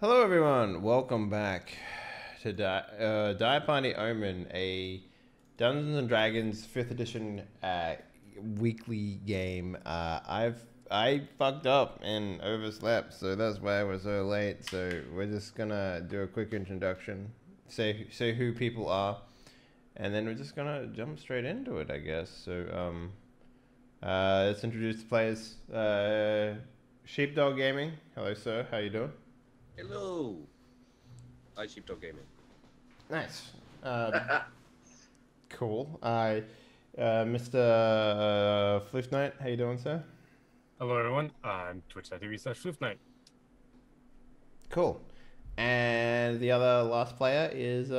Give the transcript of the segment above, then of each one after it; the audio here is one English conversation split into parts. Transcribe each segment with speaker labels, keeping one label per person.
Speaker 1: Hello everyone, welcome back to Die Party Omen, a Dungeons and Dragons 5th edition weekly game. I fucked up and overslept, so that's why I was so late. So we're just gonna do a quick introduction, say who people are, and then we're just gonna jump straight into it, I guess. So let's introduce the players. Sheepdog Gaming, hello sir, how you doing?
Speaker 2: Hello. Hi, Sheepdog Gaming.
Speaker 1: Nice. Cool. Mr. Flip Knight, how you doing, sir?
Speaker 3: Hello everyone, I'm twitch.tv/floofnight.
Speaker 1: Cool. And the other last player is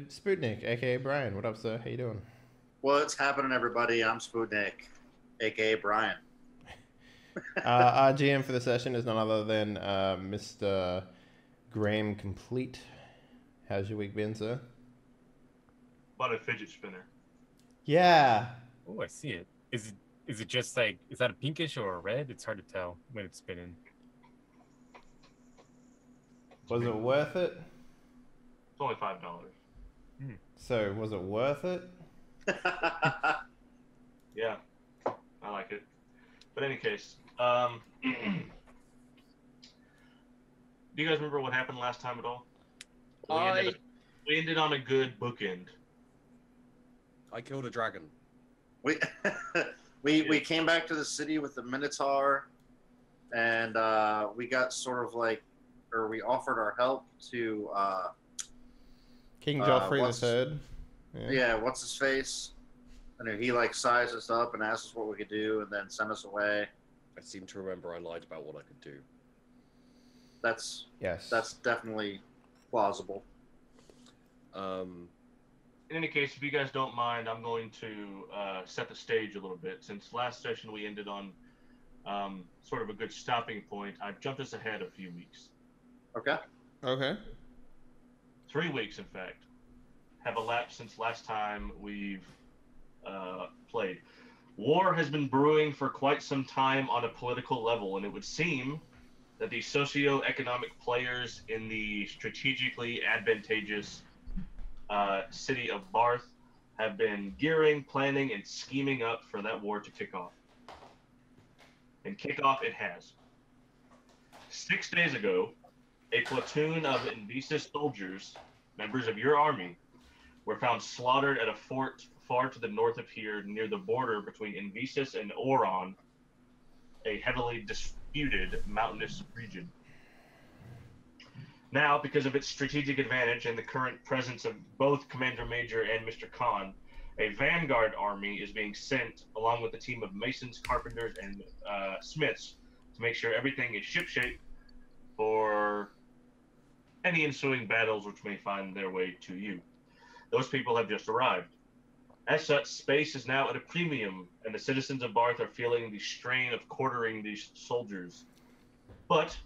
Speaker 1: Sputnik, aka Brian. What up, sir? How you doing?
Speaker 4: What's happening, everybody? I'm Sputnik, aka Brian.
Speaker 1: Our GM for the session is none other than Mr. Graham Complete. How's your week been, sir?
Speaker 5: Bought a fidget spinner.
Speaker 1: Yeah.
Speaker 3: Oh, I see it. Is it just like, is that a pinkish or a red? It's hard to tell when it's spinning.
Speaker 1: Was it worth it?
Speaker 5: It's only $5.
Speaker 1: So, was it worth it?
Speaker 5: Yeah, I like it. But in any case, do you guys remember what happened last time at all? We ended on a good bookend.
Speaker 2: I killed a dragon.
Speaker 4: we we came back to the city with the Minotaur, and we got sort of like, or we offered our help to
Speaker 1: King Joffrey
Speaker 4: what's-
Speaker 1: the Third.
Speaker 4: yeah, what's his face? And he like sized us up and asked us what we could do, and then sent us away.
Speaker 2: I seem to remember I lied about what I could do.
Speaker 4: That's
Speaker 1: Yes.
Speaker 4: definitely plausible.
Speaker 5: In any case, if you guys don't mind, I'm going to set the stage a little bit. Since last session we ended on sort of a good stopping point, I've jumped us ahead a few weeks.
Speaker 4: Okay.
Speaker 1: Okay.
Speaker 5: 3 weeks, in fact, have elapsed since last time we've played. War has been brewing for quite some time on a political level, and it would seem that the socio-economic players in the strategically advantageous city of Barth have been gearing, planning, and scheming up for that war to kick off. And kick off it has. 6 days ago, a platoon of Invisus soldiers, members of your army, were found slaughtered at a fort far to the north of here, near the border between Invisus and Oron, a heavily disputed mountainous region. Now, because of its strategic advantage and the current presence of both Commander Major and Mr. Khan, a vanguard army is being sent along with a team of masons, carpenters, and smiths to make sure everything is shipshape for any ensuing battles which may find their way to you. Those people have just arrived. As such, space is now at a premium, and the citizens of Barth are feeling the strain of quartering these soldiers. But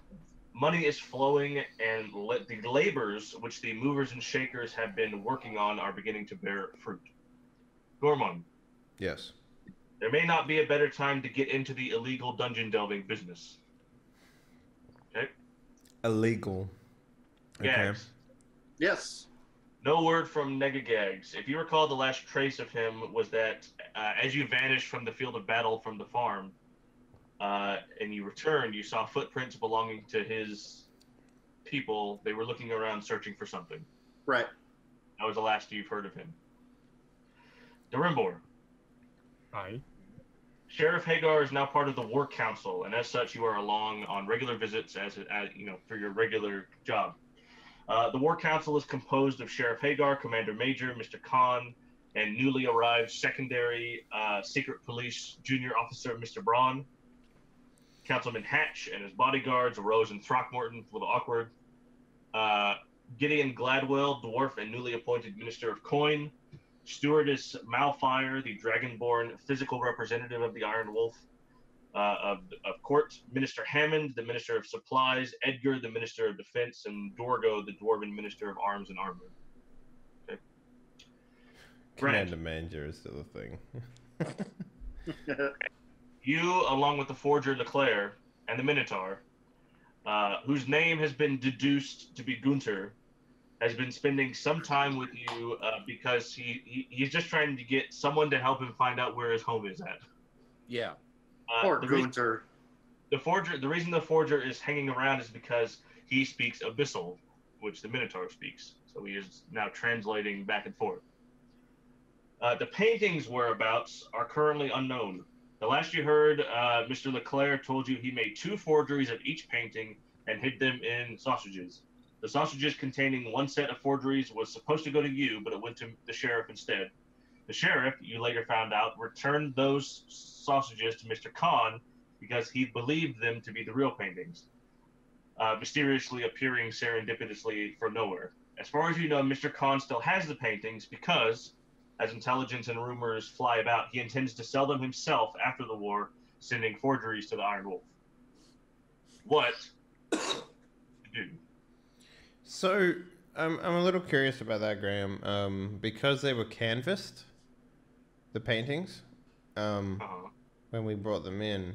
Speaker 5: money is flowing, and the labors which the movers and shakers have been working on are beginning to bear fruit. Gormon,
Speaker 1: Yes.
Speaker 5: there may not be a better time to get into the illegal dungeon delving business. Okay?
Speaker 1: Illegal.
Speaker 5: Gags.
Speaker 4: Yes.
Speaker 5: No word from Negagags. If you recall, the last trace of him was that as you vanished from the field of battle from the farm, and you returned, you saw footprints belonging to his people. They were looking around searching for something.
Speaker 4: Right.
Speaker 5: That was the last you've heard of him. Darimbor.
Speaker 3: Hi.
Speaker 5: Sheriff Hagar is now part of the War Council, and as such, you are along on regular visits as for your regular job. The War Council is composed of Sheriff Hagar, Commander Major, Mr. Khan, and newly arrived Secondary Secret Police Junior Officer Mr. Braun. Councilman Hatch and his bodyguards, Rose and Throckmorton, a little awkward. Gideon Gladwell, dwarf and newly appointed Minister of Coin. Stewardess Malfire, the Dragonborn physical representative of the Iron Wolf of Court. Minister Hammond, the Minister of Supplies. Edgar, the Minister of Defense. And Dorgo, the Dwarven Minister of Arms and Armor. Okay.
Speaker 1: Commander Manager is still a thing.
Speaker 5: You, along with the Forger Leclerc and the Minotaur, whose name has been deduced to be Gunter, has been spending some time with you because he's just trying to get someone to help him find out where his home is at.
Speaker 2: Yeah.
Speaker 4: Poor
Speaker 5: The
Speaker 4: Gunter.
Speaker 5: the reason the forger is hanging around is because he speaks Abyssal, which the Minotaur speaks. So he is now translating back and forth. The painting's whereabouts are currently unknown. The last you heard, Mr. Leclerc told you he made 2 forgeries of each painting and hid them in sausages. The sausages containing one set of forgeries was supposed to go to you, but it went to the sheriff instead. The sheriff, you later found out, returned those sausages to Mr. Khan because he believed them to be the real paintings, mysteriously appearing serendipitously from nowhere. As far as you know, Mr. Khan still has the paintings because, as intelligence and rumors fly about, he intends to sell them himself after the war, sending forgeries to the Iron Wolf. What to do?
Speaker 1: So I'm a little curious about that, Graham. Because they were canvassed, the paintings, when we brought them in.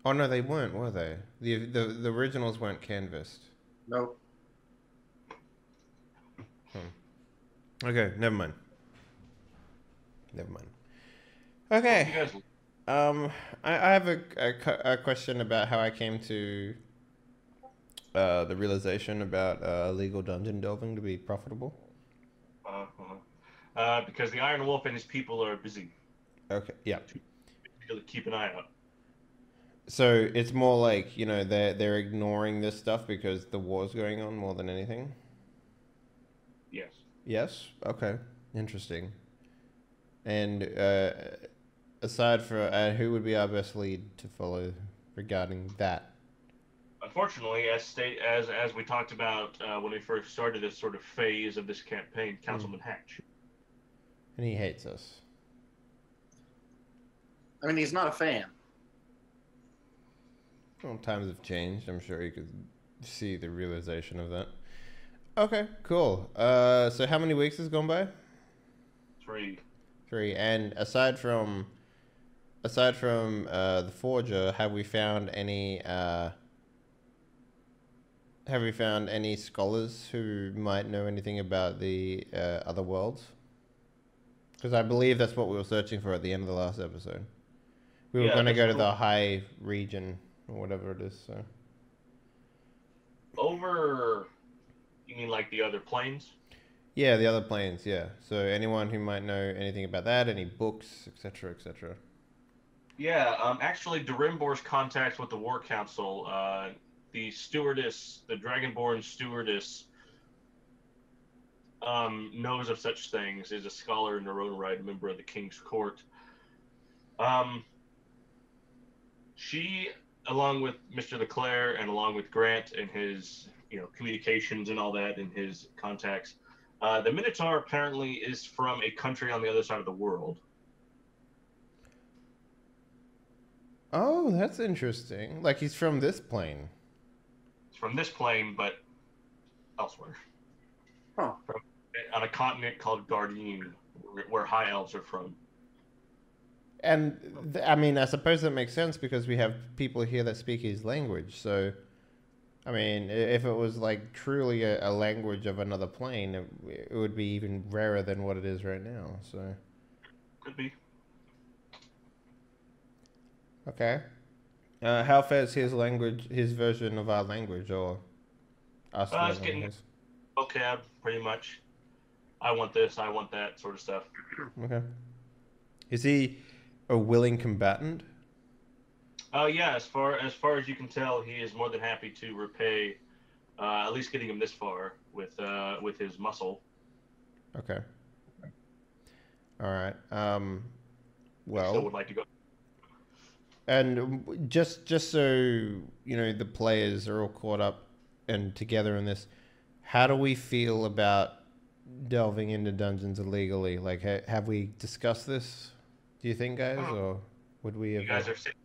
Speaker 1: Oh no, they weren't, were they? The originals weren't canvassed.
Speaker 4: Nope.
Speaker 1: Okay, never mind. Okay.
Speaker 5: You guys,
Speaker 1: I have a question about how I came to the realization about illegal dungeon delving to be profitable.
Speaker 5: because the Iron Wolf and his people are busy.
Speaker 1: Okay, yeah.
Speaker 5: To keep an eye out.
Speaker 1: So it's more like, you know, they're ignoring this stuff because the war's going on more than anything?
Speaker 5: Yes.
Speaker 1: Yes? Okay. Interesting. And aside from who would be our best lead to follow regarding that?
Speaker 5: Unfortunately, as we talked about when we first started this sort of phase of this campaign, Councilman Hatch.
Speaker 1: And he hates us.
Speaker 4: I mean, he's not a fan.
Speaker 1: Well, times have changed. I'm sure you could see the realization of that. Okay, cool. So how many weeks has gone by?
Speaker 5: 3.
Speaker 1: 3. And aside from the forger, have we found any scholars who might know anything about the other worlds? Because I believe that's what we were searching for at the end of the last episode. We were going to go to the high region or whatever it is. So
Speaker 5: Over, you mean like the other planes?
Speaker 1: yeah, the other planes. Yeah. So anyone who might know anything about that, any books, etc., etc.
Speaker 5: Yeah. Actually, Durimbor's contacts with the War Council. The stewardess, the Dragonborn stewardess, knows of such things. Is a scholar in her own right, a member of the King's Court. She, along with Mr. Leclerc and along with Grant and his, communications and all that and his contacts, the Minotaur apparently is from a country on the other side of the world.
Speaker 1: Oh, that's interesting. Like he's from this plane.
Speaker 5: It's from this plane, but elsewhere.
Speaker 4: Huh.
Speaker 5: On a continent called Guardian, where high elves are from.
Speaker 1: And I mean, I suppose that makes sense because we have people here that speak his language. So, I mean, if it was like truly a language of another plane, it would be even rarer than what it is right now. So,
Speaker 5: Could be.
Speaker 1: okay. How fares his language, his version of our language, or us?
Speaker 5: It's getting vocab, pretty much. I want this, I want that sort of stuff.
Speaker 1: Okay. Is he a willing combatant?
Speaker 5: Yeah, as far as you can tell, he is more than happy to repay, at least getting him this far with his muscle.
Speaker 1: Okay. All right. Well,
Speaker 5: Still would like to go.
Speaker 1: And just so the players are all caught up and together in this, how do we feel about delving into dungeons illegally? Like, have we discussed this? Do you think, guys, or would we have?
Speaker 5: You guys are sitting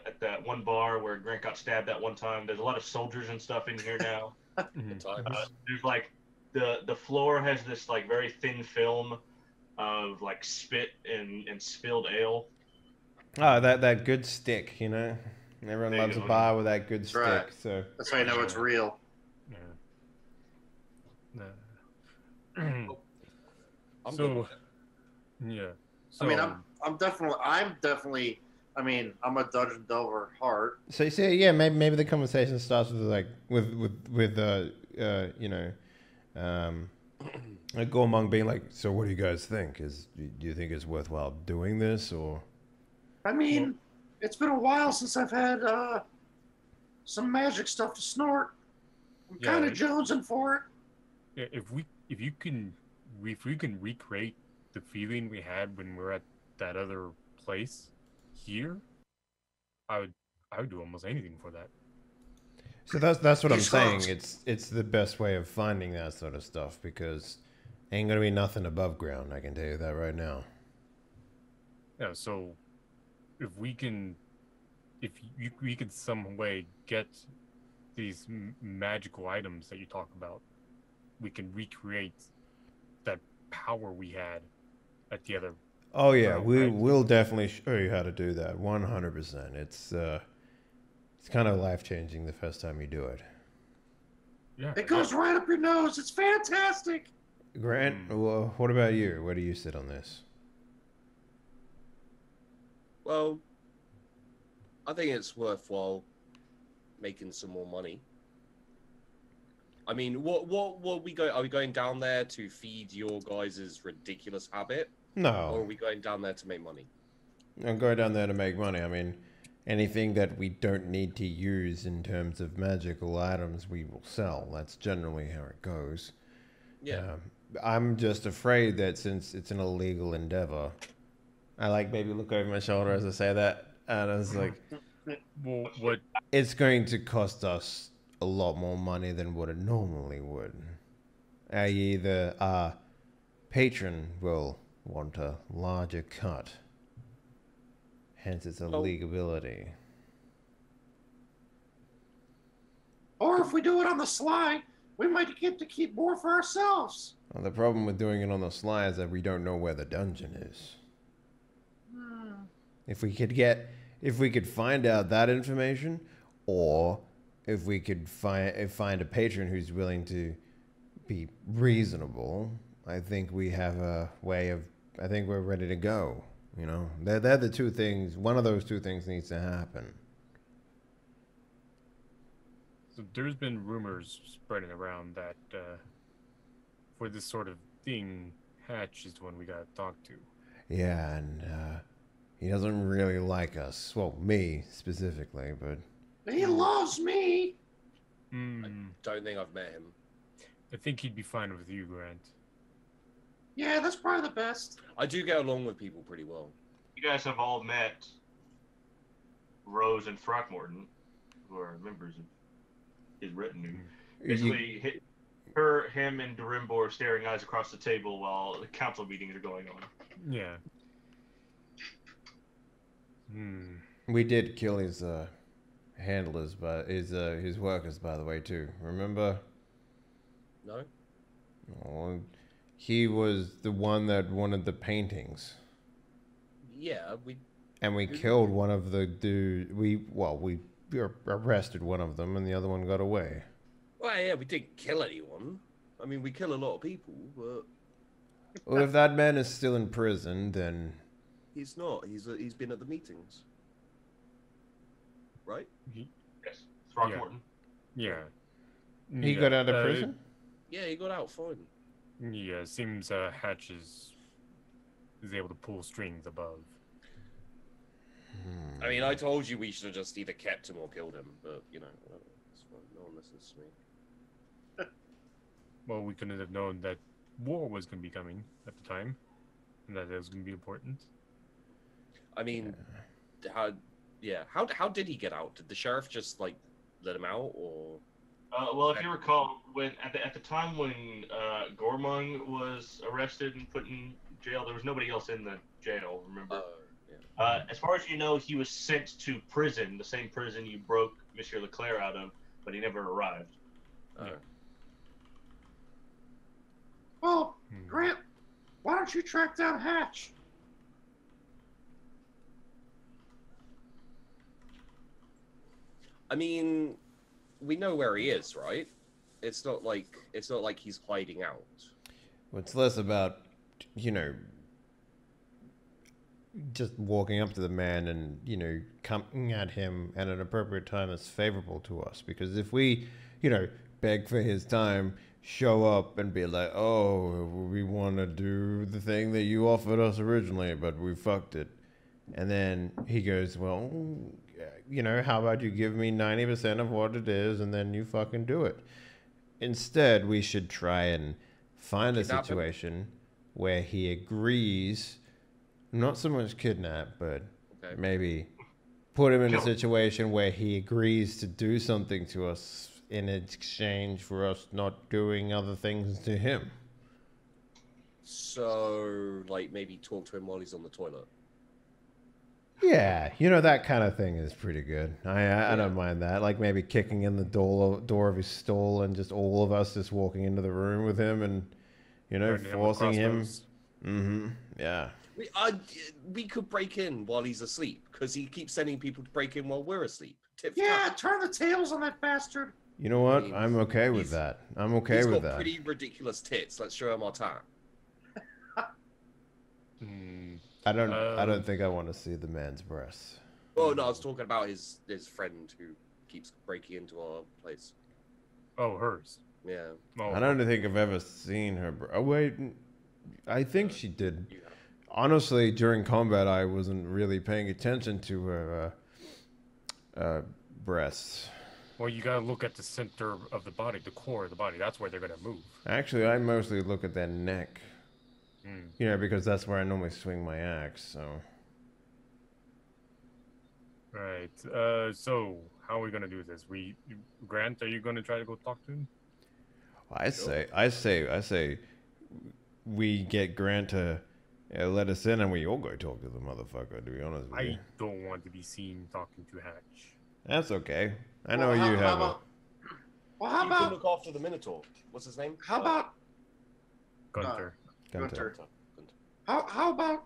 Speaker 5: at that one bar where Grant got stabbed that one time. There's a lot of soldiers and stuff in here now. There's like the floor has this like very thin film of like spit and spilled ale.
Speaker 1: Oh, that good stick, Everyone
Speaker 5: There you
Speaker 1: loves a
Speaker 5: go.
Speaker 1: bar with that good
Speaker 4: That's
Speaker 1: stick.
Speaker 4: right.
Speaker 1: So
Speaker 4: That's how you know it's real.
Speaker 3: Yeah.
Speaker 2: I'm
Speaker 3: So-
Speaker 2: good with it.
Speaker 3: Yeah. So,
Speaker 4: I mean, I'm definitely. I mean, I'm a dungeon delver at heart.
Speaker 1: So you see, yeah, maybe the conversation starts with like you know, like Gormong being like, so what do you guys think? Do you think it's worthwhile doing this or?
Speaker 4: I mean, it's been a while since I've had some magic stuff to snort. I'm
Speaker 3: Yeah,
Speaker 4: kind of jonesing for it.
Speaker 3: yeah, if we can recreate the feeling we had when we were at that other place here, I would do almost anything for that.
Speaker 1: So that's what I'm
Speaker 4: These
Speaker 1: saying.
Speaker 4: folks-
Speaker 1: It's the best way of finding that sort of stuff because ain't gonna be nothing above ground. I can tell you that right now.
Speaker 3: Yeah. So if we can some way get these magical items that you talk about, we can recreate that power we had at the other.
Speaker 1: Oh yeah,
Speaker 3: Oh, right.
Speaker 1: we'll definitely show you how to do that. 100%. It's kind of life changing the first time you do it.
Speaker 3: Yeah.
Speaker 4: It goes right up your nose. It's fantastic.
Speaker 1: Grant, well, what about you? Where do you sit on this?
Speaker 2: Well, I think it's worthwhile making some more money. I mean, what we go? Are we going down there to feed your guys' ridiculous habit, or are
Speaker 1: No,
Speaker 2: we going down there to make money?
Speaker 1: I'm going down there to make money. I mean, anything that we don't need to use in terms of magical items, we will sell. That's generally how it goes.
Speaker 2: Yeah.
Speaker 1: I'm just afraid that since it's an illegal endeavor, I like maybe look over my shoulder as I say that, and I was like,
Speaker 3: Well, what?
Speaker 1: it's going to cost us a lot more money than what it normally would. I.e., the patron will want a larger cut. Hence its illegability.
Speaker 4: Or if we do it on the sly, we might get to keep more for ourselves.
Speaker 1: Well, the problem with doing it on the sly is that we don't know where the dungeon is. If we could find out that information, or if we could find a patron who's willing to be reasonable, I think we have a way of. I think we're ready to go. You know, they're the two things. One of those two things needs to happen.
Speaker 3: So there's been rumors spreading around that for this sort of thing, Hatch is the one we gotta talk to.
Speaker 1: Yeah, and he doesn't really like us. Well, me specifically, but
Speaker 4: He loves me.
Speaker 2: Don't think I've met him.
Speaker 3: I think he'd be fine with you, Grant.
Speaker 4: Yeah, that's probably the best.
Speaker 2: I do get along with people pretty well.
Speaker 5: You guys have all met Rose and Throckmorton, who are members of his retinue. Basically, him, and Durimbor are staring eyes across the table while the council meetings are going on.
Speaker 3: Yeah.
Speaker 1: we did kill his handlers, but his workers, by the way, too. Remember?
Speaker 2: No?
Speaker 1: Oh, he was the one that wanted the paintings.
Speaker 2: Yeah,
Speaker 1: And we killed one of the dude. We arrested one of them, and the other one got away.
Speaker 2: Well, yeah, we didn't kill anyone. I mean, we kill a lot of people, but
Speaker 1: Well, if that man is still in prison, then
Speaker 2: he's not. He's been at the meetings, right?
Speaker 5: Yes, Throckmorton.
Speaker 3: Yeah.
Speaker 1: he got out of prison.
Speaker 2: Yeah, he got out fine.
Speaker 3: Yeah, seems Hatch is able to pull strings above.
Speaker 2: I mean, I told you we should have just either kept him or killed him, but you know, it's fine. No one listens to me.
Speaker 3: Well, we couldn't have known that war was going to be coming at the time, and that it was going to be important.
Speaker 2: I mean, how did he get out? Did the sheriff just like let him out, or?
Speaker 5: Well, if you recall, when at the time when Gormung was arrested and put in jail, there was nobody else in the jail. Remember?
Speaker 2: Yeah.
Speaker 5: As far as you know, he was sent to prison, the same prison you broke Monsieur Leclerc out of, but he never arrived.
Speaker 4: Well, Grant, why don't you track down Hatch?
Speaker 2: I mean, we know where he is, right? It's not like he's hiding out.
Speaker 1: It's less about, you know, just walking up to the man and, you know, coming at him at an appropriate time that's favorable to us. Because if we, you know, beg for his time, show up and be like, oh, we want to do the thing that you offered us originally, but we fucked it. And then he goes, well, you know, how about you give me 90% of what it is and then you fucking do it. Instead, we should try and find a situation where he agrees, not so much kidnap, but maybe put him in a situation where he agrees to do something to us in exchange for us not doing other things to him.
Speaker 2: So, like, maybe talk to him while he's on the toilet.
Speaker 1: Yeah, you know, that kind of thing is pretty good. I don't mind that. Like maybe kicking in the door of his stall and just all of us just walking into the room with him and, you know, forcing him. Mm-hmm. Yeah.
Speaker 2: We could break in while he's asleep because he keeps sending people to break in while we're asleep.
Speaker 4: Turn the tables on that bastard.
Speaker 1: You know what? I'm okay with that. I'm okay with that.
Speaker 2: He's got pretty ridiculous tits. Let's show him our time.
Speaker 1: I don't think I want to see the man's breasts.
Speaker 2: Oh no, I was talking about his friend who keeps breaking into our place.
Speaker 3: Oh, hers.
Speaker 2: Yeah.
Speaker 3: Oh,
Speaker 1: I don't think I've ever seen her. Oh wait, I think she did. Honestly, during combat, I wasn't really paying attention to her breasts.
Speaker 3: Well, you gotta look at the center of the body, the core of the body. That's where they're gonna move.
Speaker 1: Actually, I mostly look at their neck. You know, because that's where I normally swing my axe, so.
Speaker 3: Right. So how are we gonna do this? Grant, are you gonna try to go talk to him?
Speaker 1: I say, we get Grant to let us in, and we all go talk to the motherfucker. To be honest with you,
Speaker 3: I don't want to be seen talking to Hatch.
Speaker 1: That's okay. I know you have a.
Speaker 4: Well, how
Speaker 2: You
Speaker 4: about
Speaker 2: can look after the Minotaur. What's his name?
Speaker 4: how about
Speaker 3: Gunter.
Speaker 4: Gunter? How about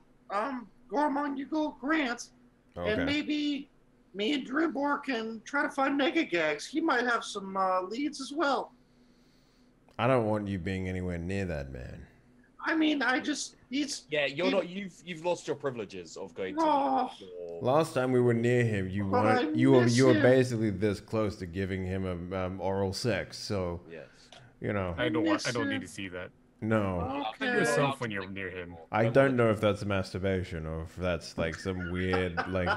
Speaker 4: Gormon, you go Grant, and maybe me and Drimbor can try to find Mega Gags. He might have some leads as well.
Speaker 1: I don't want you being anywhere near that man.
Speaker 4: I mean, he's
Speaker 2: you've lost your privileges of going
Speaker 4: No.
Speaker 2: to.
Speaker 1: Last time we were near him, you
Speaker 4: But
Speaker 1: were basically this close to giving him oral sex. So
Speaker 2: Yes.
Speaker 1: you know,
Speaker 3: I don't need to see that.
Speaker 1: no.
Speaker 3: Be yourself when you're near him.
Speaker 1: I don't know if that's masturbation or if that's like some weird like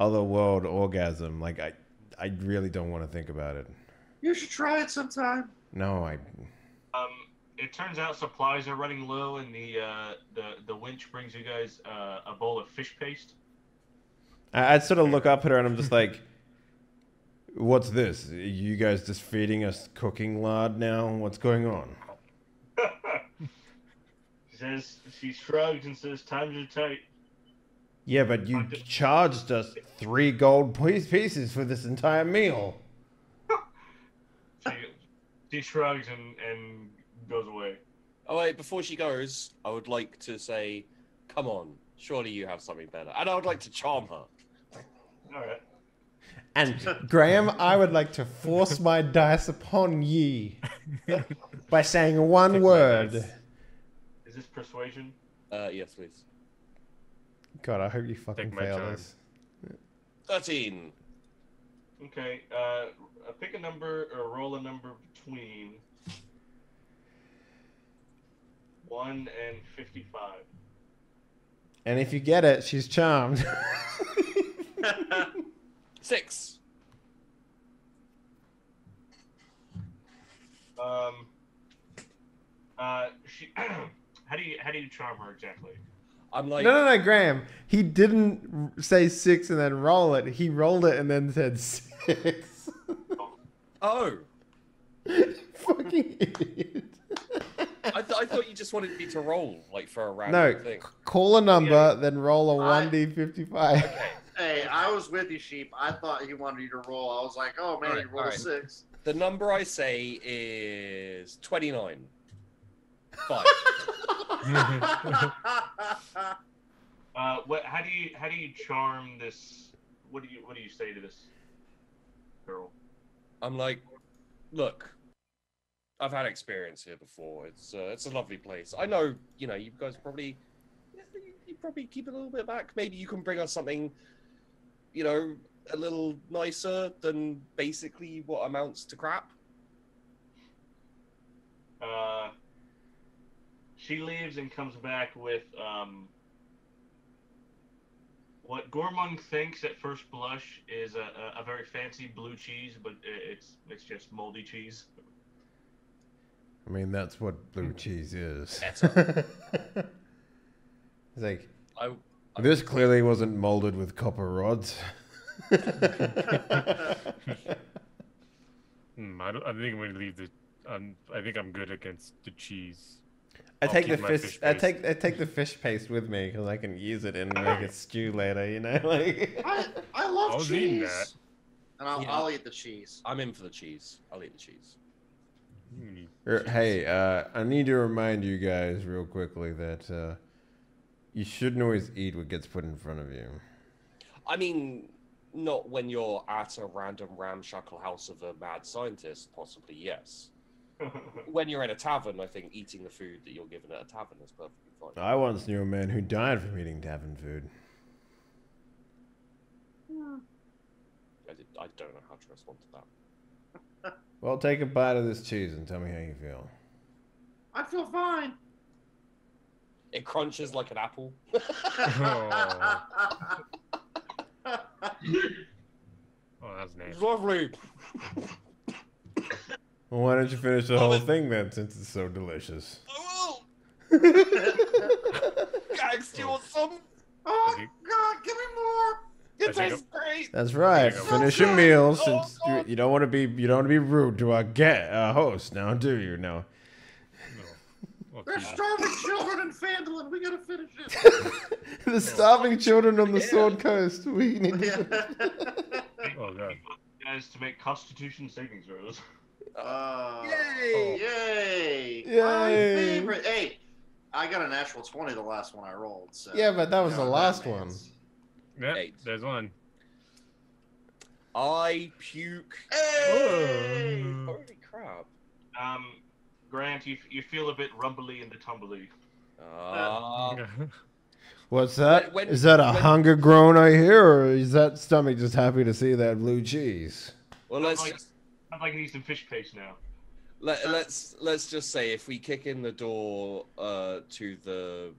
Speaker 1: otherworld orgasm. Like I really don't want to think about it.
Speaker 4: You should try it sometime.
Speaker 1: No,
Speaker 5: It turns out supplies are running low, and the winch brings you guys a bowl of fish paste.
Speaker 1: I'd sort of look up at her and I'm just like, what's this? You guys just feeding us cooking lard now? What's going on?
Speaker 5: She shrugs and says, "Times are tight."
Speaker 1: Yeah, but you charged us 3 gold pieces for this entire meal.
Speaker 5: She shrugs and goes away.
Speaker 2: Oh wait, before she goes, I would like to say, "Come on, surely you have something better," and I would like to charm her.
Speaker 5: All right.
Speaker 1: And Graham, I would like to force my dice upon ye by saying one word.
Speaker 5: Is this persuasion?
Speaker 2: Yes, please.
Speaker 1: God, I hope you fucking fail
Speaker 3: charm.
Speaker 1: this.
Speaker 2: 13.
Speaker 5: Okay. Pick a number or roll a number between 1 and 55.
Speaker 1: And if you get it, she's charmed.
Speaker 2: 6.
Speaker 5: She. How do you charm her exactly?
Speaker 2: I'm like,
Speaker 1: No, Graham. He didn't say 6 and then roll it. He rolled it and then said 6.
Speaker 2: oh,
Speaker 1: Fucking idiot.
Speaker 2: I thought you just wanted me to roll like for a
Speaker 1: No,
Speaker 2: random thing.
Speaker 1: call a number, then roll a 1d55.
Speaker 2: Okay.
Speaker 4: Hey, I was with you, Sheep. I thought he wanted you to roll. I was like, oh man,
Speaker 2: Alright,
Speaker 4: you rolled a
Speaker 2: alright.
Speaker 4: 6.
Speaker 2: The number I say is 29. 5.
Speaker 5: What? How do you charm this? What do you say to this? peril.
Speaker 2: I'm like, look, I've had experience here before. It's a lovely place. I know, you guys probably you probably keep it a little bit back. Maybe you can bring us something, a little nicer than basically what amounts to crap.
Speaker 5: She leaves and comes back with what Gormung thinks at first blush is a very fancy blue cheese, but it's just moldy cheese.
Speaker 1: I mean, that's what blue cheese is.
Speaker 2: It's
Speaker 1: like,
Speaker 2: I
Speaker 1: this clearly wasn't molded with copper rods.
Speaker 3: I think I'm going to leave the. I think I'm good against the cheese.
Speaker 1: I
Speaker 3: I'll
Speaker 1: take the
Speaker 3: keep my
Speaker 1: fish.
Speaker 3: fish
Speaker 1: I
Speaker 3: paste.
Speaker 1: take the fish paste with me because I can use it and make a stew later. Like.
Speaker 4: I love
Speaker 3: I was eating
Speaker 4: cheese.
Speaker 3: that.
Speaker 4: And I'll eat the cheese.
Speaker 2: I'm in for the cheese. I'll eat the cheese.
Speaker 1: Hey, I need to remind you guys real quickly that you shouldn't always eat what gets put in front of you.
Speaker 2: I mean, not when you're at a random ramshackle house of a mad scientist, possibly, yes. When you're in a tavern, I think eating the food that you're given at a tavern is perfectly fine.
Speaker 1: I once knew a man who died from eating tavern food.
Speaker 2: I don't know how to respond to that.
Speaker 1: Well, take a bite of this cheese and tell me how you feel.
Speaker 4: I feel fine.
Speaker 2: It crunches like an apple.
Speaker 3: Oh, that's nasty.
Speaker 2: Lovely.
Speaker 1: Well, why don't you finish the whole thing then, since it's so delicious?
Speaker 2: I will. Gags, do you want some?
Speaker 4: Oh,
Speaker 3: Okay.
Speaker 4: God, give me more.
Speaker 2: It
Speaker 3: I think
Speaker 2: tastes great.
Speaker 1: That's right.
Speaker 3: So
Speaker 1: Finish your
Speaker 4: good.
Speaker 1: meal,
Speaker 2: Oh,
Speaker 1: since
Speaker 2: God.
Speaker 1: you don't want to be rude to our host. Now, do you? No.
Speaker 3: Well,
Speaker 4: There's
Speaker 3: geez.
Speaker 4: starving children in Phandalin. We gotta finish it.
Speaker 1: The starving children on the
Speaker 2: Yeah.
Speaker 1: Sword Coast. We need.
Speaker 3: Oh, God.
Speaker 5: Guys, to make Constitution saving throws.
Speaker 2: Yay!
Speaker 4: Yay!
Speaker 1: Yay.
Speaker 4: My favorite. Hey, I got a natural 20 the last one I rolled. So
Speaker 1: Yeah, but that was
Speaker 4: you
Speaker 1: the
Speaker 4: know,
Speaker 1: last
Speaker 4: that
Speaker 1: one.
Speaker 4: means-
Speaker 3: Yeah,
Speaker 2: 8.
Speaker 3: there's one.
Speaker 2: I puke.
Speaker 4: Hey!
Speaker 2: Holy crap.
Speaker 5: Grant, you feel a bit rumbly in the tumbly.
Speaker 1: What's that?
Speaker 2: When-
Speaker 1: Is that a
Speaker 2: when-
Speaker 1: hunger groan I hear, or is that stomach just happy to see that blue cheese?
Speaker 2: Well,
Speaker 5: Sounds like I need some fish paste now.
Speaker 2: let's just say if we kick in the door to the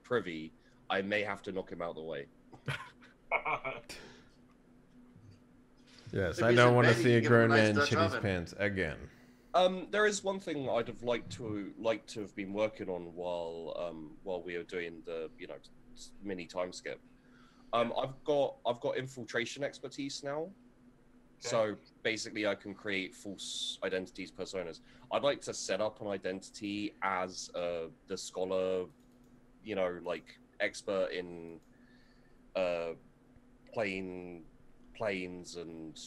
Speaker 2: privy, I may have to knock him out of the way.
Speaker 1: Yes,
Speaker 4: If
Speaker 1: I
Speaker 4: he's
Speaker 1: don't
Speaker 4: in
Speaker 1: want to
Speaker 4: bed,
Speaker 1: see
Speaker 4: you
Speaker 1: a
Speaker 4: can give him a
Speaker 1: grown
Speaker 4: nice
Speaker 1: man
Speaker 4: Dutch
Speaker 1: shit his
Speaker 4: oven.
Speaker 1: pants again.
Speaker 2: There is one thing I'd have liked to have been working on while we are doing the mini time skip. I've got infiltration expertise now, so basically I can create false identities, personas. I'd like to set up an identity as the scholar, expert in planes and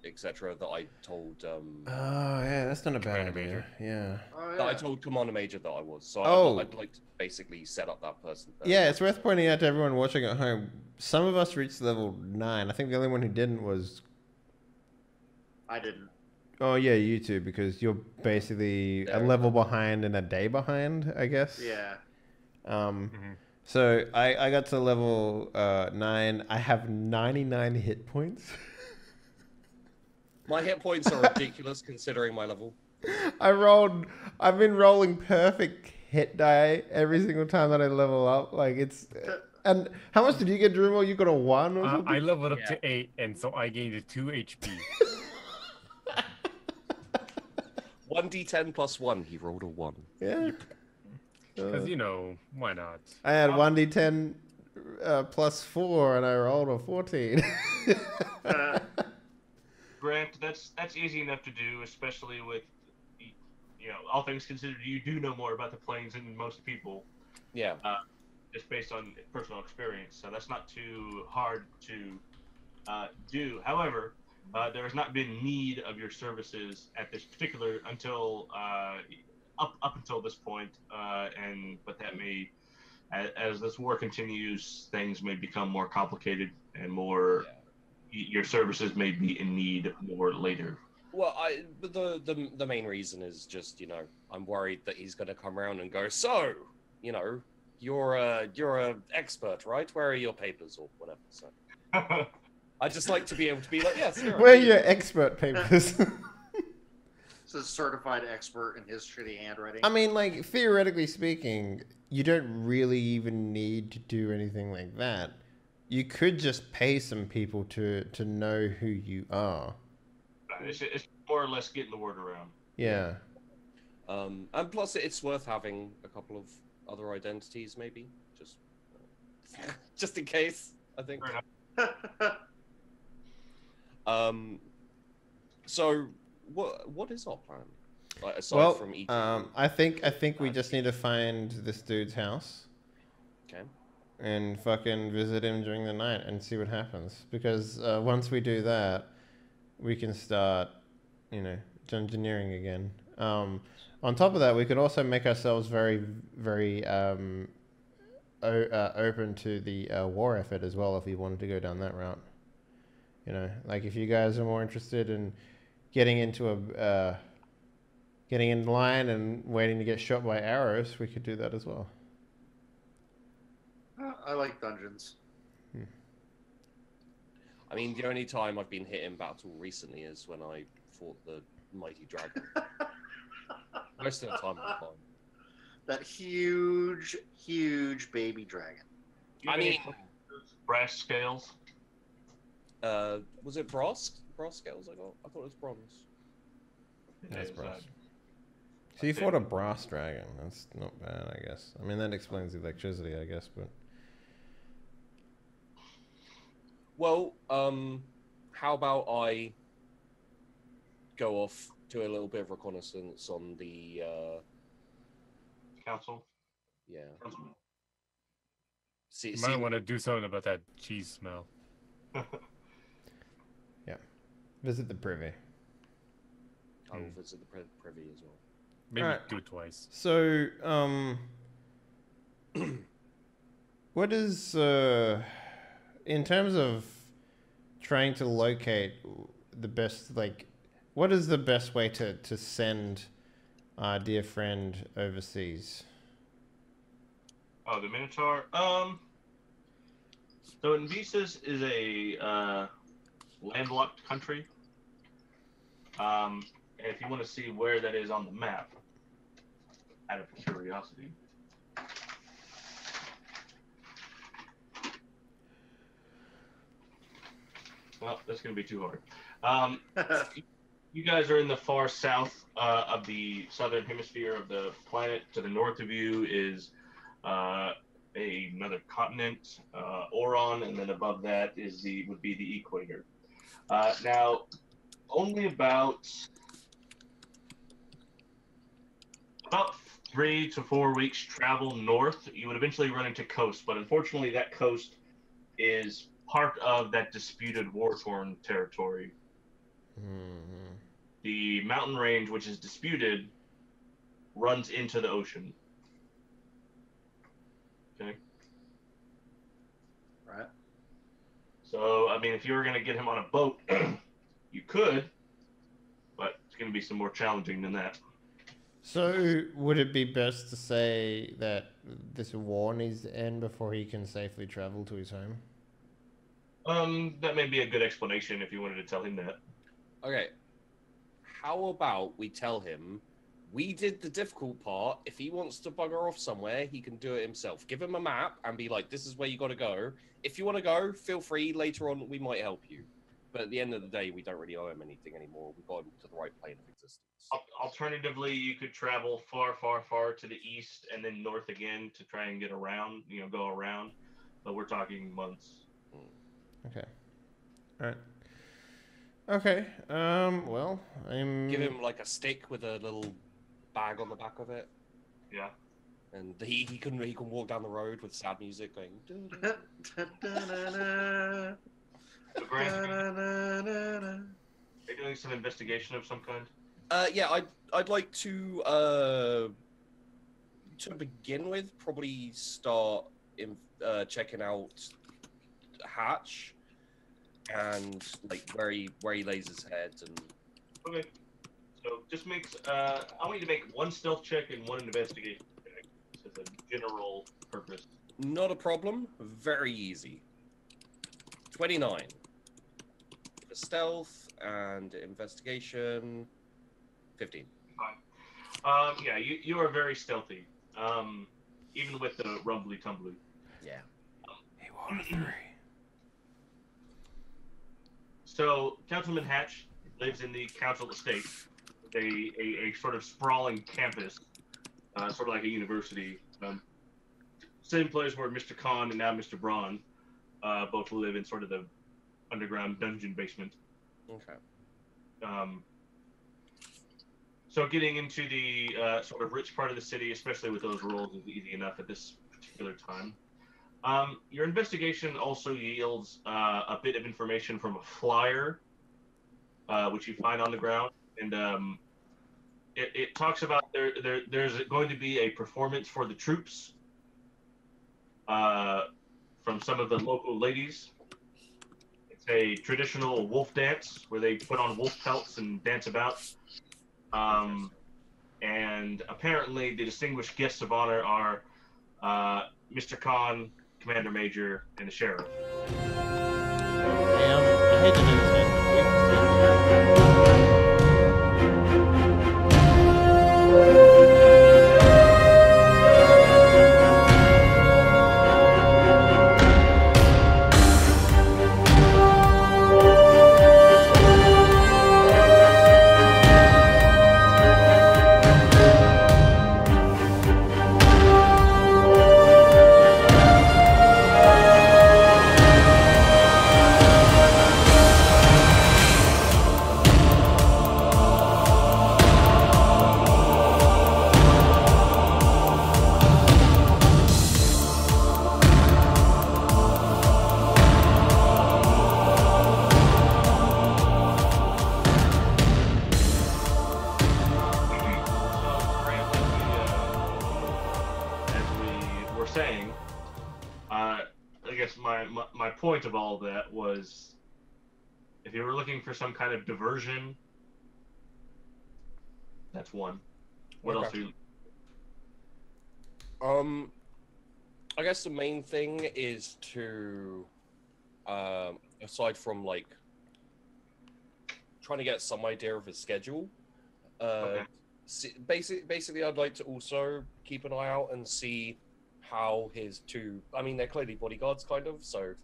Speaker 2: etc. that I told.
Speaker 1: Oh yeah, that's not a bad
Speaker 3: Commander
Speaker 1: idea.
Speaker 3: Major.
Speaker 1: Yeah.
Speaker 4: Oh,
Speaker 2: That I
Speaker 4: yeah.
Speaker 2: told Commander Major that I was. So
Speaker 1: Oh.
Speaker 2: I'd like to basically set up that person.
Speaker 1: Yeah, it's worth pointing out to everyone watching at home. Some of us reached level 9. I think the only one who didn't was.
Speaker 4: I didn't.
Speaker 1: Oh yeah, you two, because you're basically a level behind and a day behind, I guess.
Speaker 4: Yeah.
Speaker 1: So I got to level 9. I have 99 hit points.
Speaker 2: My hit points are ridiculous considering my level.
Speaker 1: I've been rolling perfect hit die every single time that I level up. Like it's. And how much did you get, Drew? You got a 1 or something?
Speaker 3: I leveled up to 8, and so I gained a 2 HP.
Speaker 2: 1d10 plus 1. He rolled a 1.
Speaker 1: Yeah.
Speaker 3: Because, why not?
Speaker 1: I had 1d10 plus 4, and I rolled a 14.
Speaker 5: Grant, that's easy enough to do, especially with, all things considered, you do know more about the planes than most people,
Speaker 2: Yeah.
Speaker 5: just based on personal experience. So that's not too hard to do. However, there has not been need of your services at this particular until up until this point, but that may, as this war continues, things may become more complicated and more your services may be in need more later.
Speaker 2: Well, but the main reason is just, I'm worried that he's going to come around and go, so, you're a expert, right? Where are your papers or whatever? So I just like to be able to be like, yes, here.
Speaker 1: Where are your expert papers?
Speaker 4: This is certified expert in his shitty handwriting.
Speaker 1: I mean, like, theoretically speaking, you don't really even need to do anything like that. You could just pay some people to know who you are.
Speaker 5: It's more or less getting the word around.
Speaker 1: Yeah.
Speaker 2: And plus, it's worth having a couple of other identities, maybe, just in case. I think. So, what is our plan? Like, aside from eating.
Speaker 1: I think we just need to find this dude's house.
Speaker 2: Okay.
Speaker 1: And fucking visit him during the night and see what happens. Because once we do that, we can start, dungeoneering again. On top of that, we could also make ourselves very, very open to the war effort as well if we wanted to go down that route. Like if you guys are more interested in getting into getting in line and waiting to get shot by arrows, we could do that as well.
Speaker 4: I like dungeons.
Speaker 2: I mean, the only time I've been hit in battle recently is when I fought the mighty dragon. Most of the time I'm fine.
Speaker 4: That huge, huge baby dragon.
Speaker 2: I mean,
Speaker 5: brass scales.
Speaker 2: Was it brass? Brass scales I got? I thought it was bronze.
Speaker 1: That's brass. So you fought a brass dragon. That's not bad, I guess. I mean, that explains the electricity, I guess, but...
Speaker 2: Well, how about I go off, do a little bit of reconnaissance on the...
Speaker 5: Council?
Speaker 2: Yeah.
Speaker 5: Councilman.
Speaker 3: You might want to do something about that cheese smell.
Speaker 1: Yeah. Visit the privy.
Speaker 2: I will visit the privy as well.
Speaker 3: Maybe do it twice.
Speaker 1: So, what is, in terms of trying to locate the best, what is the best way to send our dear friend overseas?
Speaker 5: Oh, the Minotaur? So Invisus is a landlocked country. And if you want to see where that is on the map, out of curiosity. Well, that's going to be too hard. You guys are in the far south of the southern hemisphere of the planet. To the north of you is another continent, Oron, and then above that would be the equator. Now, only about 3 to 4 weeks travel north, you would eventually run into coast, but unfortunately that coast is part of that disputed war-torn territory.
Speaker 1: Mm-hmm.
Speaker 5: The mountain range, which is disputed, runs into the ocean. Okay.
Speaker 4: Right.
Speaker 5: So, I mean, if you were going to get him on a boat, you could, but it's going to be some more challenging than that.
Speaker 1: So, would it be best to say that this war needs to end before he can safely travel to his home?
Speaker 5: That may be a good explanation if you wanted to tell him that.
Speaker 2: Okay. How about we tell him we did the difficult part. If he wants to bugger off somewhere, he can do it himself. Give him a map and be like, this is where you got to go. If you want to go, feel free. Later on, we might help you. But at the end of the day, we don't really owe him anything anymore. We've got him to the right plane of existence.
Speaker 5: Alternatively, you could travel far, far, far to the east and then north again to try and get around, go around. But we're talking months.
Speaker 1: Okay. All right. Okay. Well,
Speaker 2: Give him like a stick with a little bag on the back of it.
Speaker 5: Yeah.
Speaker 2: And he can walk down the road with sad music going.
Speaker 5: Are you doing some investigation of some kind?
Speaker 2: Yeah, I'd like to begin with probably start checking out Hatch. and like where he lays his head and.
Speaker 5: Okay. So just makes I want you to make one stealth check and one investigation check. It's a general purpose.
Speaker 2: Not a problem. Very easy. 29 for stealth and investigation. 15.
Speaker 5: Fine. Yeah, you are very stealthy. Even with the rumbly tumbly.
Speaker 2: Yeah.
Speaker 1: He won a 3.
Speaker 5: So Councilman Hatch lives in the council estate, a sort of sprawling campus, sort of like a university. Same place where Mr. Khan and now Mr. Braun both live in sort of the underground dungeon basement.
Speaker 2: Okay.
Speaker 5: So getting into the sort of rich part of the city, especially with those rolls, is easy enough at this particular time. Your investigation also yields a bit of information from a flyer, which you find on the ground, and it talks about there's going to be a performance for the troops from some of the local ladies. It's a traditional wolf dance where they put on wolf pelts and dance about. And apparently the distinguished guests of honor are Mr. Khan, Commander Major, and the Sheriff.
Speaker 1: I hate to do this,
Speaker 5: My point of all that was, if you were looking for some kind of diversion, that's one. What else are you?
Speaker 2: I guess the main thing is to, aside from like trying to get some idea of his schedule,
Speaker 5: Okay.
Speaker 2: basically, I'd like to also keep an eye out and see how his two, I mean, they're clearly bodyguards kind of, so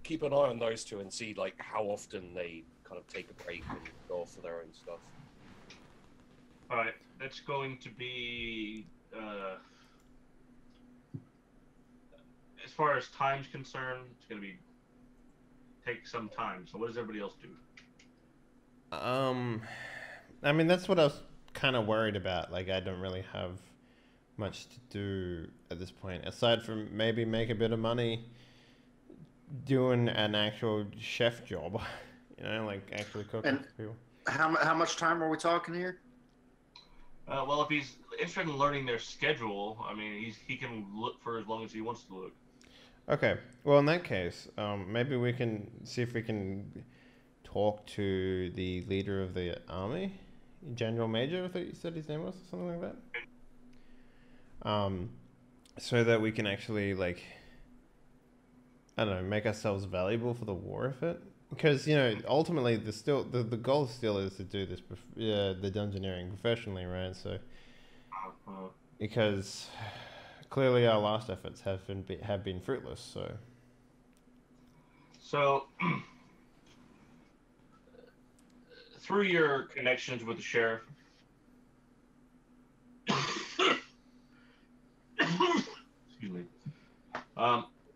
Speaker 2: keep an eye on those two and see like how often they kind of take a break and go off for their own stuff.
Speaker 5: All right, that's going to be as far as time's concerned, it's going to be take some time. So what does everybody else do?
Speaker 1: I mean, that's what I was kind of worried about. Like, I don't really have much to do at this point, aside from maybe make a bit of money doing an actual chef job, you know, like actually cooking for people.
Speaker 4: How much time are we talking here?
Speaker 5: Well, if he's interested in learning their schedule, I mean, he can look for as long as he wants to look.
Speaker 1: Okay, well, in that case, maybe we can see if we can talk to the leader of the army, General Major, I thought you said his name was, or something like that. So that we can actually, like, I don't know, make ourselves valuable for the war effort. Because, you know, ultimately, the goal still is to do this, the dungeoneering professionally, right? So, because clearly our last efforts have been fruitless.
Speaker 5: So, through your connections with the sheriff, excuse me.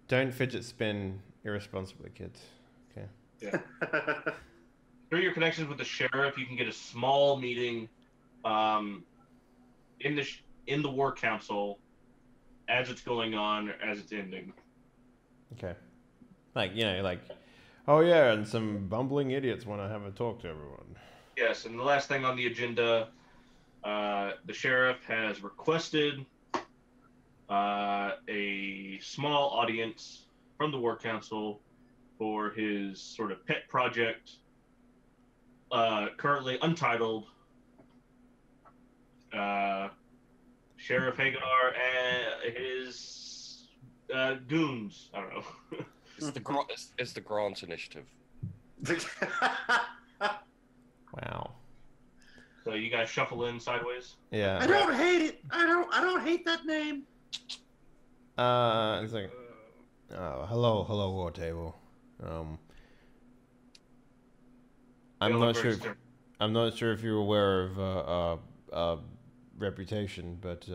Speaker 1: Don't fidget spin irresponsibly, kids. Okay.
Speaker 5: Yeah. Through your connections with the sheriff, you can get a small meeting in the war council as it's going on, as it's ending.
Speaker 1: Okay. Like, you know, like, oh yeah, and some bumbling idiots want to have a talk to everyone.
Speaker 5: Yes, and the last thing on the agenda, the sheriff has requested a small audience from the war council for his sort of pet project, currently untitled. Sheriff Hagar and his goons. I don't know.
Speaker 2: It's the Grant Initiative.
Speaker 1: Wow.
Speaker 5: So you guys shuffle in sideways.
Speaker 1: Yeah.
Speaker 4: I don't hate it. I don't hate that name.
Speaker 1: It's like, hello, War Table. I'm not sure. I'm not sure if you're aware of reputation, but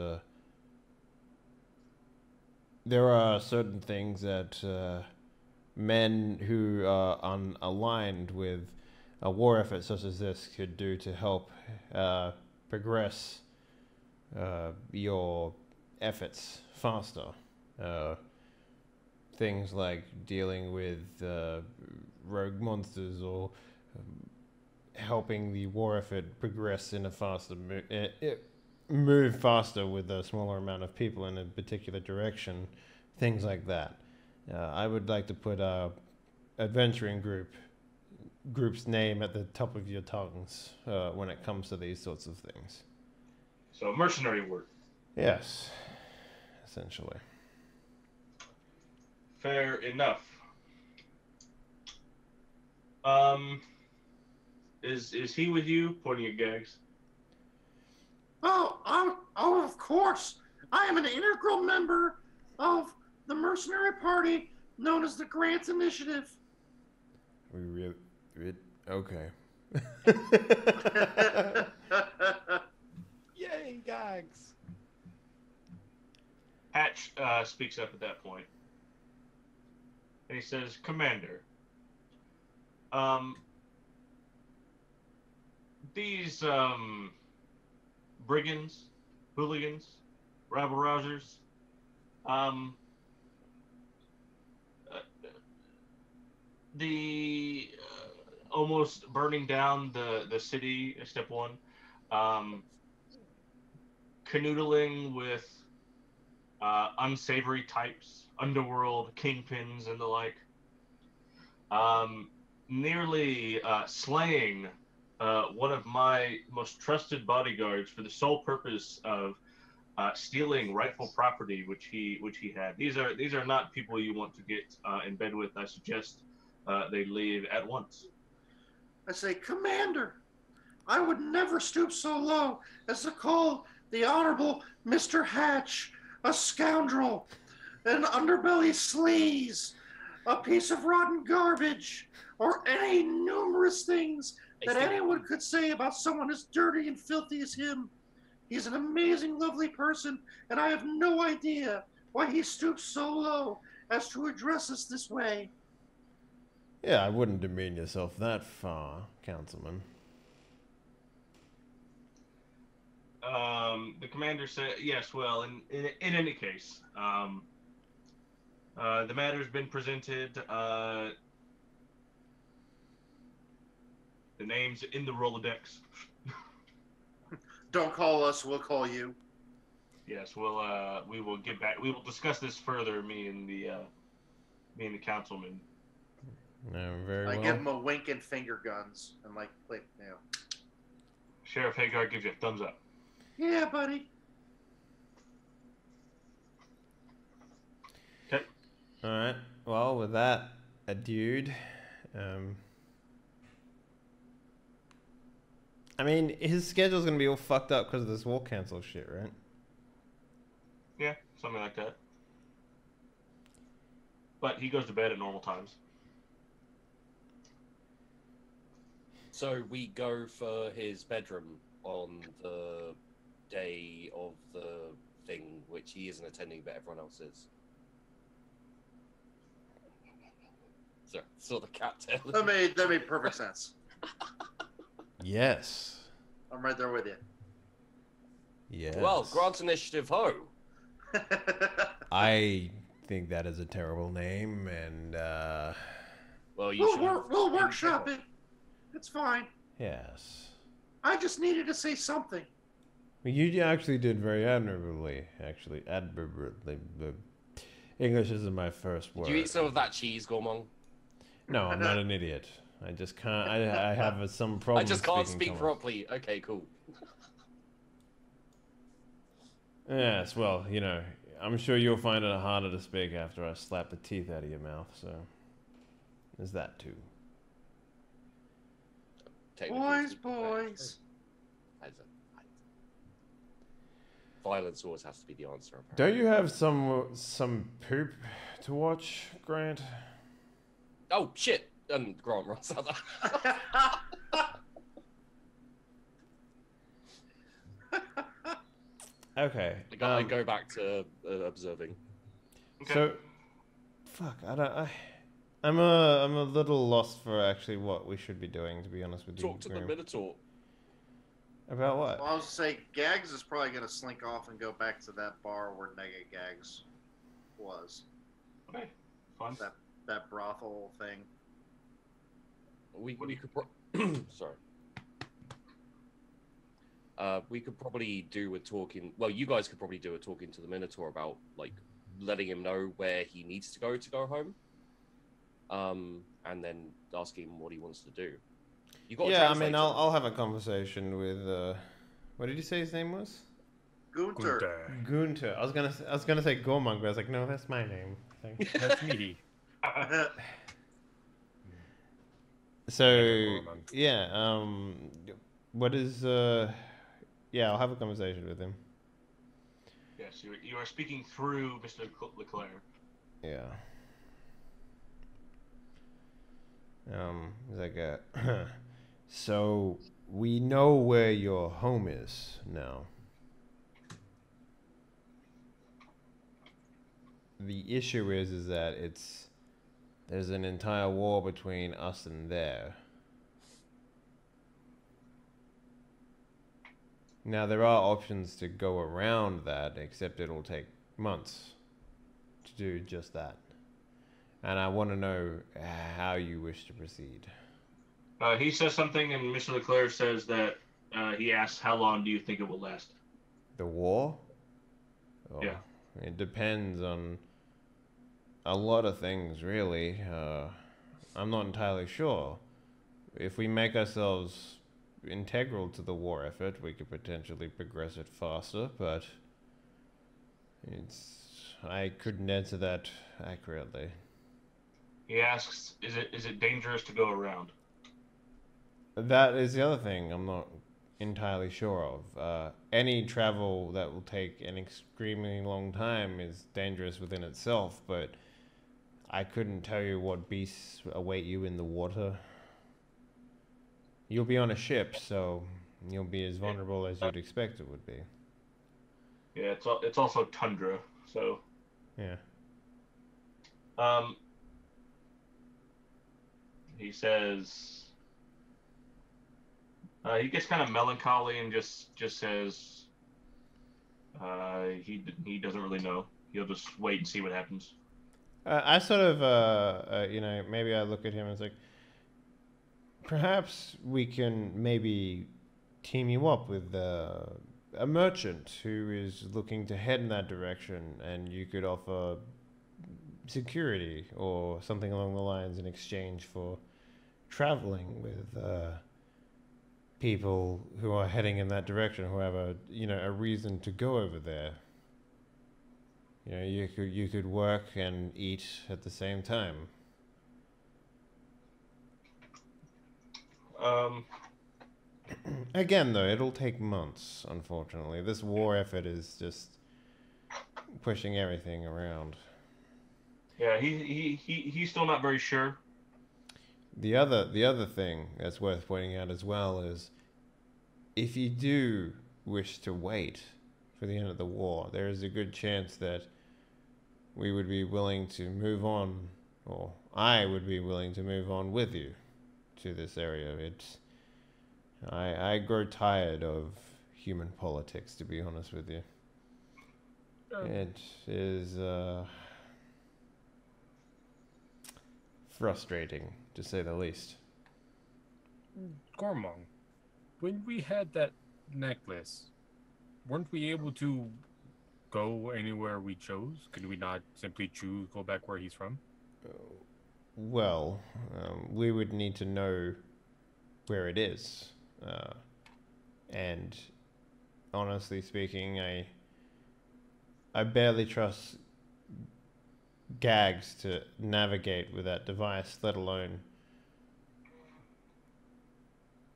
Speaker 1: there are certain things that men who are unaligned with a war effort such as this could do to help progress your efforts faster. Things like dealing with rogue monsters or helping the war effort progress in a faster move faster with a smaller amount of people in a particular direction, things like that. I would like to put our adventuring group's name at the top of your tongues when it comes to these sorts of things.
Speaker 5: So mercenary work.
Speaker 1: Yes, essentially.
Speaker 5: Fair enough. Is he with you? Pointing at Gags.
Speaker 4: Oh, of course. I am an integral member of the mercenary party known as the Grant Initiative.
Speaker 1: Okay.
Speaker 2: Yay, Gags.
Speaker 5: Hatch speaks up at that point. And he says, Commander, these brigands, hooligans, rabble-rousers, the almost burning down the city, step one, canoodling with unsavory types, underworld kingpins and the like, nearly slaying one of my most trusted bodyguards for the sole purpose of stealing rightful property which he had. These are not people you want to get in bed with. I suggest they leave at once.
Speaker 4: I say, Commander, I would never stoop so low as to call the Honorable Mr. Hatch a scoundrel, an underbelly sleaze, a piece of rotten garbage, or any numerous things that anyone could say about someone as dirty and filthy as him. He's an amazing, lovely person, and I have no idea why he stoops so low as to address us this way.
Speaker 1: Yeah, I wouldn't demean yourself that far, Councilman.
Speaker 5: The commander said, yes, well, in any case, the matter's been presented. The name's in the Rolodex.
Speaker 4: Don't call us, we'll call you.
Speaker 5: Yes, we will get back. We will discuss this further, me and the councilman.
Speaker 1: Very well.
Speaker 4: I give him a wink and finger guns and like,
Speaker 5: Sheriff Hagar gives you a thumbs up.
Speaker 4: Yeah, buddy.
Speaker 5: Okay.
Speaker 1: All right. Well, with that, a dude. I mean, his schedule's gonna be all fucked up because of this war cancel shit, right?
Speaker 5: Yeah, something like that. But he goes to bed at normal times.
Speaker 2: So we go for his bedroom on the day of the thing, which he isn't attending, but everyone else is. So, saw the cattail.
Speaker 4: That made perfect sense.
Speaker 1: Yes.
Speaker 4: I'm right there with you.
Speaker 1: Yes.
Speaker 2: Well, Grant Initiative ho!
Speaker 1: I think that is a terrible name, and
Speaker 2: Well,
Speaker 4: we'll workshop it. It's fine.
Speaker 1: yes.
Speaker 4: I just needed to say something.
Speaker 1: Well, you actually did very admirably. Actually, admirably. The English isn't my first word.
Speaker 2: Did you eat some of that cheese, Gormong?
Speaker 1: No, I'm not an idiot. I just can't. I have some problem.
Speaker 2: I just can't
Speaker 1: speaking
Speaker 2: speak
Speaker 1: common.
Speaker 2: properly. Okay, cool.
Speaker 1: Yes, well, you know, I'm sure you'll find it harder to speak after I slap the teeth out of your mouth, so there's that too.
Speaker 4: Boys.
Speaker 2: Violence always has to be the answer. Apparently.
Speaker 1: Don't you have some poop to watch, Grant?
Speaker 2: Oh shit! And Grant runs out.
Speaker 1: Okay.
Speaker 2: I go back to observing.
Speaker 5: Okay.
Speaker 1: So, fuck. I'm a little lost for actually what we should be doing. To be honest with you,
Speaker 2: Talk to the Minotaur.
Speaker 1: About what?
Speaker 4: Well, I was gonna say Gags is probably gonna slink off and go back to that bar where Nega Gags was.
Speaker 5: Okay, fine.
Speaker 4: That brothel thing.
Speaker 2: We could sorry. We could probably do a talking. Well, you guys could probably do a talking to the Minotaur about like letting him know where he needs to go home. And then asking him what he wants to do. You got?
Speaker 1: Yeah, I mean, I'll have a conversation with. What did you say his name was? Gunter. I was gonna say Gormong, but I was like, no, that's my name.
Speaker 3: That's me.
Speaker 1: So yeah, what is yeah, I'll have a conversation with him.
Speaker 5: Yes, you are speaking through Mr. Leclerc.
Speaker 1: Yeah. It's like so we know where your home is now. The issue is that there's an entire war between us and there. Now there are options to go around that, except it'll take months to do just that. And I want to know how you wish to proceed.
Speaker 5: He says something, and Mr. Leclerc says that he asks, "How long do you think it will last?"
Speaker 1: The war? Oh,
Speaker 5: yeah.
Speaker 1: It depends on a lot of things, really. I'm not entirely sure. If we make ourselves integral to the war effort, we could potentially progress it faster, but I couldn't answer that accurately.
Speaker 5: He asks, "Is it dangerous to go around?"
Speaker 1: That is the other thing I'm not entirely sure of. Any travel that will take an extremely long time is dangerous within itself, but I couldn't tell you what beasts await you in the water. You'll be on a ship, so you'll be as vulnerable as you'd expect it would be.
Speaker 5: Yeah, it's also tundra, so.
Speaker 1: Yeah.
Speaker 5: He says, he gets kind of melancholy and just says, he doesn't really know. He'll just wait and see what happens.
Speaker 1: I sort of, you know, maybe I look at him and it's like, perhaps we can maybe team you up with a merchant who is looking to head in that direction, and you could offer security or something along the lines in exchange for traveling with people who are heading in that direction, who have a reason to go over there. You know, you could work and eat at the same time. Again, though, it'll take months, unfortunately. This war effort is just pushing everything around.
Speaker 5: Yeah, he's still not very sure.
Speaker 1: The other thing that's worth pointing out as well is, if you do wish to wait for the end of the war, there is a good chance that we would be willing to move on, or I would be willing to move on with you to this area. I grow tired of human politics, to be honest with you. It is frustrating, to say the least.
Speaker 3: Gormong, when we had that necklace, weren't we able to go anywhere we chose? Could we not simply choose go back where he's from?
Speaker 1: Well, we would need to know where it is. And honestly speaking, I barely trust Gags to navigate with that device, let alone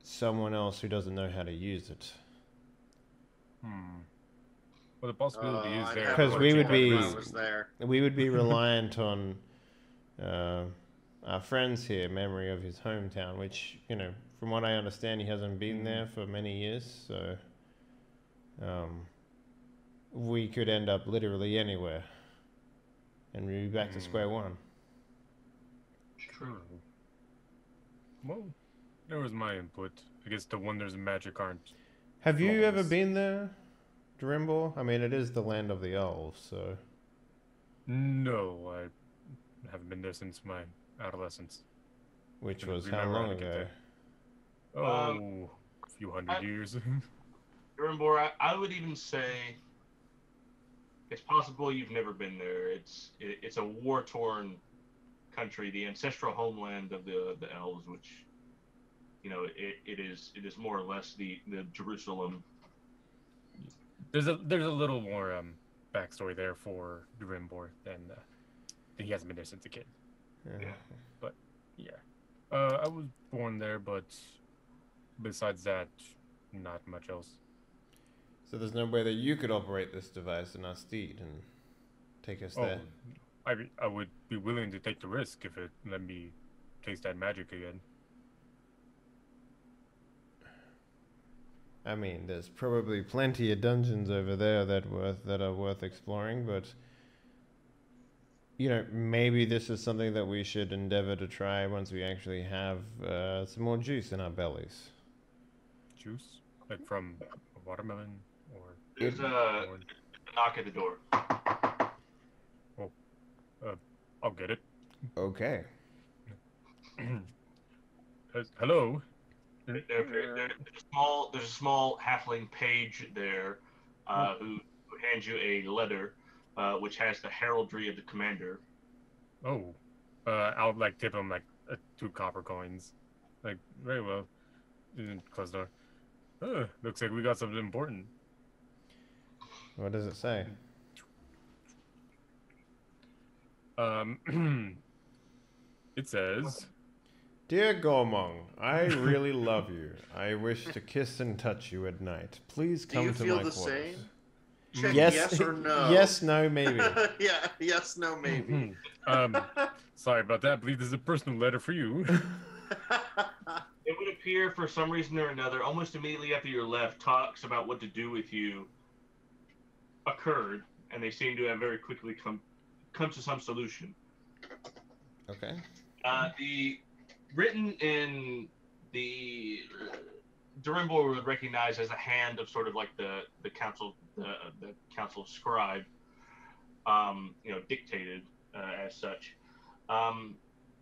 Speaker 1: someone else who doesn't know how to use it.
Speaker 3: Well, the possibility is there.
Speaker 1: Because we would be
Speaker 4: there.
Speaker 1: reliant on our friends here, memory of his hometown, which, you know, from what I understand, he hasn't been there for many years, so we could end up literally anywhere and we'd be back to square one.
Speaker 3: True. Well, there was my input. I guess the wonders of magic aren't.
Speaker 1: Have you ever
Speaker 3: flawless.
Speaker 1: been there, Drimbor? I mean, it is the land of the elves, so...
Speaker 3: No, I haven't been there since my adolescence.
Speaker 1: Which
Speaker 3: I don't
Speaker 1: was how
Speaker 3: remember how
Speaker 1: long
Speaker 3: to get
Speaker 1: ago?
Speaker 3: there. Oh, a few hundred years.
Speaker 5: Durinbor, I would even say it's possible you've never been there. It's a war-torn country, the ancestral homeland of the elves, which, you know, it is more or less the Jerusalem.
Speaker 3: There's a little more backstory there for Durinbor than he hasn't been there since a kid.
Speaker 5: Yeah.
Speaker 3: But yeah, I was born there, but besides that, not much else.
Speaker 1: So there's no way that you could operate this device in our steed and take us there?
Speaker 3: I would be willing to take the risk if it let me taste that magic again.
Speaker 1: I mean, there's probably plenty of dungeons over there that are worth exploring, but you know, maybe this is something that we should endeavor to try once we actually have some more juice in our bellies.
Speaker 3: Juice? Like from a watermelon or...
Speaker 5: There's a knock at the door.
Speaker 3: I'll get it.
Speaker 1: Okay.
Speaker 3: Hello?
Speaker 5: There's a small halfling page there who hands you a letter which has the heraldry of the commander.
Speaker 3: Oh. I'll like tip him like 2 copper coins. Like, very well. Close the door. Looks like we got something important.
Speaker 1: What does it say?
Speaker 3: It says,
Speaker 1: Dear Gormong, I really love you. I wish to kiss and touch you at night. Please come to my quarters.
Speaker 4: Do you feel the same? Check
Speaker 1: Yes,
Speaker 4: yes or no.
Speaker 1: Yes, no, maybe.
Speaker 4: Yeah, yes, no, maybe.
Speaker 3: sorry about that. I believe this is a personal letter for you.
Speaker 5: It would appear, for some reason or another, almost immediately after your left, talks about what to do with you occurred, and they seem to have very quickly come to some solution.
Speaker 1: Okay.
Speaker 5: The written in the Durinbor would recognize as a hand of sort of like the council scribe, dictated as such.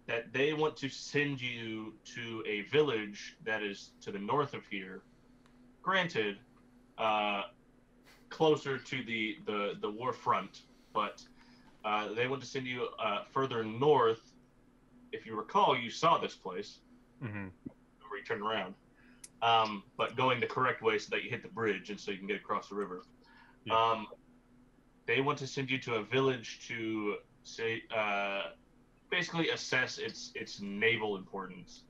Speaker 5: That they want to send you to a village that is to the north of here. Granted, closer to the war front, but they want to send you further north. If you recall, you saw this place.
Speaker 3: Mm-hmm.
Speaker 5: Where you turn around, but going the correct way so that you hit the bridge and so you can get across the river.
Speaker 3: Yeah.
Speaker 5: They want to send you to a village to say. Basically assess its naval importance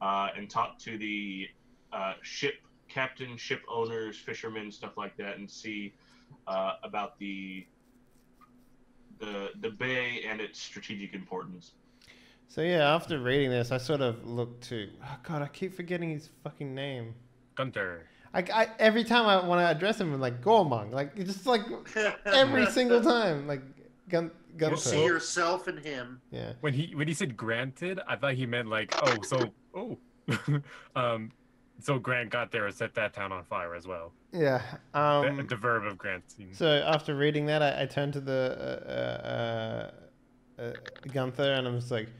Speaker 5: and talk to the ship captain, ship owners, fishermen, stuff like that, and see about the bay and its strategic importance.
Speaker 1: So yeah, after reading this, I sort of looked to... Oh God, I keep forgetting his fucking name.
Speaker 3: Gunter.
Speaker 1: I every time I want to address him, I'm like, Gormong. Like, it's just like every single time. Like, Gunter.
Speaker 4: You see yourself in him.
Speaker 1: Yeah.
Speaker 3: When he said granted, I thought he meant like, so Grant got there and set that town on fire as well.
Speaker 1: Yeah.
Speaker 3: The verb of granting.
Speaker 1: So after reading that, I turned to the Gunther and I'm just like,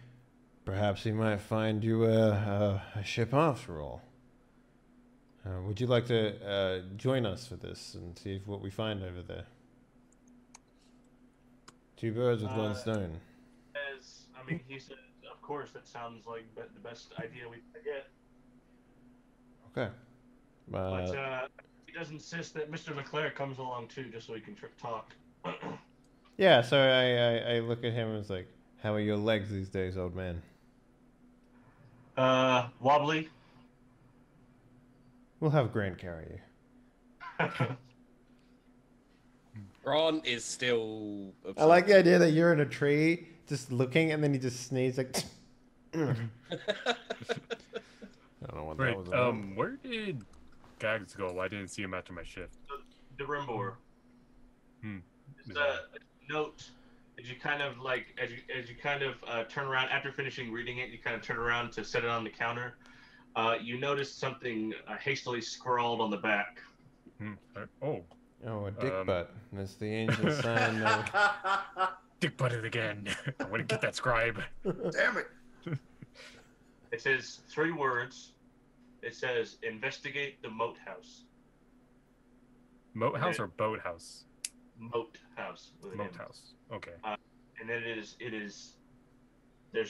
Speaker 1: perhaps he might find you a ship after all. Would you like to join us for this and see what we find over there? 2 birds with 1 stone.
Speaker 5: He said, of course. That sounds like the best idea we could get.
Speaker 1: Okay.
Speaker 5: But he does insist that Mr. Leclerc comes along too, just so he can talk.
Speaker 1: Yeah, so I look at him and it's like, how are your legs these days, old man?
Speaker 5: Wobbly.
Speaker 1: We'll have Grant carry you.
Speaker 2: Ron is still upset.
Speaker 1: I like the idea that you're in a tree just looking and then you just sneeze like... I don't know what that was about.
Speaker 3: Where did Gags go? I didn't see him after my shift.
Speaker 5: The Rimbor. Just a note. As you kind of turn around after finishing reading it, you kind of turn around to set it on the counter. You notice something hastily scrawled on the back.
Speaker 3: Oh,
Speaker 1: a dick butt. That's the angel sign.
Speaker 3: Dick butted again. I want to get that scribe.
Speaker 4: Damn it.
Speaker 5: It says 3 words. It says, investigate the moat house.
Speaker 3: Moat house or boat house?
Speaker 5: Moat house.
Speaker 3: Moat house. Okay.
Speaker 5: And then there's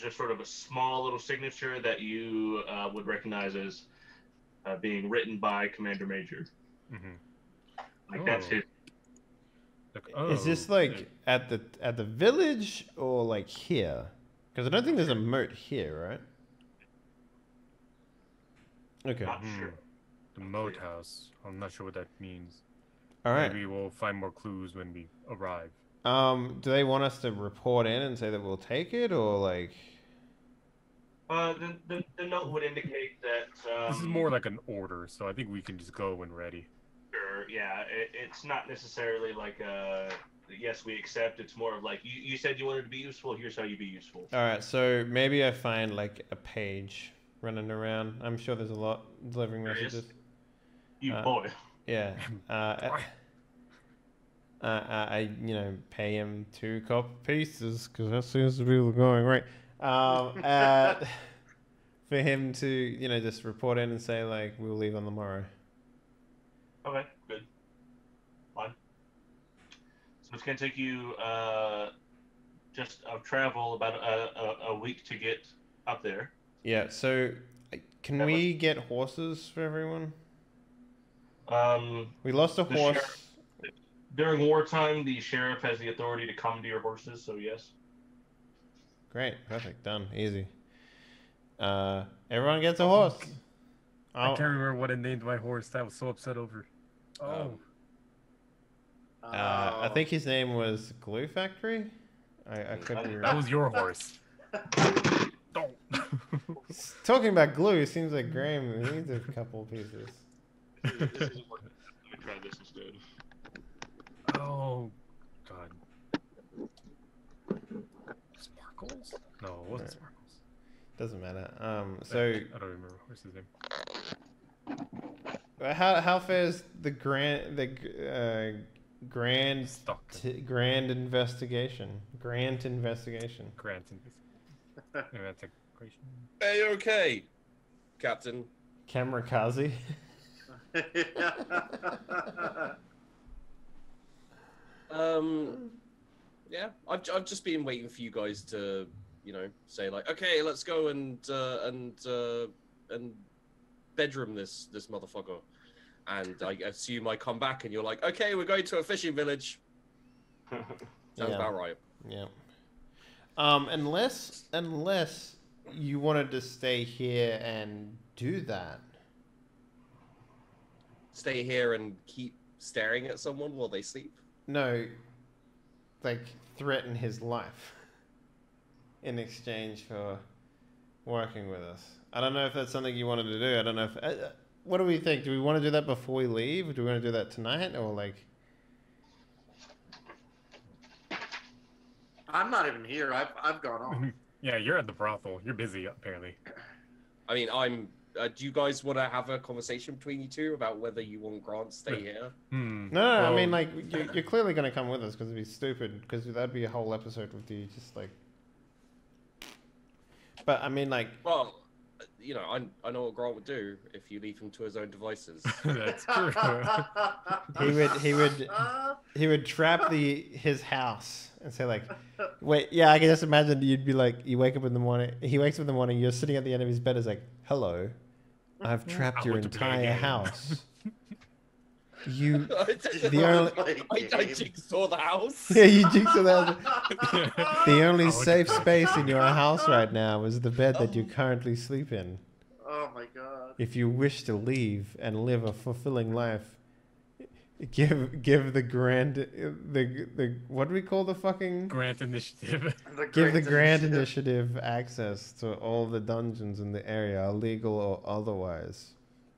Speaker 5: just sort of a small little signature that you would recognize as being written by Commander Major. Like that's his.
Speaker 1: Is this like at the village or like here? Because I don't think there's a moat here, right? Okay.
Speaker 5: Not sure.
Speaker 3: The moat house. I'm not sure what that means.
Speaker 1: All right.
Speaker 3: Maybe we'll find more clues when we arrive.
Speaker 1: Do they want us to report in and say that we'll take it, or like?
Speaker 5: The note would indicate that
Speaker 3: this is more like an order, so I think we can just go when ready.
Speaker 5: Sure. Yeah. It's not necessarily like yes, we accept. It's more of like you said you wanted to be useful. Here's how you be useful.
Speaker 1: All right. So maybe I find like a page running around. I'm sure there's a lot delivering messages.
Speaker 5: You boy.
Speaker 1: Yeah. I pay him 2 copper pieces because that seems to be the going right. For him to just report in and say like we'll leave on the morrow.
Speaker 5: Okay, good. Fine. So it's gonna take you just travel about a week to get up there.
Speaker 1: Yeah. So can we get horses for everyone? We lost a horse.
Speaker 5: During wartime, the sheriff has the authority to commandeer horses, so yes.
Speaker 1: Great, perfect, done, easy. Everyone gets a horse.
Speaker 3: I can't remember what I named my horse. That was so upset over.
Speaker 1: I think his name was Glue Factory. I could be wrong.
Speaker 3: That was your horse. Don't.
Speaker 1: Talking about glue, it seems like Graham needs a couple pieces.
Speaker 5: Let me try this instead.
Speaker 3: Oh, God. Sparkles? No, it wasn't Sparkles.
Speaker 1: Doesn't matter.
Speaker 3: I don't remember. What's his name?
Speaker 1: How fares the grand investigation? Grant investigation.
Speaker 2: Hey, okay, Captain.
Speaker 1: Kamikaze.
Speaker 2: Yeah, I've just been waiting for you guys to, say like, okay, let's go and bedroom this motherfucker, and I assume I come back and you're like, okay, we're going to a fishing village. Sounds about right.
Speaker 1: Yeah. Unless you wanted to stay here and do that.
Speaker 2: Stay here and keep staring at someone while they sleep?
Speaker 1: No, like threaten his life in exchange for working with us. I don't know if that's something you wanted to do. I don't know if... what do we think? Do we want to do that before we leave? Or do we want to do that tonight? Or like...
Speaker 4: I'm not even here. I've gone on.
Speaker 3: Yeah, you're at the brothel. You're busy, apparently.
Speaker 2: I mean, I'm... do you guys want to have a conversation between you two about whether you want Grant to stay here?
Speaker 1: No, well, I mean, like, you're clearly going to come with us because it'd be stupid, because that'd be a whole episode with you just, like... But, I mean, like...
Speaker 2: Well, you know, I know what Grant would do if you leave him to his own devices.
Speaker 3: That's true.
Speaker 1: He would trap his house and say like, wait, yeah, I can just imagine you'd be like, you wake up in the morning, he wakes up in the morning, you're sitting at the end of his bed, is like, hello, I've trapped your entire house. You,
Speaker 2: I jigsaw the house.
Speaker 1: Yeah, you jigsaw the house. The only safe space in your house right now is the bed that you currently sleep in.
Speaker 4: Oh my god.
Speaker 1: If you wish to leave and live a fulfilling life, give the grand the what do we call the fucking
Speaker 3: Grant Initiative.
Speaker 1: Give the Grand Initiative access to all the dungeons in the area, legal or otherwise.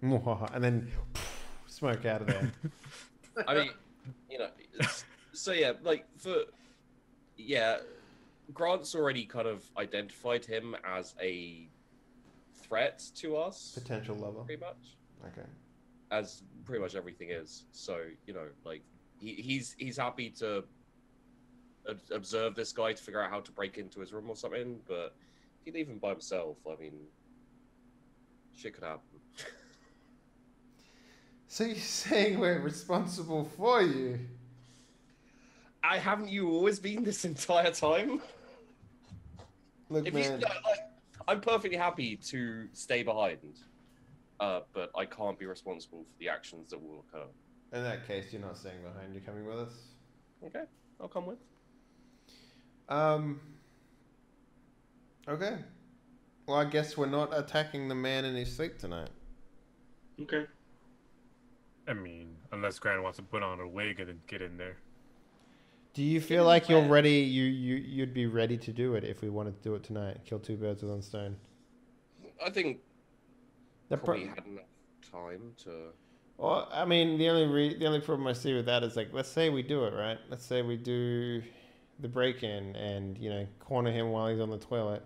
Speaker 1: And then smoke out of there.
Speaker 2: I mean, you know, so yeah, like Grant's already kind of identified him as a threat to us.
Speaker 1: Potential lover.
Speaker 2: Pretty much.
Speaker 1: Okay.
Speaker 2: As pretty much everything is. So, you know, like he's happy to observe this guy to figure out how to break into his room or something, but if you leave him by himself, I mean, shit could happen.
Speaker 1: So you're saying we're responsible for you?
Speaker 2: Haven't you always been this entire time?
Speaker 1: Look, man.
Speaker 2: I'm perfectly happy to stay behind, but I can't be responsible for the actions that will occur.
Speaker 1: In that case, you're not staying behind. You're coming with us.
Speaker 2: Okay, I'll come with.
Speaker 1: Okay. Well, I guess we're not attacking the man in his sleep tonight.
Speaker 5: Okay.
Speaker 3: I mean, unless Grant wants to put on a wig and then get in there.
Speaker 1: Do you feel like you're ready? You'd be ready to do it if we wanted to do it tonight. Kill two birds with one stone.
Speaker 2: I think probably had enough time to.
Speaker 1: Well, I mean, the only problem I see with that is like, let's say we do it, right? Let's say we do the break-in and corner him while he's on the toilet.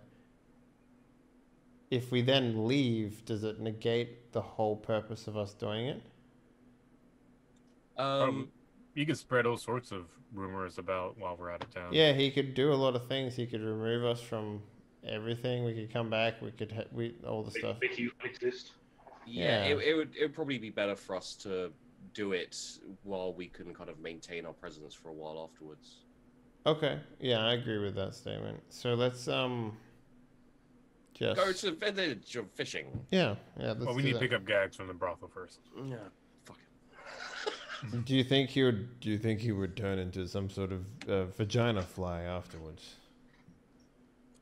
Speaker 1: If we then leave, does it negate the whole purpose of us doing it?
Speaker 3: You could spread all sorts of rumors about while we're out of town.
Speaker 1: Yeah, he could do a lot of things. He could remove us from everything. We could come back. We could all the stuff.
Speaker 5: Make you exist.
Speaker 2: Yeah, it would probably be better for us to do it while we can kind of maintain our presence for a while afterwards.
Speaker 1: Okay. Yeah, I agree with that statement. So let's just
Speaker 2: go to the village of fishing.
Speaker 1: Yeah. Let's
Speaker 3: we need to pick up gags from the brothel first.
Speaker 2: Yeah.
Speaker 1: Do you think he would turn into some sort of vagina fly afterwards?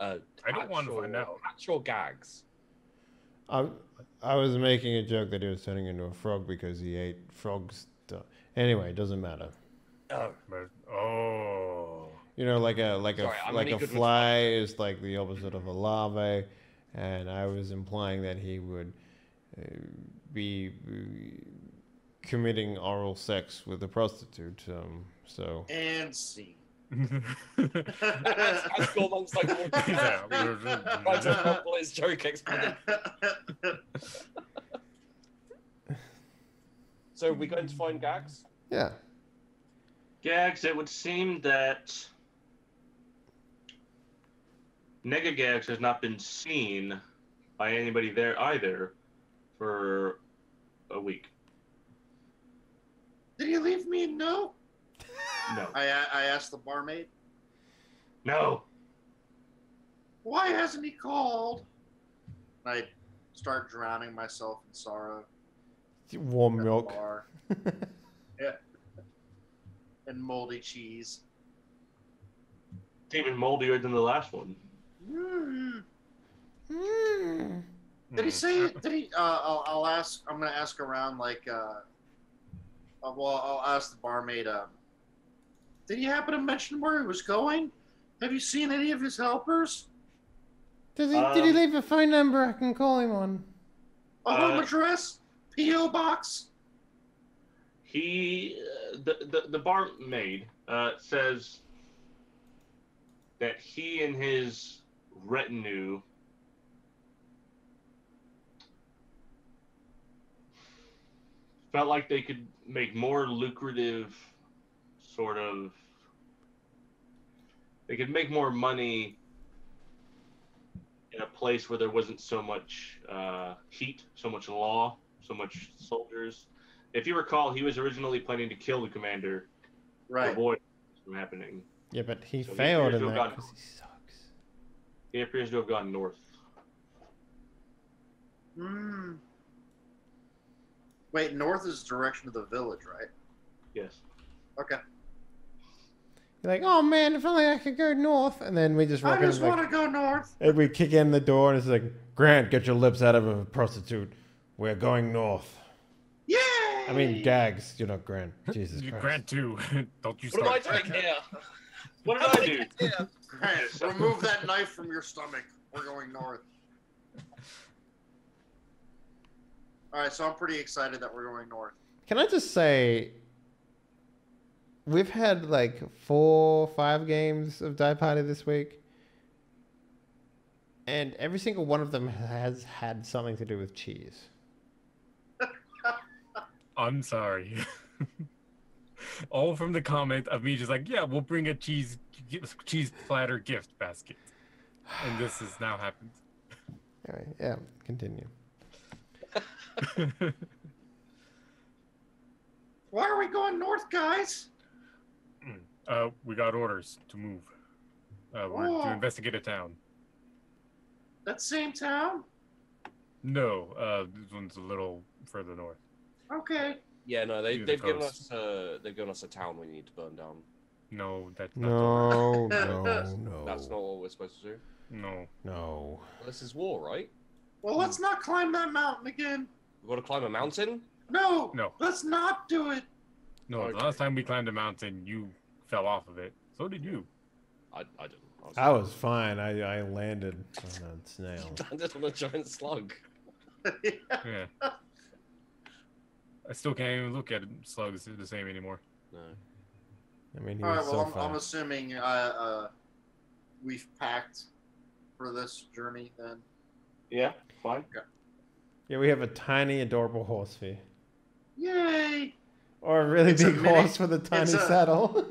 Speaker 3: I don't want to find out.
Speaker 2: Actual gags.
Speaker 1: I was making a joke that he was turning into a frog because he ate frogs. Anyway, it doesn't matter. Like a fly is like the opposite of a larvae, and I was implying that he would be committing oral sex with a prostitute.
Speaker 4: And see.
Speaker 2: As Gormon's like walking tries to crumble his joke exploded. So are we going to find gags?
Speaker 1: Yeah.
Speaker 5: Gags, it would seem that Negagags has not been seen by anybody there either for a week.
Speaker 4: Did he leave me a note?
Speaker 5: No.
Speaker 4: I asked the barmaid.
Speaker 5: No.
Speaker 4: Why hasn't he called? I start drowning myself in sorrow.
Speaker 1: Warm milk.
Speaker 4: Yeah. And moldy cheese.
Speaker 5: It's even moldier than the last one.
Speaker 4: Did he say? Did he? I'll ask. I'm gonna ask around. I'll ask the barmaid. Did he happen to mention where he was going? Have you seen any of his helpers?
Speaker 1: Did he leave a phone number I can call him on?
Speaker 4: A home address? P.O. box?
Speaker 5: The barmaid says that he and his retinue felt like they could make more lucrative they could make more money in a place where there wasn't so much heat, so much law, so much soldiers. If you recall, he was originally planning to kill the commander to
Speaker 4: Right.
Speaker 5: avoid this from happening.
Speaker 1: Yeah, but he
Speaker 5: So
Speaker 1: failed in
Speaker 5: appears to
Speaker 1: that
Speaker 5: have
Speaker 1: because he sucks.
Speaker 5: He appears to have gone north.
Speaker 4: Hmm. Wait, north is the direction of the village, right?
Speaker 5: Yes.
Speaker 4: Okay.
Speaker 1: You're like, oh man, if only I could go north. And then we just walk
Speaker 4: I
Speaker 1: in
Speaker 4: just
Speaker 1: and
Speaker 4: want to go north.
Speaker 1: and we kick in the door and it's like, Grant, get your lips out of a prostitute. We're going north.
Speaker 4: Yay!
Speaker 1: I mean, Gags, you're not Grant. Jesus Christ.
Speaker 3: Grant too. Don't you
Speaker 2: What am I
Speaker 3: start.
Speaker 2: doing here?
Speaker 5: What did I do?
Speaker 2: Yeah.
Speaker 4: Grant, remove that knife from your stomach. We're going north. All right, so I'm pretty excited that we're going north.
Speaker 1: Can I just say, we've had like 4 or 5 games of Die Party this week. And every single one of them has had something to do with cheese.
Speaker 3: I'm sorry. All from the comment of me just like, yeah, we'll bring a cheese platter gift basket. And this has now happened.
Speaker 1: Anyway, yeah, continue.
Speaker 4: Why are we going north, guys?
Speaker 3: We got orders to move. We're to investigate a town.
Speaker 4: That same town?
Speaker 3: No, this one's a little further north.
Speaker 4: Okay.
Speaker 2: Yeah, no,
Speaker 3: Near the
Speaker 2: they've given
Speaker 3: coast.
Speaker 2: us they've given us a town we need to burn down.
Speaker 3: No, that's not
Speaker 1: No, no.
Speaker 2: That's not what we're supposed to do.
Speaker 3: No.
Speaker 1: No.
Speaker 2: Well, this is war, right?
Speaker 4: Well, let's not climb that mountain again.
Speaker 2: We've got to climb a mountain.
Speaker 4: No.
Speaker 3: No.
Speaker 4: Let's not do it.
Speaker 3: No,
Speaker 2: Okay.
Speaker 3: the last time we climbed a mountain, you fell off of it. So did you.
Speaker 2: I didn't.
Speaker 1: I was fine. I landed on a snail.
Speaker 2: landed on a giant slug.
Speaker 3: Yeah. I still can't even look at slugs the same anymore.
Speaker 2: No.
Speaker 1: I mean, he
Speaker 4: All right.
Speaker 1: was
Speaker 4: Well,
Speaker 1: so
Speaker 4: I'm
Speaker 1: fine.
Speaker 4: assuming we've packed for this journey then.
Speaker 5: Yeah, fine.
Speaker 1: Yeah, we have a tiny, adorable horse for you.
Speaker 4: Yay!
Speaker 1: Or a really
Speaker 4: It's a
Speaker 1: big
Speaker 4: mini-
Speaker 1: horse with a tiny
Speaker 4: it's a-
Speaker 1: saddle.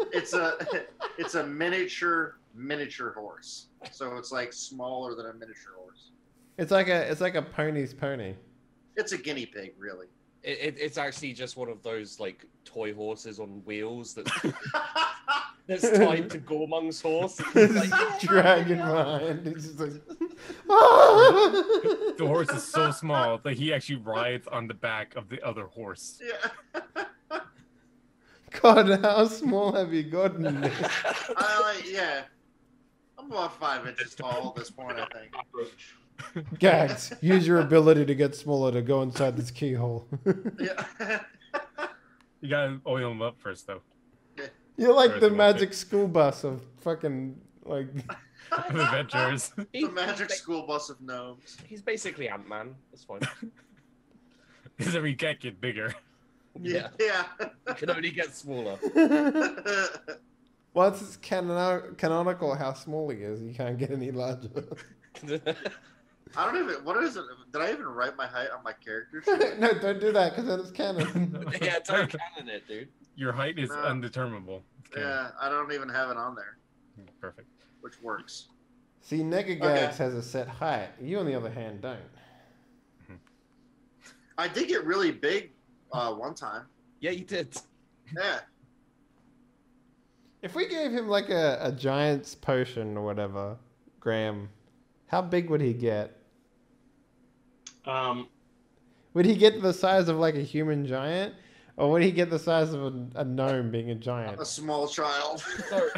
Speaker 4: It's a miniature horse. So it's like smaller than a miniature horse.
Speaker 1: It's like a pony's pony.
Speaker 4: It's a guinea pig, really.
Speaker 2: It's actually just one of those like toy horses on wheels that's tied to Gormung's horse. It's like,
Speaker 1: It's dragging behind. It's just like,
Speaker 3: The horse is so small that he actually rides on the back of the other horse.
Speaker 4: Yeah.
Speaker 1: God, how small have you gotten?
Speaker 4: Yeah. I'm about 5 inches tall at this point, I think.
Speaker 5: Cockroach.
Speaker 1: Gags, use your ability to get smaller to go inside this keyhole.
Speaker 4: Yeah.
Speaker 3: You gotta oil him up first, though.
Speaker 1: You're like
Speaker 3: Or
Speaker 1: the
Speaker 3: it's a
Speaker 1: magic school bus of fucking like.
Speaker 3: Adventures.
Speaker 4: The magic school bus of gnomes.
Speaker 2: He's basically Ant-Man. That's fine.
Speaker 3: Because I mean, you can't get bigger.
Speaker 4: Yeah.
Speaker 2: He can only get smaller.
Speaker 1: Well, it's canonical how small he is. You can't get any larger.
Speaker 4: I don't even. What is it? Did I even write my height on my character sheet?
Speaker 1: No, don't do that because then it's canon.
Speaker 2: Yeah, don't canon it, dude.
Speaker 3: Your height is
Speaker 4: No.
Speaker 3: undeterminable. Okay.
Speaker 4: Yeah, I don't even have it on there,
Speaker 3: Perfect.
Speaker 4: which works.
Speaker 1: See, Negagags
Speaker 4: Okay.
Speaker 1: has a set height. You, on the other hand, don't.
Speaker 4: I did get really big one time.
Speaker 2: Yeah, you did.
Speaker 4: Yeah.
Speaker 1: If we gave him like a giant's potion or whatever, Graham, how big would he get? Would he get the size of like a human giant? Or would he get the size of a gnome being a giant?
Speaker 4: A small child.
Speaker 2: So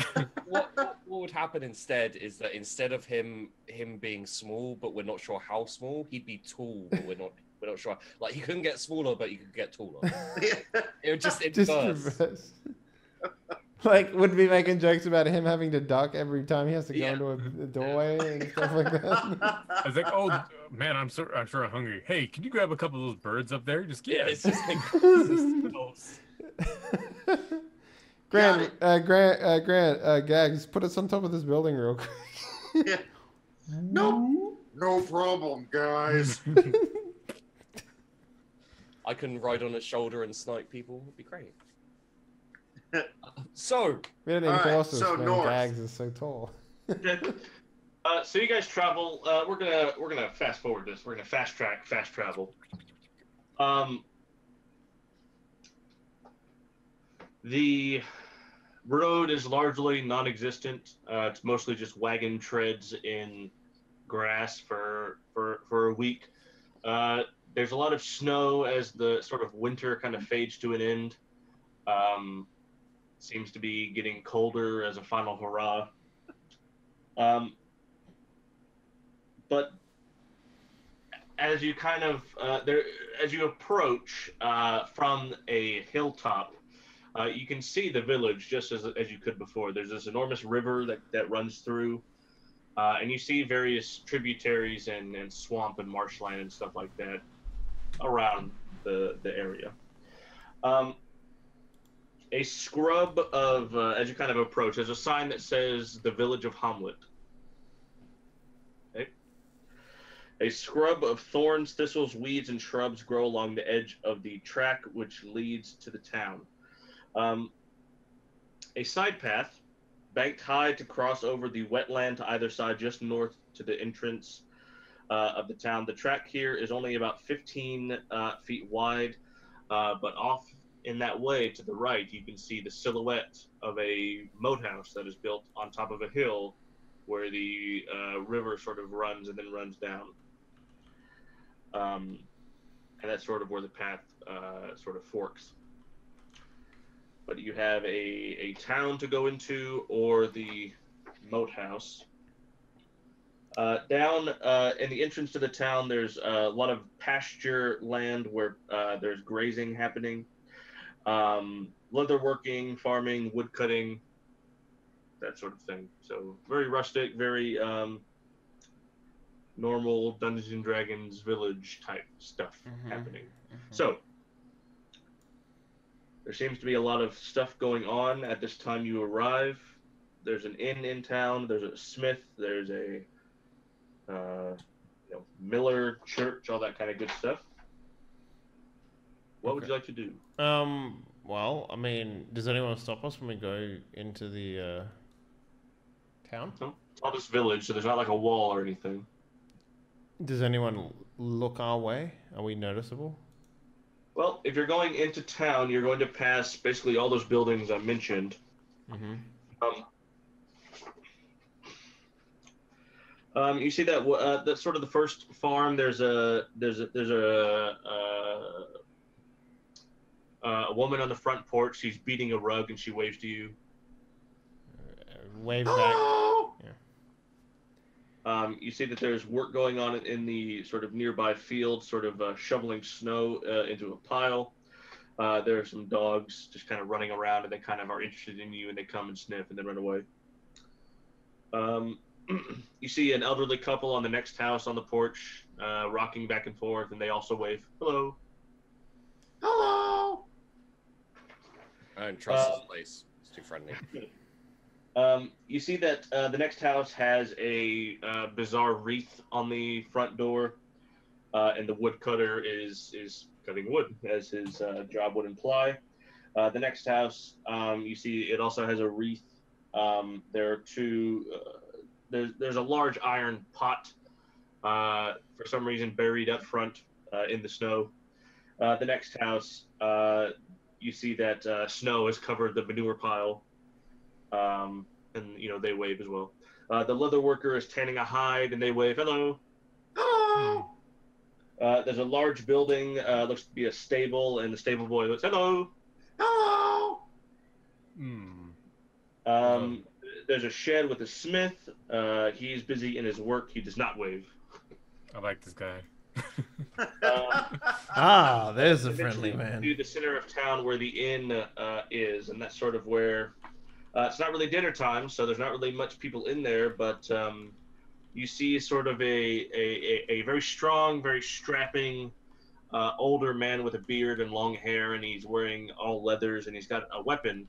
Speaker 2: what would happen instead is that instead of him being small, but we're not sure how small, he'd be tall, but we're not sure. Like he couldn't get smaller, but he could get taller. It would just
Speaker 1: Just
Speaker 2: inverse.
Speaker 1: reverse. Like, would be making jokes about him having to duck every time he has to go
Speaker 2: Yeah.
Speaker 1: into a doorway and stuff like that?
Speaker 3: I was like, oh man, I'm sure I'm hungry. Hey, can you grab a couple of those birds up there? Just
Speaker 2: Yeah,
Speaker 3: get
Speaker 2: it's just like
Speaker 1: Grant, Gags, put us on top of this building real quick.
Speaker 4: Yeah. No problem, guys.
Speaker 2: I can ride on its shoulder and snipe people. It'd be great. So
Speaker 1: We don't need
Speaker 4: All right,
Speaker 1: horses
Speaker 4: so
Speaker 1: when
Speaker 4: north.
Speaker 1: Gags is so tall.
Speaker 5: So you guys travel. We're gonna fast forward this. We're gonna fast travel. The road is largely non-existent. It's mostly just wagon treads in grass for a week. There's a lot of snow as the sort of winter kind of fades to an end. Seems to be getting colder as a final hurrah. But as you kind of as you approach from a hilltop, you can see the village just as you could before. There's this enormous river that runs through, and you see various tributaries and swamp and marshland and stuff like that around the area. A scrub of, as you kind of approach, there's a sign that says the village of Hamlet. Okay. A scrub of thorns, thistles, weeds, and shrubs grow along the edge of the track which leads to the town. A side path, banked high to cross over the wetland to either side, just north to the entrance of the town. The track here is only about 15 feet wide, but off in that way to the right, you can see the silhouette of a moat house that is built on top of a hill where the river sort of runs and then runs down. And that's sort of where the path sort of forks. But you have a town to go into or the moat house. Down in the entrance to the town, there's a lot of pasture land where there's grazing happening. Leatherworking, farming, wood cutting, that sort of thing. So very rustic, very normal Dungeons and Dragons village type stuff happening. So there seems to be a lot of stuff going on at this time you arrive. There's an inn in town. There's a smith. There's a miller, church, all that kind of good stuff. What would you like to do?
Speaker 1: Well, I mean, does anyone stop us when we go into the town?
Speaker 5: No, it's all this village, so there's not like a wall or anything.
Speaker 1: Does anyone look our way? Are we noticeable?
Speaker 5: Well, if you're going into town, you're going to pass basically all those buildings I mentioned. You see that that's sort of the first farm. There's a woman on the front porch. She's beating a rug and she waves to you.
Speaker 1: Waves back.
Speaker 5: Yeah. You see that there's work going on in the sort of nearby field, sort of shoveling snow into a pile. There are some dogs just kind of running around and they kind of are interested in you and they come and sniff and then run away. You see an elderly couple on the next house on the porch, rocking back and forth, and they also wave. Hello.
Speaker 4: Hello.
Speaker 2: I don't trust this place. It's too friendly.
Speaker 5: You see that the next house has a bizarre wreath on the front door, and the woodcutter is cutting wood, as his job would imply. The next house, you see it also has a wreath. There are two... There's a large iron pot, for some reason buried up front in the snow. The next house, you see that snow has covered the manure pile, and they wave as well. The leather worker is tanning a hide, and they wave hello.
Speaker 4: Hello.
Speaker 5: There's a large building, looks to be a stable, and the stable boy looks hello.
Speaker 4: Hello.
Speaker 5: There's a shed with a smith. He's busy in his work. He does not wave.
Speaker 3: I like this guy.
Speaker 1: There's a friendly man.
Speaker 5: To the center of town where the inn is, and that's sort of where it's not really dinner time, so there's not really much people in there. But you see sort of a very strong, very strapping older man with a beard and long hair, and he's wearing all leathers, and he's got a weapon.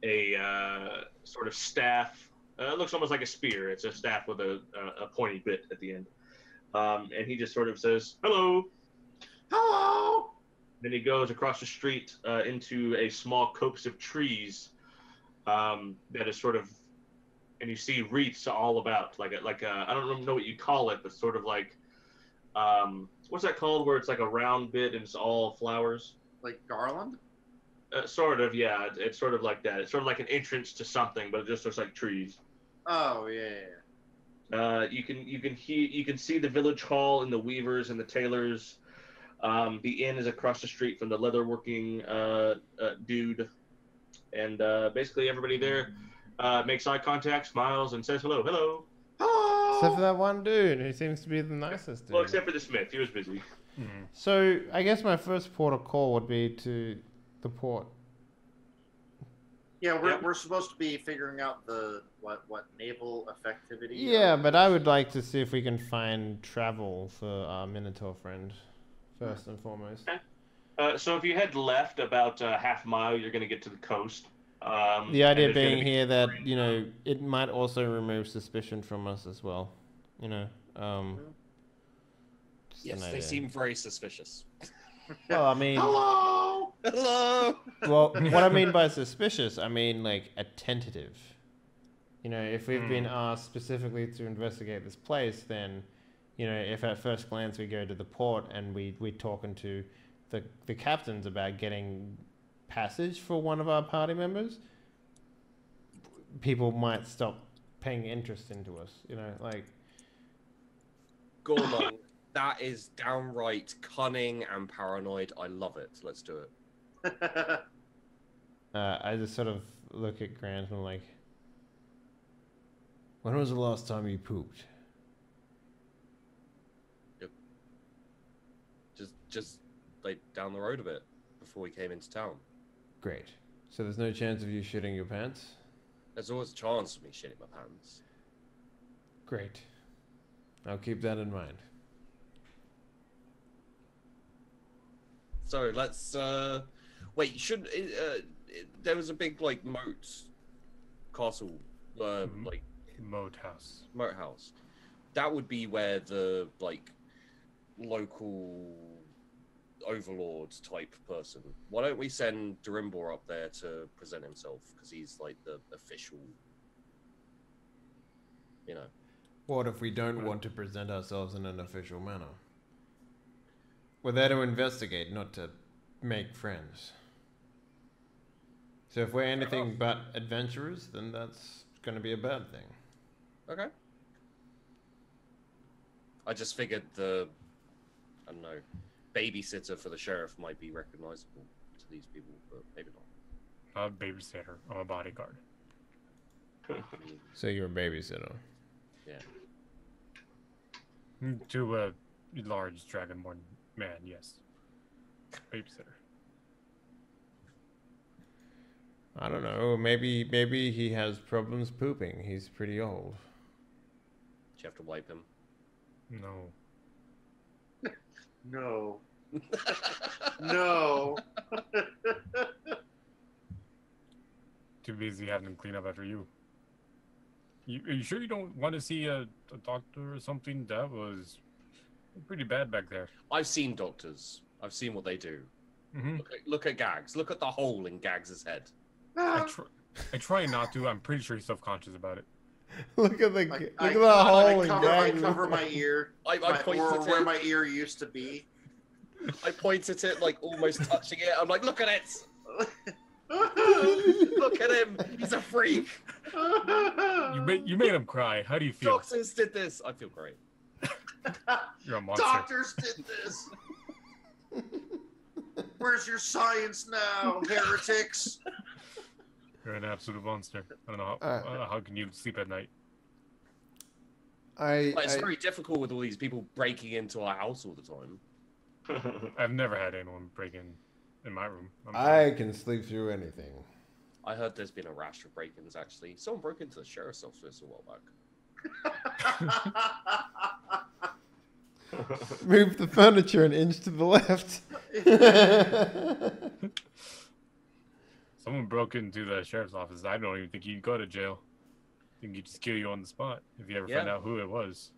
Speaker 5: A sort of staff. It looks almost like a spear. It's a staff with a pointy bit at the end. And he just sort of says, hello.
Speaker 4: Hello.
Speaker 5: Then he goes across the street into a small copse of trees that is sort of and you see wreaths all about, like a I don't know what you call it, but sort of like what's that called, where it's like a round bit and it's all flowers?
Speaker 4: Like garland?
Speaker 5: Sort of, yeah. It's sort of like that. It's sort of like an entrance to something, but it just looks like trees.
Speaker 4: Oh yeah.
Speaker 5: You can see the village hall and the weavers and the tailors. The inn is across the street from the leatherworking dude, and basically everybody there makes eye contact, smiles, and says hello, hello.
Speaker 1: Except for that one dude, who seems to be the nicest dude.
Speaker 5: Well, except for the smith, he was busy.
Speaker 3: Mm-hmm.
Speaker 1: So I guess my first port of call would be to the port.
Speaker 4: Yeah, we're supposed to be figuring out the what naval effectivity.
Speaker 1: Yeah, but I would like to see if we can find travel for our Minotaur friend, first and foremost.
Speaker 5: So if you head left about half mile, you're going to get to the coast.
Speaker 1: The idea being here that, you know, it might also remove suspicion from us as well. You know,
Speaker 2: Yes, they seem very suspicious.
Speaker 1: Well, I mean...
Speaker 4: Hello!
Speaker 2: Hello!
Speaker 1: Well, what I mean by suspicious, I mean, like, attentive. You know, if we've been asked specifically to investigate this place, then, you know, if at first glance we go to the port and we're talking to the captains about getting passage for one of our party members, people might stop paying interest into us, you know, like...
Speaker 2: Gormon, that is downright cunning and paranoid. I love it. Let's do it.
Speaker 1: I just sort of look at Grant and I'm like, when was the last time you pooped?
Speaker 2: Yep. Just like down the road a bit before we came into town.
Speaker 1: Great. So there's no chance of you shitting your pants?
Speaker 2: There's always a chance of me shitting my pants.
Speaker 1: Great. I'll keep that in mind.
Speaker 2: So let's wait. Should there was a big like moat castle, like
Speaker 3: moat house.
Speaker 2: Moat house. That would be where the like local overlord type person. Why don't we send Durimbor up there to present himself, because he's like the official, you know.
Speaker 1: What if we don't want to present ourselves in an official manner? We're there to investigate, not to make friends. So if we're anything but adventurers, then that's going to be a bad thing.
Speaker 2: Okay. I just figured I don't know, babysitter for the sheriff might be recognizable to these people, but maybe not.
Speaker 3: I'm a babysitter. I'm a bodyguard.
Speaker 1: So you're a babysitter.
Speaker 2: Yeah.
Speaker 3: To a large dragonborn man, yes. Babysitter.
Speaker 1: I don't know. Maybe he has problems pooping. He's pretty old.
Speaker 2: Do you have to wipe him?
Speaker 3: No.
Speaker 4: No. No.
Speaker 3: Too busy having him clean up after you. Are you sure you don't want to see a doctor or something? That was pretty bad back there.
Speaker 2: I've seen doctors. I've seen what they do.
Speaker 3: Mm-hmm.
Speaker 2: Look at Gags. Look at the hole in Gags' head.
Speaker 3: I try not to. I'm pretty sure he's self-conscious about it.
Speaker 1: Look at the hole in
Speaker 4: I cover my ear.
Speaker 2: I point at
Speaker 4: where
Speaker 2: it.
Speaker 4: my ear used to be.
Speaker 2: I point at it, like almost touching it. I'm like, look at it. Look at him. He's a freak.
Speaker 3: You made him cry. How do you feel?
Speaker 2: Doctors did this. I feel great.
Speaker 3: You're a monster.
Speaker 4: Doctors did this. Where's your science now, heretics?
Speaker 3: You're an absolute monster. I don't know how can you sleep at night?
Speaker 2: It's very difficult with all these people breaking into our house all the time.
Speaker 3: I've never had anyone break in my room.
Speaker 1: I can sleep through anything.
Speaker 2: I heard there's been a rash of break-ins, actually. Someone broke into the sheriff's office a while back.
Speaker 1: Move the furniture an inch to the left.
Speaker 3: Someone broke into the sheriff's office. I don't even think you'd go to jail. I think he'd just kill you on the spot if you ever find out who it was.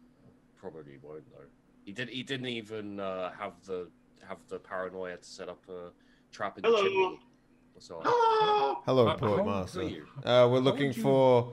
Speaker 2: Probably won't, though. He didn't even have the paranoia to set up a trap in the chimney. So,
Speaker 1: Hello, Port Master. We're looking for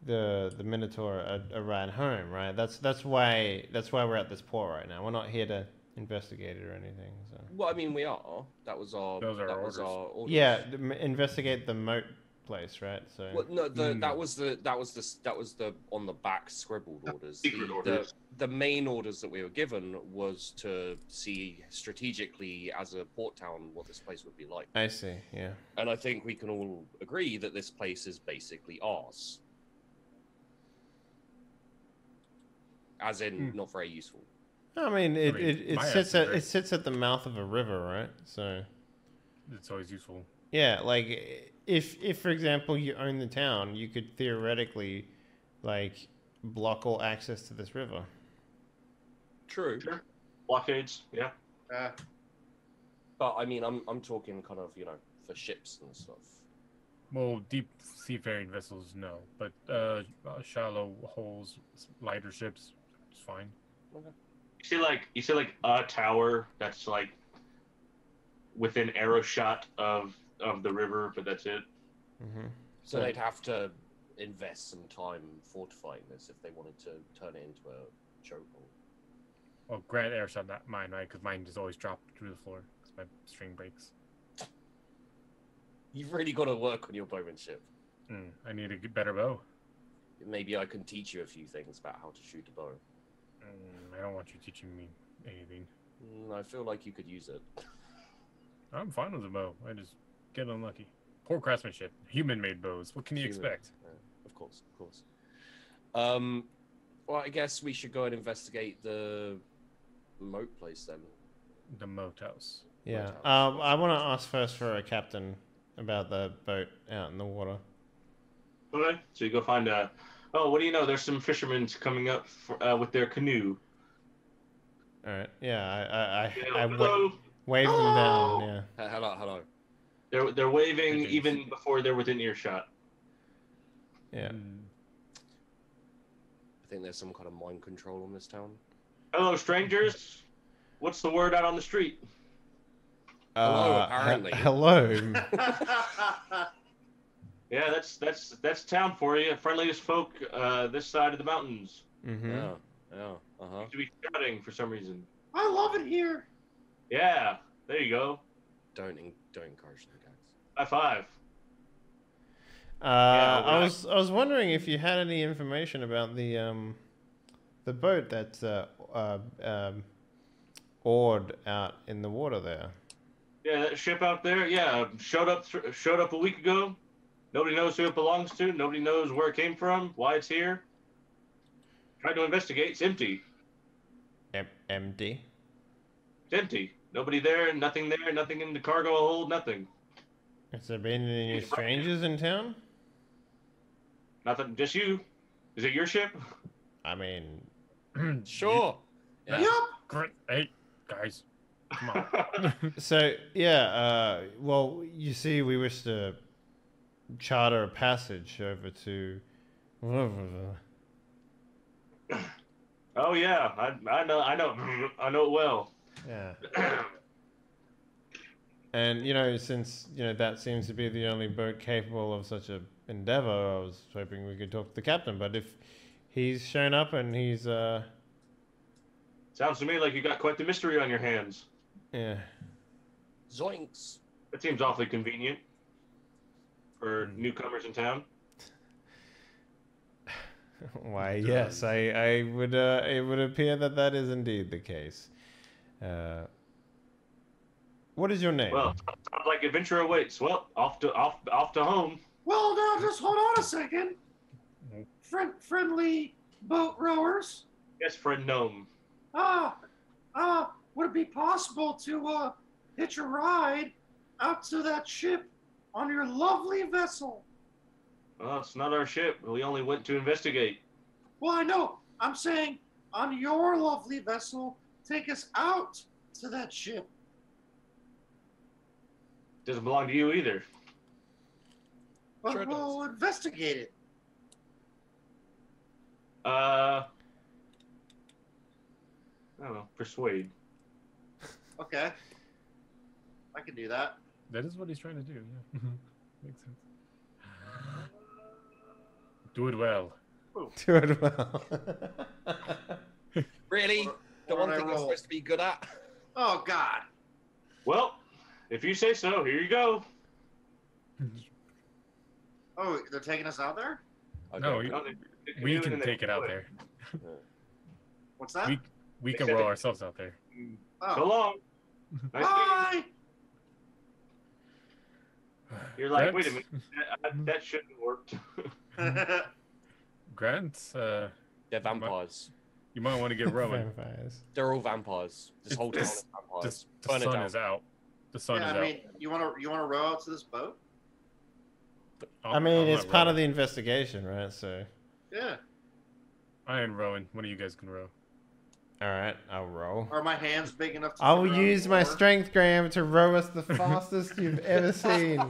Speaker 1: the Minotaur a ride home, right? That's why we're at this port right now. We're not here to investigate it or anything. So.
Speaker 2: Well, I mean, we are. That was our.
Speaker 3: Those are
Speaker 2: that
Speaker 3: our
Speaker 2: was
Speaker 3: orders.
Speaker 2: our orders.
Speaker 1: Yeah, investigate the moat place, right? So.
Speaker 2: Well, no, that was the on the back scribbled orders.
Speaker 5: Secret orders.
Speaker 2: The main orders that we were given was to see strategically as a port town what this place would be like.
Speaker 1: I see. Yeah.
Speaker 2: And I think we can all agree that this place is basically ours. As in, not very useful.
Speaker 1: I mean, it sits at the mouth of a river, right? So.
Speaker 3: It's always useful.
Speaker 1: Yeah, like if for example you own the town, you could theoretically, like, block all access to this river.
Speaker 2: True.
Speaker 5: Sure. Blockades, yeah.
Speaker 2: But I mean, I'm talking kind of, for ships and stuff.
Speaker 3: Well, deep seafaring vessels, no, but shallow holes, lighter ships, it's fine.
Speaker 2: Okay.
Speaker 5: You see like a tower that's like within arrow shot of the river, but that's it.
Speaker 1: Mm-hmm.
Speaker 2: So they'd have to invest some time fortifying this if they wanted to turn it into a chokehold.
Speaker 3: Well, Grant air shot that mine, right? Because mine just always dropped through the floor because my string breaks.
Speaker 2: You've really got to work on your bowmanship.
Speaker 3: I need a better bow.
Speaker 2: Maybe I can teach you a few things about how to shoot a bow.
Speaker 3: I don't want you teaching me anything.
Speaker 2: I feel like you could use it.
Speaker 3: I'm fine with a bow. I just get unlucky. Poor craftsmanship. Human-made bows. What can you expect?
Speaker 2: Yeah, of course, of course. Well, I guess we should go and investigate the moat place then.
Speaker 3: The moat house.
Speaker 1: Yeah. I want to ask first for a captain about the boat out in the water.
Speaker 5: Okay. So you go find what do you know? There's some fishermen coming up with their canoe.
Speaker 1: All right. Yeah. I
Speaker 5: Hello.
Speaker 1: wave them down. Yeah.
Speaker 2: Hello.
Speaker 5: They're waving even before they're within earshot.
Speaker 1: Yeah.
Speaker 2: I think there's some kind of mind control on this town.
Speaker 5: Hello, strangers. What's the word out on the street?
Speaker 2: Hello, apparently.
Speaker 1: Hello.
Speaker 5: Yeah, that's town for you. Friendliest folk this side of the mountains.
Speaker 1: Mm-hmm.
Speaker 2: Yeah.
Speaker 5: Seem to be shouting for some reason.
Speaker 4: I love it here.
Speaker 5: Yeah, there you go.
Speaker 2: Don't encourage them, guys.
Speaker 5: High five.
Speaker 1: I was wondering if you had any information about the boat that's oared out in the water there.
Speaker 5: Yeah, that ship out there. Yeah, showed up a week ago. Nobody knows who it belongs to. Nobody knows where it came from, why it's here. Tried to investigate. It's empty.
Speaker 1: Empty.
Speaker 5: It's empty. Nobody there. Nothing there. Nothing in the cargo hold. Nothing.
Speaker 1: Has there been any strangers in town?
Speaker 5: Nothing. Just you. Is it your ship?
Speaker 1: I mean,
Speaker 2: Sure.
Speaker 3: Yeah.
Speaker 4: Yep.
Speaker 3: Great. Hey, guys. Come on.
Speaker 1: so yeah. Well, you see, we wish to charter a passage over to.
Speaker 5: Oh yeah, I know it well.
Speaker 1: Yeah. And since that seems to be the only boat capable of such a endeavor, I was hoping we could talk to the captain. But if he's shown up and he's
Speaker 5: Sounds to me like you got quite the mystery on your hands.
Speaker 1: yeah.
Speaker 2: Zoinks.
Speaker 5: That seems awfully convenient for newcomers in town.
Speaker 1: Why, yes, I would. It would appear that is indeed the case. What is your name?
Speaker 5: Well, sounds like adventure awaits. Well, off to home.
Speaker 4: Well, now just hold on a second. Friendly boat rowers.
Speaker 5: Yes, friend gnome.
Speaker 4: Would it be possible to hitch a ride out to that ship on your lovely vessel?
Speaker 5: Well, it's not our ship. We only went to investigate.
Speaker 4: Well, I know. I'm saying on your lovely vessel, take us out to that ship.
Speaker 5: Doesn't belong to you either.
Speaker 4: But
Speaker 2: Sure it
Speaker 4: we'll investigate it.
Speaker 5: I don't know. Persuade.
Speaker 4: Okay. I can do that.
Speaker 3: That is what he's trying to do. Yeah. Makes sense. Do it well.
Speaker 1: Do it well.
Speaker 2: Really? The one thing you're supposed to be good at?
Speaker 4: Oh, God.
Speaker 5: Well, if you say so, here you go.
Speaker 4: Oh, they're taking us out there?
Speaker 2: Okay.
Speaker 3: No, we
Speaker 5: and
Speaker 3: can
Speaker 5: then
Speaker 3: take it out
Speaker 5: do
Speaker 3: there.
Speaker 4: What's that?
Speaker 3: We
Speaker 5: They
Speaker 3: can
Speaker 5: said
Speaker 3: row
Speaker 5: it-
Speaker 3: ourselves out there.
Speaker 4: Oh.
Speaker 5: So long. Nice meeting
Speaker 4: Bye!
Speaker 5: you. You're like,
Speaker 3: Grant?
Speaker 5: wait a minute, that shouldn't have worked.
Speaker 3: Grant,
Speaker 2: They're vampires.
Speaker 3: you might want to get rowing.
Speaker 1: Vampires.
Speaker 2: They're all vampires. This whole town is vampires.
Speaker 3: The
Speaker 2: Burn it
Speaker 3: sun
Speaker 2: down.
Speaker 3: is out. The sun
Speaker 4: Yeah,
Speaker 3: is
Speaker 4: I
Speaker 3: out.
Speaker 4: mean, you wanna row out to this boat?
Speaker 1: I mean, it's
Speaker 3: not
Speaker 1: part of
Speaker 3: rowing.
Speaker 1: the investigation, right? So,
Speaker 4: Yeah.
Speaker 3: I ain't rowing. One of you guys can row.
Speaker 1: all right, I'll roll.
Speaker 4: Are my hands big enough to
Speaker 1: I'll
Speaker 4: fit around
Speaker 1: use
Speaker 4: the
Speaker 1: my
Speaker 4: oar?
Speaker 1: strength, Graham, to row us the fastest you've ever seen.
Speaker 5: All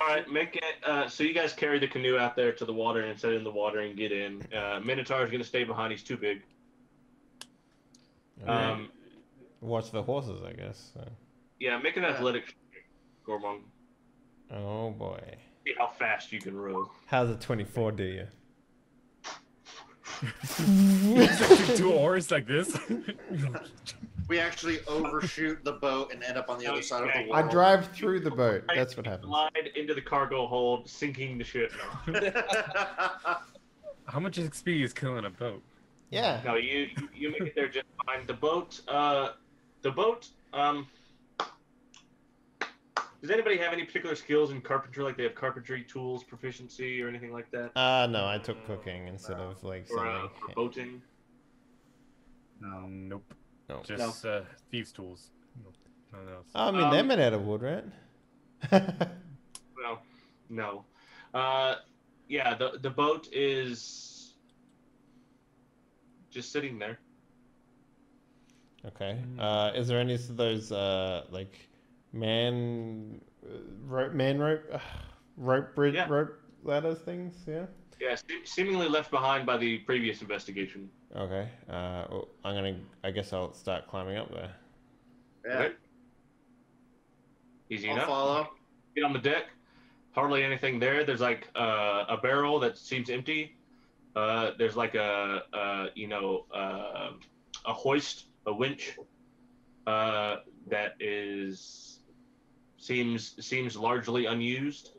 Speaker 5: right, make it. So you guys carry the canoe out there to the water and set it in the water and get in. Minotaur's gonna stay behind. He's too big.
Speaker 1: Watch the horses, I guess. So.
Speaker 5: Yeah, make an
Speaker 4: Yeah.
Speaker 5: athletic, Gormong.
Speaker 1: Oh boy.
Speaker 5: See how fast you can row.
Speaker 1: How's a 24 do you?
Speaker 3: Two oars like this.
Speaker 4: We actually overshoot the boat and end up on the other side of the
Speaker 1: I
Speaker 4: world.
Speaker 1: drive through the boat. That's what happens.
Speaker 5: Slide into the cargo hold, sinking the ship.
Speaker 3: How much XP is killing a boat?
Speaker 1: Yeah.
Speaker 5: No, you make it there just fine. The boat. Does anybody have any particular skills in carpentry? Like they have carpentry tools, proficiency, or anything like that?
Speaker 1: No, I took cooking instead of like
Speaker 5: Or
Speaker 1: something.
Speaker 5: boating?
Speaker 3: Nope.
Speaker 1: No.
Speaker 3: Just thieves' tools. Nope. Nothing else.
Speaker 1: I mean, they're made out of wood, right?
Speaker 5: Well, no. Yeah, the boat is just sitting there.
Speaker 1: Okay. Is there any of those like rope bridge,
Speaker 5: Yeah.
Speaker 1: rope ladders things? Yeah.
Speaker 5: Yeah, seemingly left behind by the previous investigation.
Speaker 1: Okay. Well, I guess I'll start climbing up there.
Speaker 4: Yeah.
Speaker 5: Okay. Easy
Speaker 4: I'll
Speaker 5: enough.
Speaker 4: follow.
Speaker 5: Get on the deck. Hardly anything there. There's like a barrel that seems empty. There's like a hoist, a winch that seems largely unused.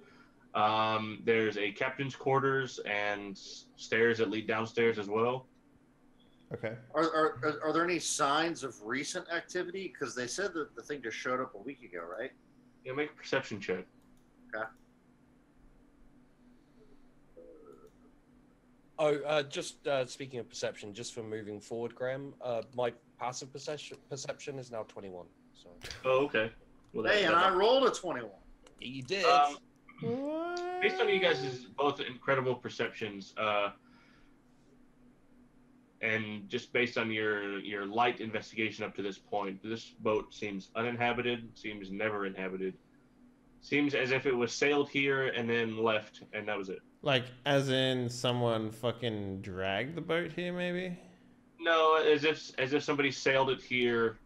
Speaker 5: There's a captain's quarters and stairs that lead downstairs as well.
Speaker 1: Okay.
Speaker 4: Are there any signs of recent activity? Because they said that the thing just showed up a week ago, right?
Speaker 5: Yeah, make a perception check.
Speaker 4: Okay.
Speaker 2: Just speaking of perception, just for moving forward, Graham, my passive perception is now 21. So
Speaker 5: Oh, okay. Well,
Speaker 4: Hey, and I rolled a 21.
Speaker 2: you did.
Speaker 5: Based on you guys' both incredible perceptions, and just based on your light investigation up to this point, this boat seems uninhabited, seems never inhabited. Seems as if it was sailed here and then left, and that was it.
Speaker 1: Like, as in someone fucking dragged the boat here, maybe?
Speaker 5: No, as if somebody sailed it here.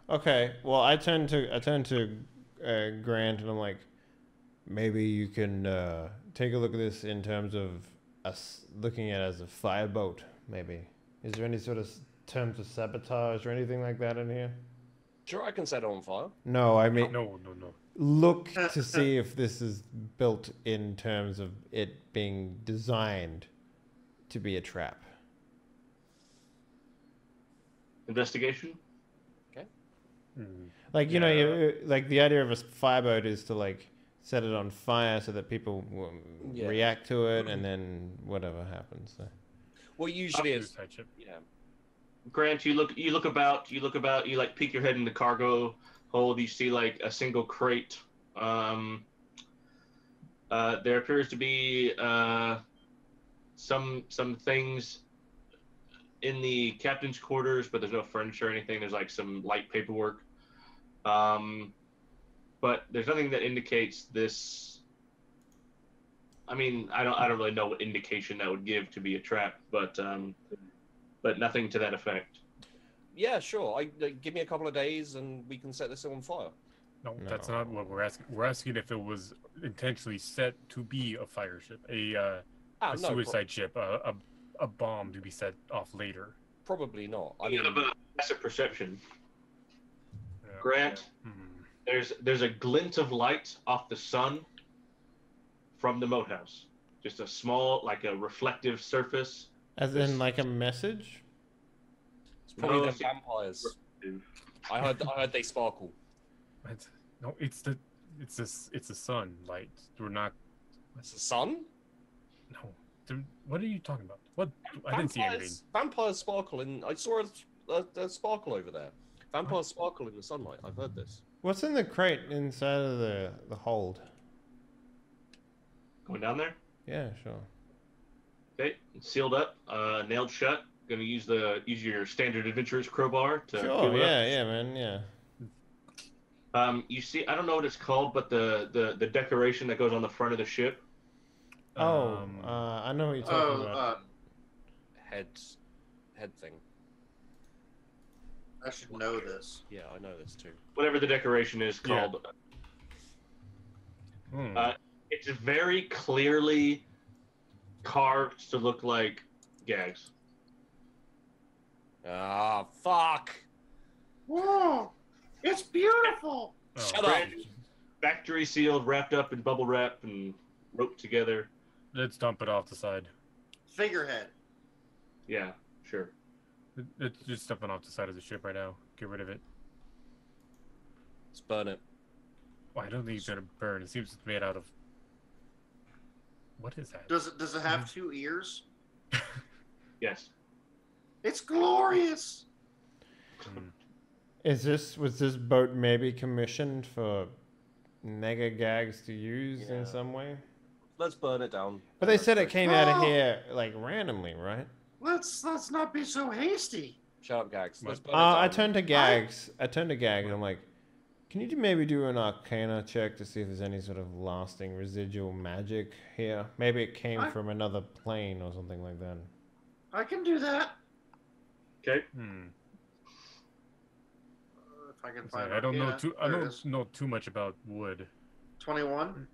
Speaker 1: Okay. Well, I turn to Grant and I'm like, maybe you can take a look at this in terms of us looking at it as a fireboat. Maybe. Is there any sort of terms of sabotage or anything like that in here?
Speaker 2: Sure, I can set it on fire.
Speaker 1: No, I mean,
Speaker 3: No.
Speaker 1: look to see if this is built in terms of it being designed to be a trap.
Speaker 5: Investigation?
Speaker 1: Like, you know, like the idea of a fireboat is to like set it on fire so that people react to it and then whatever happens. So.
Speaker 2: Well, usually it's
Speaker 3: Yeah.
Speaker 5: Grant, you look about, you like peek your head in the cargo hold, you see like a single crate. There appears to be some things in the captain's quarters, but there's no furniture or anything. There's like some light paperwork. But there's nothing that indicates this. I mean, I don't really know what indication that would give to be a trap, but nothing to that effect.
Speaker 2: yeah, sure. Give me a couple of days and we can set this on fire.
Speaker 3: No, that's not what we're asking. We're asking if it was intentionally set to be a fire ship, a suicide ship, a bomb to be set off later.
Speaker 2: Probably not. I
Speaker 5: You
Speaker 2: mean,
Speaker 5: have a passive perception.
Speaker 3: Yeah.
Speaker 5: Grant, there's a glint of light off the sun from the moat house. Just a small, like a reflective surface.
Speaker 1: As in, like a message?
Speaker 2: it's probably them vampires. I heard they sparkle.
Speaker 3: No, it's the sun light. We're not.
Speaker 2: It's the sun?
Speaker 3: No. What are you talking about? What? I didn't see anything.
Speaker 2: Vampires sparkle, and I saw a sparkle over there. Vampires sparkle in the sunlight. I've heard this.
Speaker 1: What's in the crate inside of the hold?
Speaker 5: Going down there?
Speaker 1: Yeah, sure.
Speaker 5: Okay, it's sealed up, nailed shut. Gonna use your standard adventurer's crowbar to.
Speaker 1: Sure. Yeah, man. Yeah.
Speaker 5: You see, I don't know what it's called, but the decoration that goes on the front of the ship.
Speaker 1: I know what you're talking about.
Speaker 2: Head thing.
Speaker 4: I should know this.
Speaker 2: Yeah, I know this too.
Speaker 5: Whatever the decoration is called. It's very clearly carved to look like gags.
Speaker 2: Ah, fuck!
Speaker 4: Whoa! It's beautiful!
Speaker 2: Shut up!
Speaker 5: Factory sealed, wrapped up in bubble wrap and roped together.
Speaker 3: Let's dump it off the side.
Speaker 4: Figurehead.
Speaker 5: Yeah, sure.
Speaker 3: It's just dumping off the side of the ship right now. Get rid of it.
Speaker 2: Let's burn it.
Speaker 3: Well, I don't think it's gonna burn. It seems it's made out of. What is that?
Speaker 4: Does it have 2 ears?
Speaker 5: Yes.
Speaker 4: It's glorious!
Speaker 1: Was this boat maybe commissioned for Nega Gags to use in some way?
Speaker 2: Let's burn it down.
Speaker 1: But they said it came out of here like randomly, right?
Speaker 4: Let's not be so hasty.
Speaker 2: Shut up, Gags. Let's burn it down.
Speaker 1: I turned to Gags. I'm like, can you maybe do an Arcana check to see if there's any sort of lasting residual magic here? Maybe it came from another plane or something like that.
Speaker 4: I can do that.
Speaker 5: Okay.
Speaker 4: If I can find
Speaker 3: I don't know too. I
Speaker 4: There it
Speaker 3: don't
Speaker 4: is.
Speaker 3: know too much about wood.
Speaker 4: 21.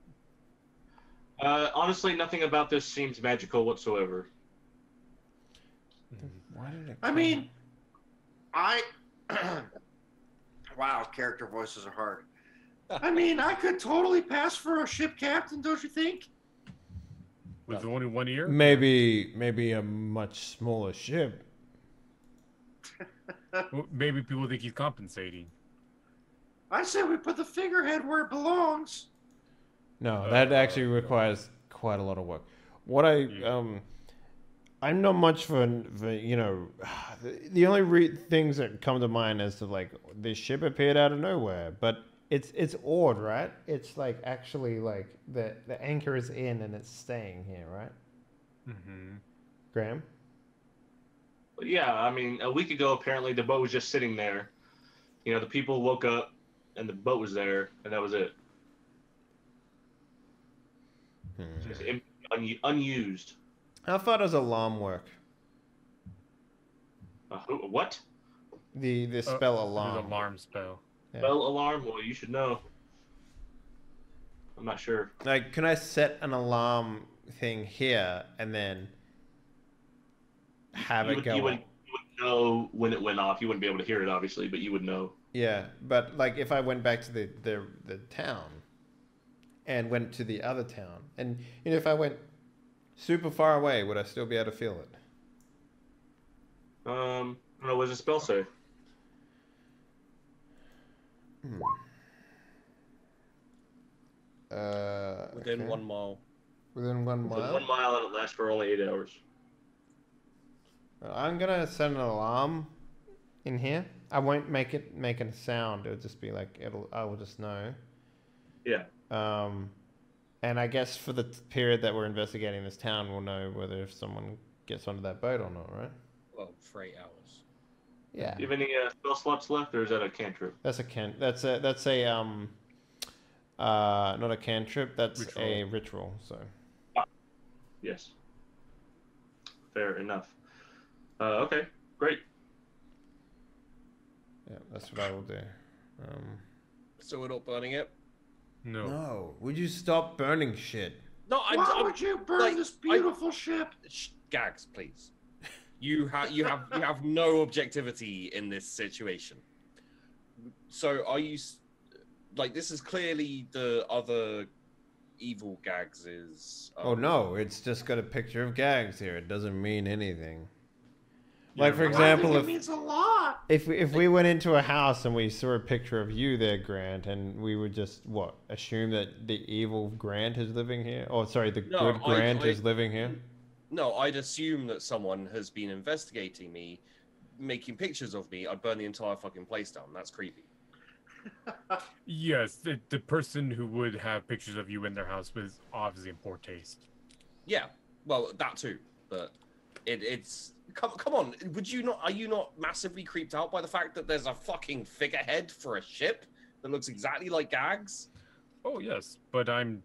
Speaker 5: Honestly, nothing about this seems magical whatsoever.
Speaker 1: Why did it?
Speaker 4: I mean, wow, character voices are hard. I mean, I could totally pass for a ship captain, don't you think?
Speaker 3: With only 1 ear?
Speaker 1: Maybe a much smaller ship.
Speaker 3: Well, maybe people think he's compensating.
Speaker 4: I say we put the figurehead where it belongs.
Speaker 1: No, that actually requires quite a lot of work. What I'm not much for you know, the only things that come to mind is that like this ship appeared out of nowhere, but it's odd, right? It's like actually like the anchor is in and it's staying here, right? Graham?
Speaker 5: Yeah, I mean, a week ago, apparently the boat was just sitting there. You know, the people woke up and the boat was there, and that was it. Just unused.
Speaker 1: How far does alarm work?
Speaker 5: What?
Speaker 1: The spell alarm.
Speaker 3: The alarm spell.
Speaker 1: Yeah.
Speaker 5: Spell alarm? Well, you should know. I'm not sure.
Speaker 1: Like, can I set an alarm thing here and then have it go?
Speaker 5: You would know when it went off. You wouldn't be able to hear it, obviously, but you would know.
Speaker 1: Yeah, but like if I went back to the town and went to the other town, and you know, if I went super far away, would I still be able to feel it?
Speaker 5: I don't know. What does the spell say?
Speaker 2: Within
Speaker 1: okay.
Speaker 2: 1 mile.
Speaker 1: Within 1 mile?
Speaker 5: Within 1 mile, and it lasts for only 8 hours.
Speaker 1: I'm gonna set an alarm in here. I won't make a sound. It'll just be like I will just know.
Speaker 5: Yeah.
Speaker 1: And I guess for the period that we're investigating this town, we'll know whether if someone gets onto that boat or not, right?
Speaker 2: Well, for 8 hours.
Speaker 1: Yeah.
Speaker 5: Do you have any spell slots left, or is that a cantrip?
Speaker 1: That's a not a cantrip. That's
Speaker 3: Ritual.
Speaker 1: a ritual. So.
Speaker 5: Yes. Fair enough. Okay, great.
Speaker 1: Yeah, that's what I will do.
Speaker 2: So we're not burning it?
Speaker 3: No.
Speaker 1: No. Would you stop burning shit?
Speaker 2: No,
Speaker 4: Why would you burn this beautiful ship?
Speaker 2: Gags, please. You have no objectivity in this situation. So are you like, this is clearly the other evil Gags's.
Speaker 1: Oh no, it's just got a picture of Gags here. It doesn't mean anything. Like, for example,
Speaker 4: it means a lot.
Speaker 1: If we went into a house and we saw a picture of you there, Grant, and we would just assume that the evil Grant is living here? Oh, sorry, the good Grant is living here.
Speaker 2: No, I'd assume that someone has been investigating me, making pictures of me. I'd burn the entire fucking place down. That's creepy.
Speaker 3: Yes, the person who would have pictures of you in their house was obviously in poor taste.
Speaker 2: Yeah, well, that too, but it's. Come on, are you not massively creeped out by the fact that there's a fucking figurehead for a ship that looks exactly like Gags?
Speaker 3: Oh yes, but I
Speaker 1: don't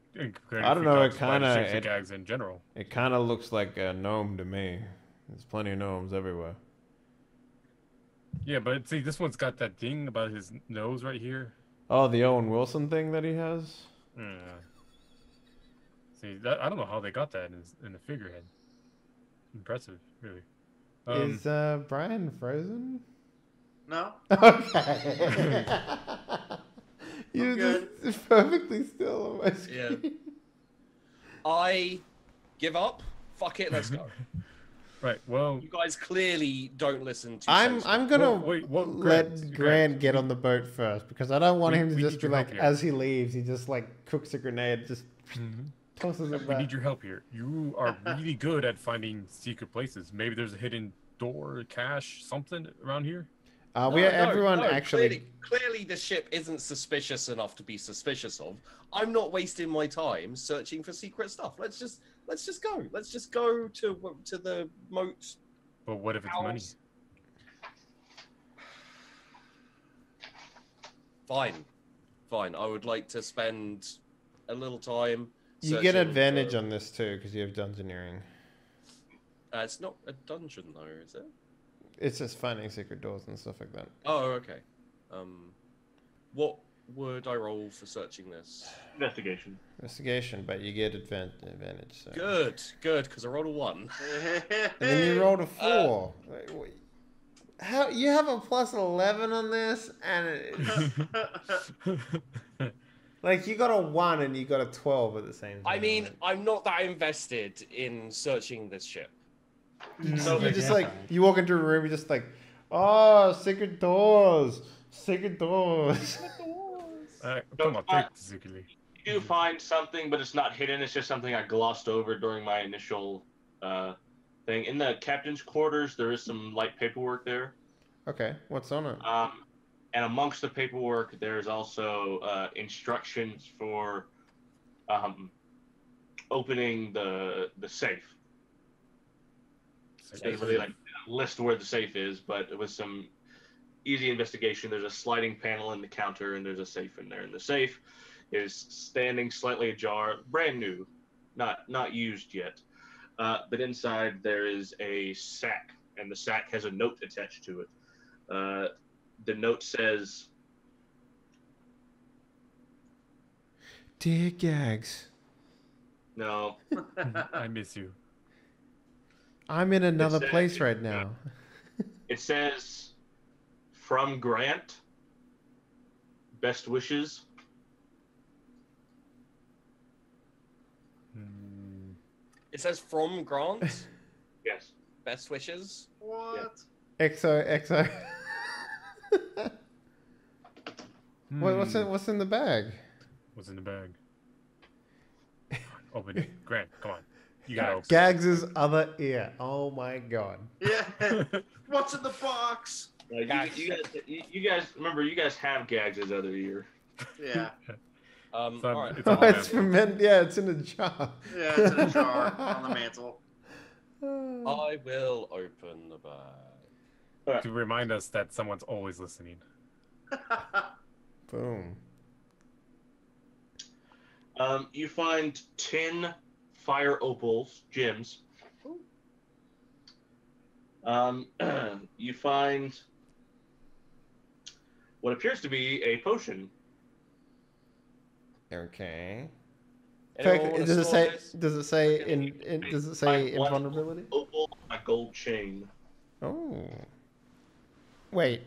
Speaker 1: know, it kinda
Speaker 3: Gags in general.
Speaker 1: It kinda looks like a gnome to me. There's plenty of gnomes everywhere.
Speaker 3: Yeah, but see, this one's got that thing about his nose right here.
Speaker 1: Oh, the Owen Wilson thing that he has?
Speaker 3: Yeah. See, I don't know how they got that in the figurehead. Impressive, really.
Speaker 1: Is Brian frozen?
Speaker 4: No.
Speaker 1: Okay. You're just perfectly still on my screen.
Speaker 2: Yeah. I give up. Fuck it, let's go.
Speaker 3: Right, well...
Speaker 2: You guys clearly don't listen to...
Speaker 1: I'm gonna
Speaker 3: let
Speaker 1: Grant get on the boat first, because I don't want him to just be like,
Speaker 3: here.
Speaker 1: as he leaves, he just like cooks a grenade, just tosses it
Speaker 3: We
Speaker 1: back.
Speaker 3: need your help here. You are really good at finding secret places. Maybe there's a hidden door, cache, something around here?
Speaker 2: Clearly the ship isn't suspicious enough to be suspicious of. I'm not wasting my time searching for secret stuff. Let's just go. Let's just go to the moat.
Speaker 3: But what if it's money?
Speaker 2: Fine. I would like to spend a little time.
Speaker 1: You get advantage on this too because you have dungeoneering.
Speaker 2: It's not a dungeon though, is it?
Speaker 1: It's just finding secret doors and stuff like that.
Speaker 2: Oh, okay. What would I roll for searching this?
Speaker 5: Investigation,
Speaker 1: but you get advantage. So.
Speaker 2: Good, because I rolled a 1.
Speaker 1: And then you rolled a 4. How you have a plus 11 on this, and like you got a 1 and you got a 12 at the same time.
Speaker 2: I mean, I'm not that invested in searching this ship.
Speaker 1: So you just like you walk into a room, you're just like, oh, secret doors.
Speaker 3: Come on, take this secretly.
Speaker 5: You do find something, but it's not hidden. It's just something I glossed over during my initial thing. In the captain's quarters, there is some light paperwork there.
Speaker 1: Okay, what's on it?
Speaker 5: And amongst the paperwork, there's also instructions for opening the safe. It doesn't really list where the safe is, but with some easy investigation, there's a sliding panel in the counter, and there's a safe in there. And the safe is standing slightly ajar, brand new, not used yet. But inside there is a sack, and the sack has a note attached to it. The note says,
Speaker 1: "Dear Gags,
Speaker 5: no,
Speaker 3: I miss you.
Speaker 1: I'm in another place right now."
Speaker 5: It says, "From Grant, best wishes."
Speaker 2: It says from Grant.
Speaker 5: Yes.
Speaker 2: Best wishes.
Speaker 4: What?
Speaker 1: XO. Wait, what's in the bag?
Speaker 3: What's in the bag? Open it. Grant, come on. You gotta open
Speaker 1: Gags' other ear. Oh my god.
Speaker 4: Yeah. What's in the box?
Speaker 5: You guys remember? You guys have Gags' other ear.
Speaker 4: Yeah.
Speaker 2: All right.
Speaker 1: It's fermented. Yeah, it's in a jar.
Speaker 4: Yeah, it's in a jar on the mantle.
Speaker 2: I will open the bag.
Speaker 3: to remind us that someone's always listening.
Speaker 1: Boom.
Speaker 5: You find 10 fire opals, gems. You find what appears to be a potion.
Speaker 1: Okay.
Speaker 2: Anyone wanna
Speaker 1: Does it
Speaker 2: store
Speaker 1: say?
Speaker 2: this?
Speaker 1: Does it say Does it say
Speaker 5: My one
Speaker 1: invulnerability?
Speaker 5: opal, my gold chain.
Speaker 1: Oh. Wait.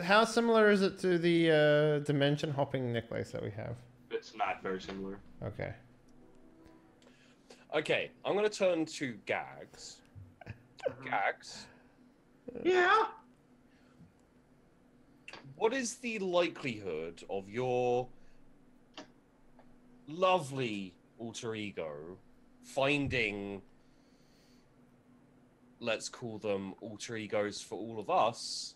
Speaker 1: How similar is it to the dimension hopping necklace that we have?
Speaker 5: It's not very similar.
Speaker 1: Okay.
Speaker 2: Okay, I'm gonna turn to Gags. Gags,
Speaker 4: Yeah.
Speaker 2: what is the likelihood of your lovely alter ego finding, let's call them alter egos for all of us,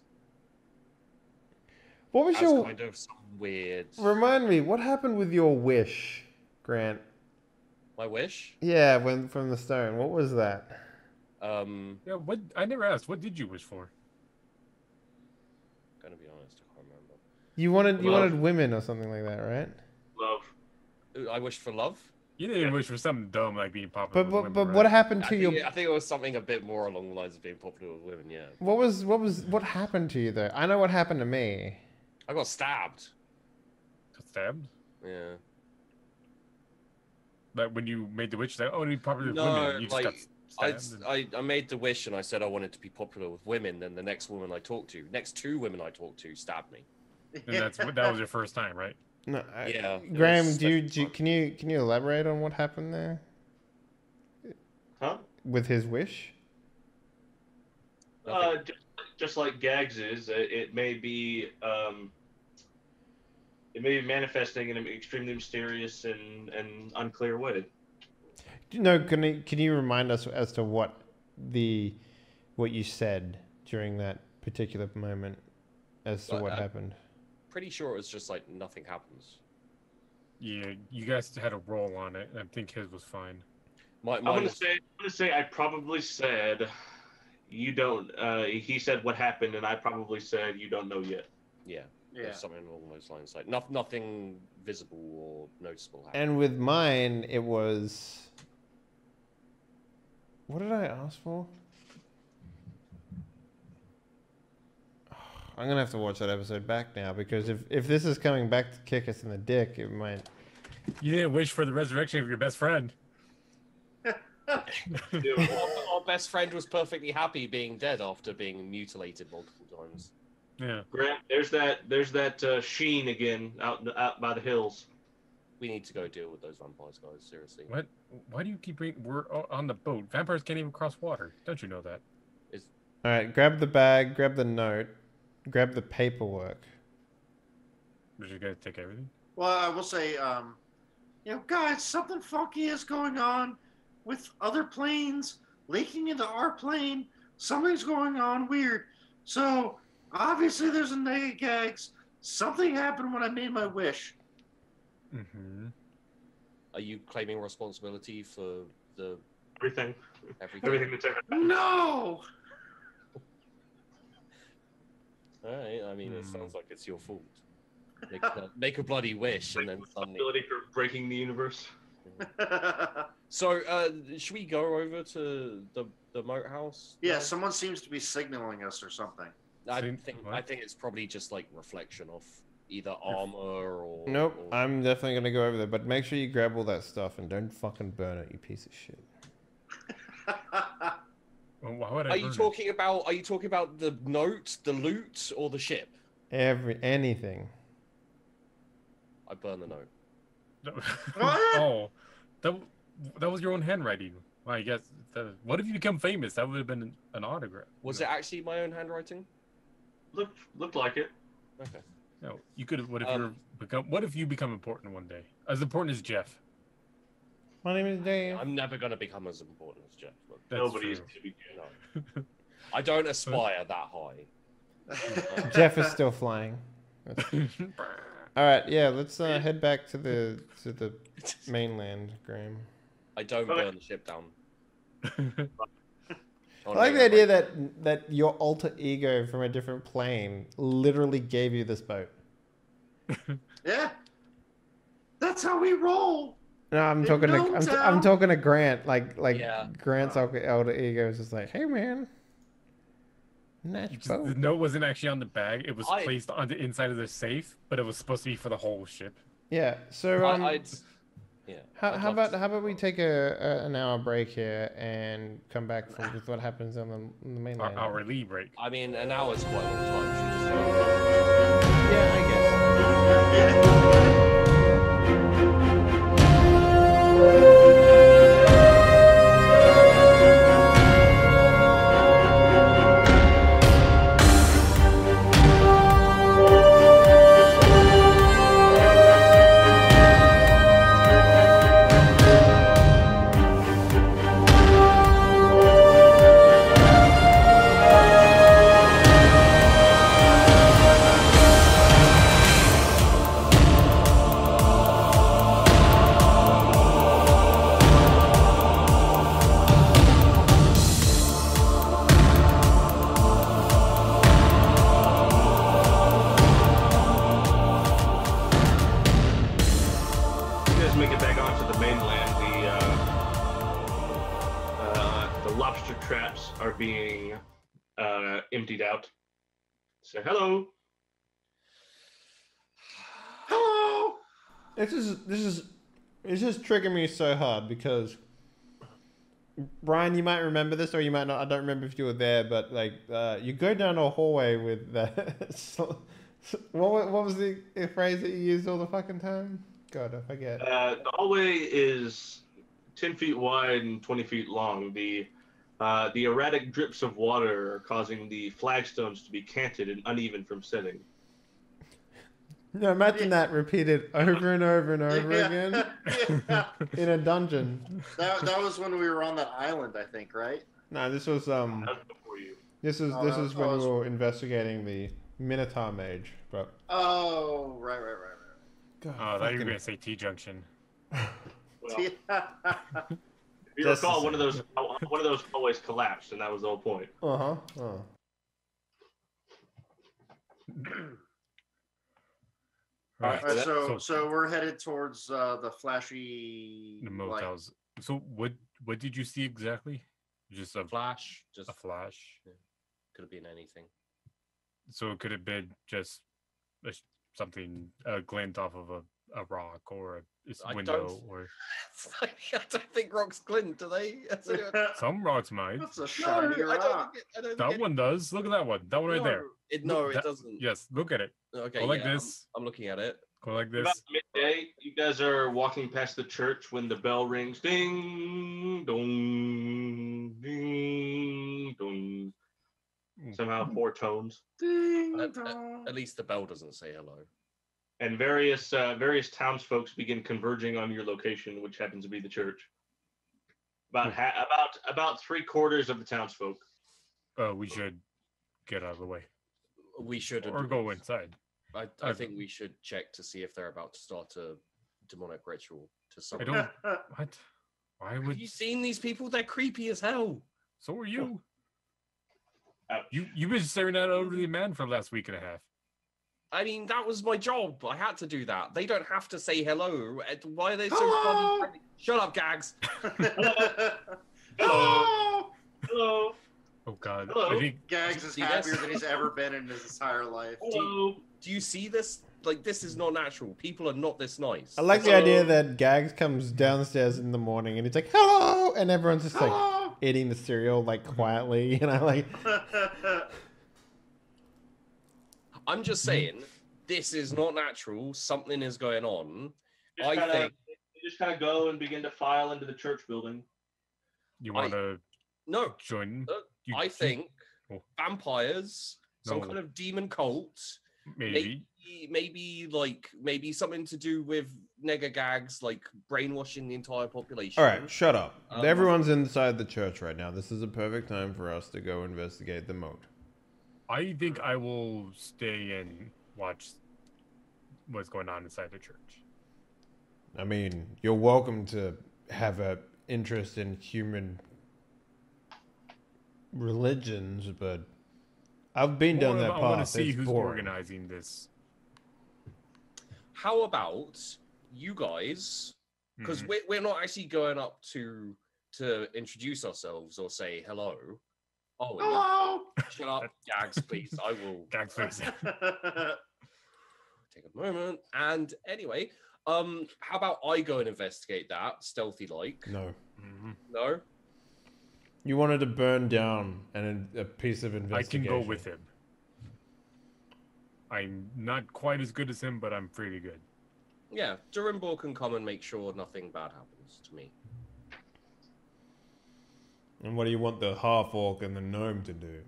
Speaker 1: What was
Speaker 2: as
Speaker 1: your?
Speaker 2: kind of some weird...
Speaker 1: Remind me. What happened with your wish, Grant?
Speaker 2: My wish?
Speaker 1: Yeah, when from the stone. What was that?
Speaker 3: Yeah, what? I never asked. What did you wish for?
Speaker 2: Gonna be honest, I can't remember.
Speaker 1: You wanted
Speaker 5: Love.
Speaker 1: women or something like that, right?
Speaker 5: Love.
Speaker 2: I wished for love?
Speaker 3: You didn't wish for something dumb like being popular with women,
Speaker 1: But
Speaker 3: right?
Speaker 1: what happened
Speaker 2: I
Speaker 1: to your?
Speaker 2: think it was something a bit more along the lines of being popular with women, yeah.
Speaker 1: What happened to you though? I know what happened to me.
Speaker 2: I got stabbed.
Speaker 3: Got stabbed?
Speaker 2: Yeah.
Speaker 3: Like when you made the wish, like, oh, to be popular with
Speaker 2: No,
Speaker 3: women, you just got
Speaker 2: I,
Speaker 3: stabbed.
Speaker 2: I made the wish and I said I wanted to be popular with women. Then the next two women I talked to stabbed me.
Speaker 3: And that was your first time, right?
Speaker 1: No,
Speaker 2: Yeah.
Speaker 1: Graham,
Speaker 2: was
Speaker 1: can you elaborate on what happened there
Speaker 5: Huh?
Speaker 1: with his wish?
Speaker 5: Just like Gags is, it may be manifesting in an extremely mysterious and unclear way.
Speaker 1: No, can you remind us as to what you said during that particular moment as to what happened?
Speaker 2: Pretty sure it was just like nothing happens.
Speaker 3: Yeah, you guys had a roll on it. I think his was fine.
Speaker 5: I'm gonna say I probably said you don't. He said what happened, and I probably said you don't know yet.
Speaker 2: Yeah.
Speaker 4: Yeah.
Speaker 2: Something along those lines. Like nothing visible or noticeable happened.
Speaker 1: And with mine, it was. What did I ask for? I'm gonna have to watch that episode back now because if this is coming back to kick us in the dick, it might.
Speaker 3: You didn't wish for the resurrection of your best friend.
Speaker 2: Our best friend was perfectly happy being dead after being mutilated multiple times.
Speaker 3: Yeah.
Speaker 5: Grant, there's that Sheen again out by the hills.
Speaker 2: We need to go deal with those vampires, guys. Seriously.
Speaker 3: What? Why do you keep bringing? We're on the boat. Vampires can't even cross water. Don't you know that?
Speaker 1: All right, grab the bag, grab the note, grab the paperwork.
Speaker 3: Did you guys take everything?
Speaker 4: Well, I will say, guys, something funky is going on with other planes leaking into our plane. Something's going on weird. So obviously there's a negative gags. Something happened when I made my wish.
Speaker 3: Mm-hmm.
Speaker 2: Are you claiming responsibility for the
Speaker 5: Everything that's ever happened.
Speaker 4: No.
Speaker 2: All right. I mean, it sounds like it's your fault. Make a bloody wish, and then suddenly.
Speaker 5: Responsibility for breaking the universe.
Speaker 2: So, should we go over to the moat house?
Speaker 4: Yeah, someone seems to be signaling us or something.
Speaker 2: I think it's probably just like reflection of either armor or.
Speaker 1: Nope,
Speaker 2: or...
Speaker 1: I'm definitely gonna go over there, but make sure you grab all that stuff and don't fucking burn it, you piece of shit.
Speaker 3: Well, why would I
Speaker 2: Are you talking about the note, the loot, or the ship?
Speaker 1: Anything.
Speaker 2: I burn the note.
Speaker 3: Oh, that was your own handwriting. Well, I guess. What if you become famous? That would have been an autograph.
Speaker 2: Was it actually my own handwriting?
Speaker 5: Looked like it.
Speaker 2: Okay.
Speaker 3: No, you could have. What if you become important one day? As important as Jeff.
Speaker 1: My name is Dave.
Speaker 2: I'm never gonna become as important as Jeff. But
Speaker 5: Nobody's
Speaker 3: true.
Speaker 5: to be.
Speaker 2: no. I don't aspire that high.
Speaker 1: Jeff is still flying. All right, yeah, let's head back to the mainland, Graham.
Speaker 2: I don't burn the ship down.
Speaker 1: I like the idea that your alter ego from a different plane literally gave you this boat.
Speaker 4: Yeah, that's how we roll.
Speaker 1: No, I'm talking to Grant. Like
Speaker 2: Yeah.
Speaker 1: Grant's alter ego is just like, hey man, nice
Speaker 3: The
Speaker 1: boat.
Speaker 3: note wasn't actually on the bag. It was placed on the inside of the safe, but it was supposed to be for the whole ship.
Speaker 1: Yeah. So
Speaker 2: yeah.
Speaker 1: how about we take an hour break here and come back with what happens on the mainland?
Speaker 3: Our leave break.
Speaker 2: I mean, an hour's quite a long time. Should just
Speaker 1: Yeah, I guess.
Speaker 5: Make it back onto the mainland. The lobster traps are being emptied out. Say hello.
Speaker 4: Hello.
Speaker 1: This is triggering me so hard because Brian, you might remember this or you might not. I don't remember if you were there, but like you go down a hallway with what was the phrase that you used all the fucking time? God, I forget.
Speaker 5: The hallway is 10 feet wide and 20 feet long. The erratic drips of water are causing the flagstones to be canted and uneven from setting.
Speaker 1: No, imagine that repeated over and over and over again
Speaker 4: Yeah.
Speaker 1: in a dungeon.
Speaker 4: That was when we were on that island, I think, right?
Speaker 1: No, this was
Speaker 5: That was before you.
Speaker 1: This is when we were investigating the Minotaur Mage, but
Speaker 4: Oh, right.
Speaker 1: God,
Speaker 3: Oh, I thought you were gonna say T-junction.
Speaker 5: Well,
Speaker 4: Yeah.
Speaker 5: if you recall, one of those hallways collapsed, and that was the whole point.
Speaker 1: Uh-huh. Oh.
Speaker 3: Right.
Speaker 4: All right, so we're headed towards the flashy
Speaker 3: The motels. So what did you see exactly? Just a
Speaker 2: flash. Just
Speaker 3: a flash.
Speaker 2: could have been anything.
Speaker 3: So it could have been just something a glint off of a rock or a window or
Speaker 2: I don't think rocks glint, do they?
Speaker 3: some rocks might.
Speaker 4: That's a shiny rock.
Speaker 3: That one does. Look at that one. That one right there.
Speaker 2: It
Speaker 3: Look,
Speaker 2: doesn't.
Speaker 3: Yes, look at it.
Speaker 2: Okay,
Speaker 3: Go like this.
Speaker 2: I'm looking at it.
Speaker 3: Go like this.
Speaker 5: About midday, you guys are walking past the church when the bell rings. Ding, dong, ding, dong. Somehow 4 tones.
Speaker 4: Ding
Speaker 2: At,
Speaker 4: dong.
Speaker 2: at least the bell doesn't say hello.
Speaker 5: And various townsfolk begin converging on your location, which happens to be the church. About 3/4 of the townsfolk.
Speaker 3: We should get out of the way
Speaker 2: We should
Speaker 3: or go inside.
Speaker 2: I think we should check to see if they're about to start a demonic ritual to
Speaker 3: I
Speaker 2: summon.
Speaker 3: don't. What? Why
Speaker 2: Have
Speaker 3: would
Speaker 2: you seen these people? They're creepy as hell.
Speaker 3: So are you.
Speaker 5: Ouch.
Speaker 3: You've been staring at an elderly man for the last week and a half.
Speaker 2: I mean, that was my job. I had to do that. They don't have to say hello. Why are they so
Speaker 4: Hello?
Speaker 2: funny? Shut up, Gags.
Speaker 5: Hello. Hello.
Speaker 3: Oh God.
Speaker 5: Hello.
Speaker 3: I think
Speaker 4: Gags is
Speaker 2: See
Speaker 4: happier
Speaker 2: this?
Speaker 4: than he's ever been in his entire life.
Speaker 5: Hello.
Speaker 2: Do you see this? Like, this is not natural. People are not this nice.
Speaker 1: I like the
Speaker 5: Hello.
Speaker 1: idea that Gags comes downstairs in the morning and he's like, "Hello," and everyone's just like
Speaker 4: Hello.
Speaker 1: eating the cereal like quietly, you know, like.
Speaker 2: I'm just saying, this is not natural. Something is going on. I think.
Speaker 5: You just kind of go and begin to file into the church building.
Speaker 3: you want to
Speaker 2: No,
Speaker 3: join.
Speaker 2: I think
Speaker 3: Oh.
Speaker 2: vampires, some
Speaker 3: No.
Speaker 2: kind of demon cult,
Speaker 3: Maybe.
Speaker 2: maybe something to do with nega gags, like brainwashing the entire population.
Speaker 1: All right, shut up.
Speaker 2: Um,
Speaker 1: Everyone's inside the church right now. This is a perfect time for us to go investigate the moat.
Speaker 3: I think I will stay and watch what's going on inside the church.
Speaker 1: I mean, you're welcome to have an interest in human religions, but I've been down that path.
Speaker 3: I want to see
Speaker 1: It's
Speaker 3: who's
Speaker 1: boring.
Speaker 3: organizing this.
Speaker 2: How about you guys? Because
Speaker 3: Mhm.
Speaker 2: we're not actually going up to introduce ourselves or say hello. Oh,
Speaker 4: Hello.
Speaker 2: shut up, Gags, please. I will
Speaker 3: Gags face.
Speaker 2: take a moment. And anyway, How about I go and investigate that, stealthy like?
Speaker 1: No.
Speaker 2: No?
Speaker 1: You wanted to burn down a piece of
Speaker 3: I
Speaker 1: investigation.
Speaker 3: can go with him. I'm not quite as good as him, but I'm pretty good.
Speaker 2: Yeah, Durimbor can come and make sure nothing bad happens to me.
Speaker 1: And what do you want the half-orc and the gnome to do?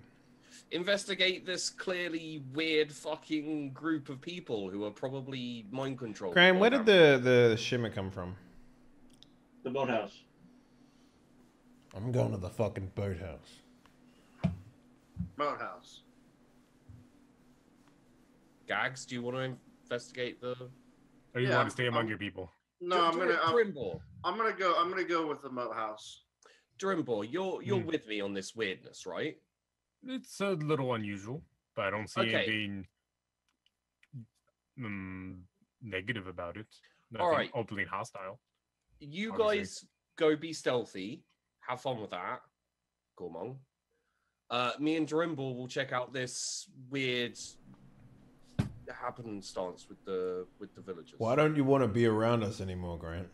Speaker 2: Investigate this clearly weird fucking group of people who are probably mind controlled.
Speaker 1: Graham, where did the shimmer come from?
Speaker 5: The boathouse.
Speaker 1: I'm going to the fucking boathouse.
Speaker 4: Boathouse.
Speaker 2: Gags, do you want to investigate the...
Speaker 3: Or you want to stay among your people?
Speaker 4: No, I'm gonna
Speaker 2: Durimbor.
Speaker 4: go with the moat house.
Speaker 2: Durimbor, you're with me on this weirdness, right?
Speaker 3: It's a little unusual, but I don't see anything negative about it. Nothing
Speaker 2: All right.
Speaker 3: openly hostile.
Speaker 2: You
Speaker 3: obviously.
Speaker 2: guys go be stealthy. Have fun with that. Gormong. Me and Durimbor will check out this weird happenstance with the villagers.
Speaker 1: Why don't you want to be around us anymore, Grant?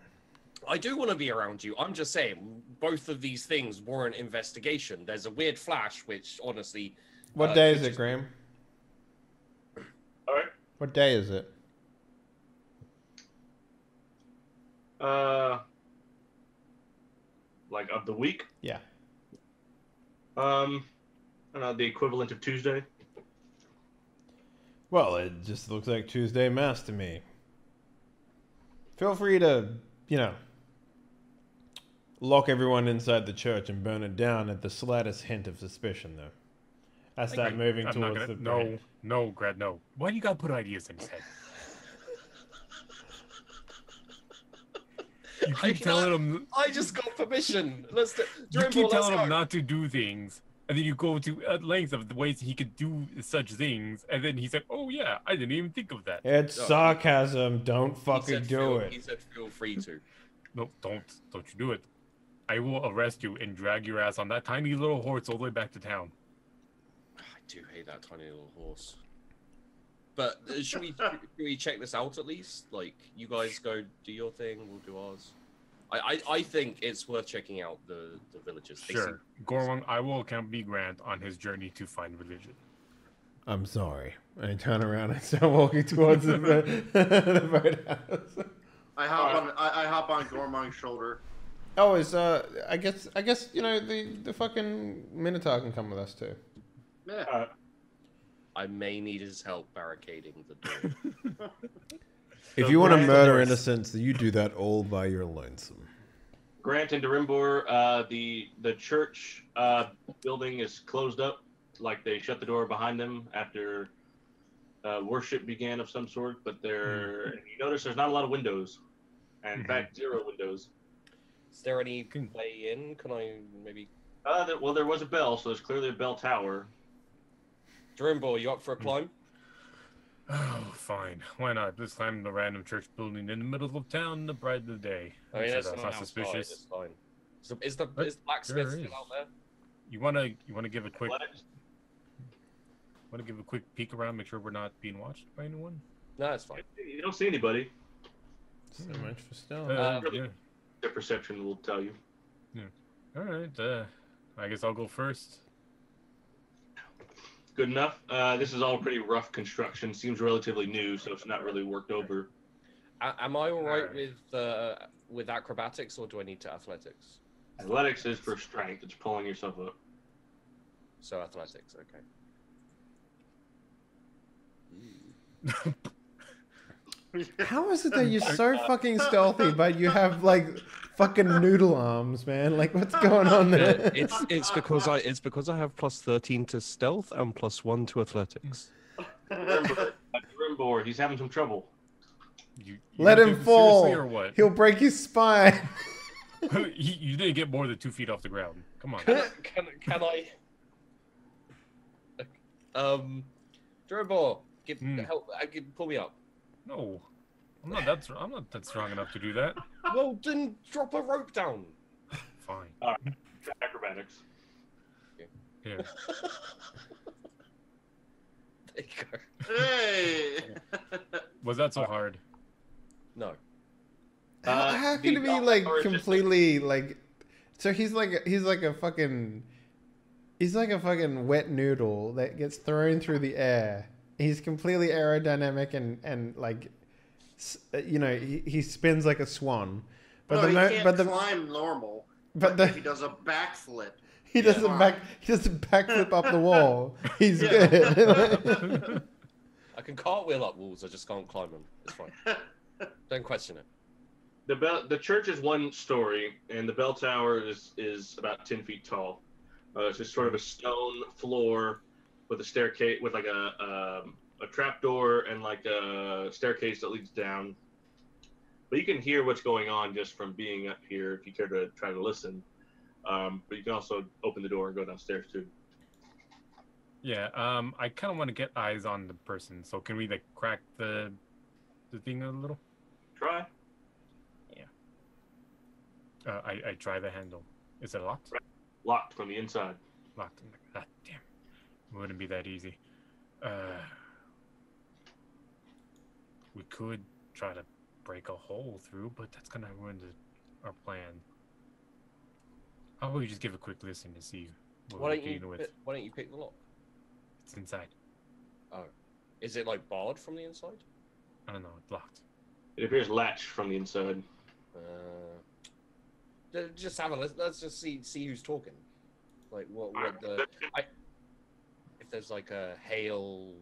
Speaker 2: I do want to be around you. I'm just saying, both of these things warrant investigation. There's a weird flash, which honestly...
Speaker 1: What day is it, Graham?
Speaker 5: All right.
Speaker 1: What day is it?
Speaker 5: Like of the week?
Speaker 1: Yeah.
Speaker 5: I don't know, the equivalent of Tuesday.
Speaker 1: Well, it just looks like Tuesday Mass to me. Feel free to, lock everyone inside the church and burn it down at the slightest hint of suspicion, though. I start moving towards the...
Speaker 3: No, Grant, no. Why do you gotta put ideas in his head? You keep telling him...
Speaker 2: I just got permission.
Speaker 3: You keep telling him not to do things, and then you go to lengths of the ways he could do such things, and then he's like, oh yeah, I didn't even think of that.
Speaker 1: It's sarcasm. Don't fucking do it.
Speaker 2: He said feel free to.
Speaker 3: No, don't you do it. I will arrest you and drag your ass on that tiny little horse all the way back to town.
Speaker 2: I do hate that tiny little horse. But should we check this out at least? Like, you guys go do your thing, we'll do ours. I think it's worth checking out the villages.
Speaker 3: Sure. Gorwang, I will accompany Grant on his journey to find religion.
Speaker 1: I'm sorry. I turn around and start walking towards the boathouse.
Speaker 4: I hop on Gormong's shoulder.
Speaker 1: Oh, I guess the fucking Minotaur can come with us too.
Speaker 4: Yeah.
Speaker 2: I may need his help barricading the door.
Speaker 1: If you want to murder innocents, you do that all by your lonesome.
Speaker 5: Grant and Durimbor, the church building is closed up. Like they shut the door behind them after worship began of some sort. But you notice there's not a lot of windows. And in fact, 0 windows.
Speaker 2: Is there any way in? Can I maybe...
Speaker 5: Well, there was a bell, so there's clearly a bell tower.
Speaker 2: Durimbor, you up for a climb?
Speaker 3: Oh, fine. Why not? This time the random church building in the middle of town in the bright of the day.
Speaker 2: I mean,
Speaker 3: that's not suspicious.
Speaker 2: It's fine. So is the blacksmith still out there?
Speaker 3: You wanna give a quick peek around, make sure we're not being watched by anyone?
Speaker 2: No, it's fine.
Speaker 5: You don't see anybody.
Speaker 1: So much for stealth.
Speaker 3: Yeah.
Speaker 5: Their perception will tell you.
Speaker 3: Yeah. All right. I guess I'll go first.
Speaker 5: Good enough. This is all pretty rough construction. Seems relatively new, so it's not really worked over.
Speaker 2: Am I all right with acrobatics, or do I need to athletics?
Speaker 5: Athletics is for strength. It's pulling yourself up.
Speaker 2: So athletics, okay.
Speaker 1: How is it that you're so fucking stealthy, but you have like fucking noodle arms, man? Like, what's going on there?
Speaker 2: It's because I have plus 13 to stealth and plus 1 to athletics.
Speaker 5: Durimbor, he's having some trouble.
Speaker 3: You
Speaker 1: Let him fall.
Speaker 3: Or what?
Speaker 1: He'll break his spine.
Speaker 3: You didn't get more than 2 feet off the ground. Come on.
Speaker 2: Can I? Durimbor, help! Pull me up.
Speaker 3: No, I'm not that strong enough to do that.
Speaker 2: Well, then drop a rope down.
Speaker 3: Fine.
Speaker 5: All right. Acrobatics.
Speaker 3: Yeah.
Speaker 2: There you go.
Speaker 4: Hey!
Speaker 3: Was that so hard?
Speaker 2: No.
Speaker 1: How can it be like completely like? So he's like a fucking wet noodle that gets thrown through the air. He's completely aerodynamic and like, you know, he spins like a swan.
Speaker 4: But no, he can't climb normal. But if he does a backflip,
Speaker 1: he does a backflip up the wall. He's good.
Speaker 2: I can cartwheel up walls. I just can't climb them. It's fine. Don't question it.
Speaker 5: The church is 1 story, and the bell tower is about 10 feet tall. It's just sort of a stone floor with a staircase, with like a trapdoor and like a staircase that leads down. But you can hear what's going on just from being up here if you care to try to listen. But you can also open the door and go downstairs too.
Speaker 3: Yeah, I kind of want to get eyes on the person. So can we like crack the thing a little?
Speaker 5: Try.
Speaker 3: Yeah. I try the handle. Is it locked?
Speaker 5: Locked from the inside.
Speaker 3: Locked. Ah, damn. It wouldn't be that easy. We could try to break a hole through, but that's gonna ruin our plan. How about we just give a quick listen to see what we're dealing with?
Speaker 2: Why don't you pick the lock?
Speaker 3: It's inside.
Speaker 2: Oh. Is it like barred from the inside?
Speaker 3: I don't know. It's locked.
Speaker 5: It appears latched from the inside.
Speaker 2: Just have a listen. Let's just see who's talking. Like if there's like a hail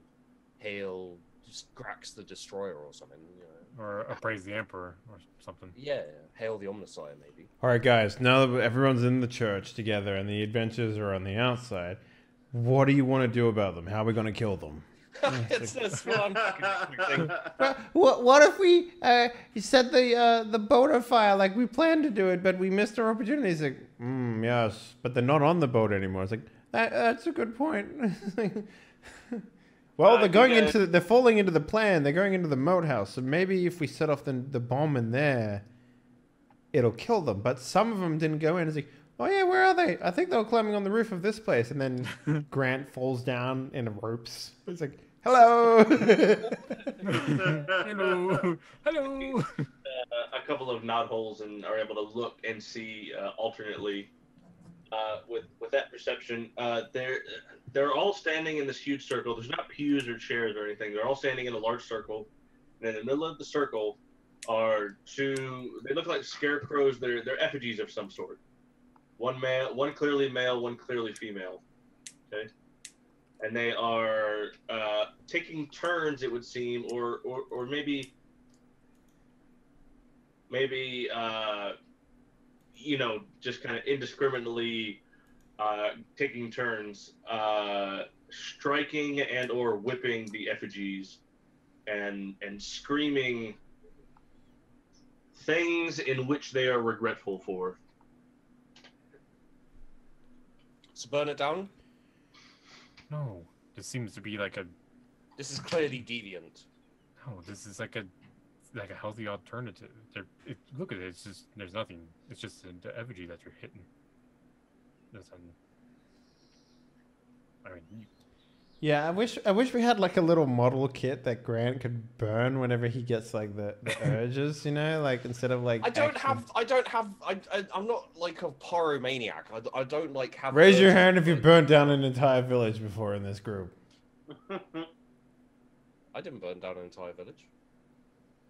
Speaker 2: just cracks the destroyer or something, you know.
Speaker 3: Or appraise the emperor or something.
Speaker 2: Yeah, hail the Omnissiah maybe.
Speaker 1: All right, guys. Now that everyone's in the church together and the adventures are on the outside, what do you want to do about them? How are we going to kill them?
Speaker 2: It's this one.
Speaker 1: What if we set the boat on fire like we planned to do it, but we missed our opportunity? It's like, yes, but they're not on the boat anymore. It's like that's a good point. Well, they're falling into the plan. They're going into the moat house. So maybe if we set off the bomb in there, it'll kill them. But some of them didn't go in. It's like, oh yeah, where are they? I think they were climbing on the roof of this place. And then Grant falls down in the ropes. It's like, hello.
Speaker 3: Hello.
Speaker 5: A couple of knot holes and are able to look and see alternately. With that perception, they're all standing in this huge circle. There's not pews or chairs or anything. They're all standing in a large circle. And in the middle of the circle are 2. They look like scarecrows. They're effigies of some sort. One clearly male, one clearly female. Okay, and they are taking turns, it would seem, or maybe you know, just kind of indiscriminately taking turns striking and or whipping the effigies and screaming things in which they are regretful for.
Speaker 2: So burn it down?
Speaker 3: No. This seems to be like a...
Speaker 2: This is clearly deviant.
Speaker 3: No, this is like a healthy alternative. Look at it. It's just there's nothing. It's just the effigy that you're hitting.
Speaker 1: Yeah, I wish we had like a little model kit that Grant could burn whenever he gets like the urges, you know, like instead of like.
Speaker 2: I'm not like a pyromaniac. I don't like have.
Speaker 1: Raise your hand if you've burnt down an entire village before in this group.
Speaker 2: I didn't burn down an entire village.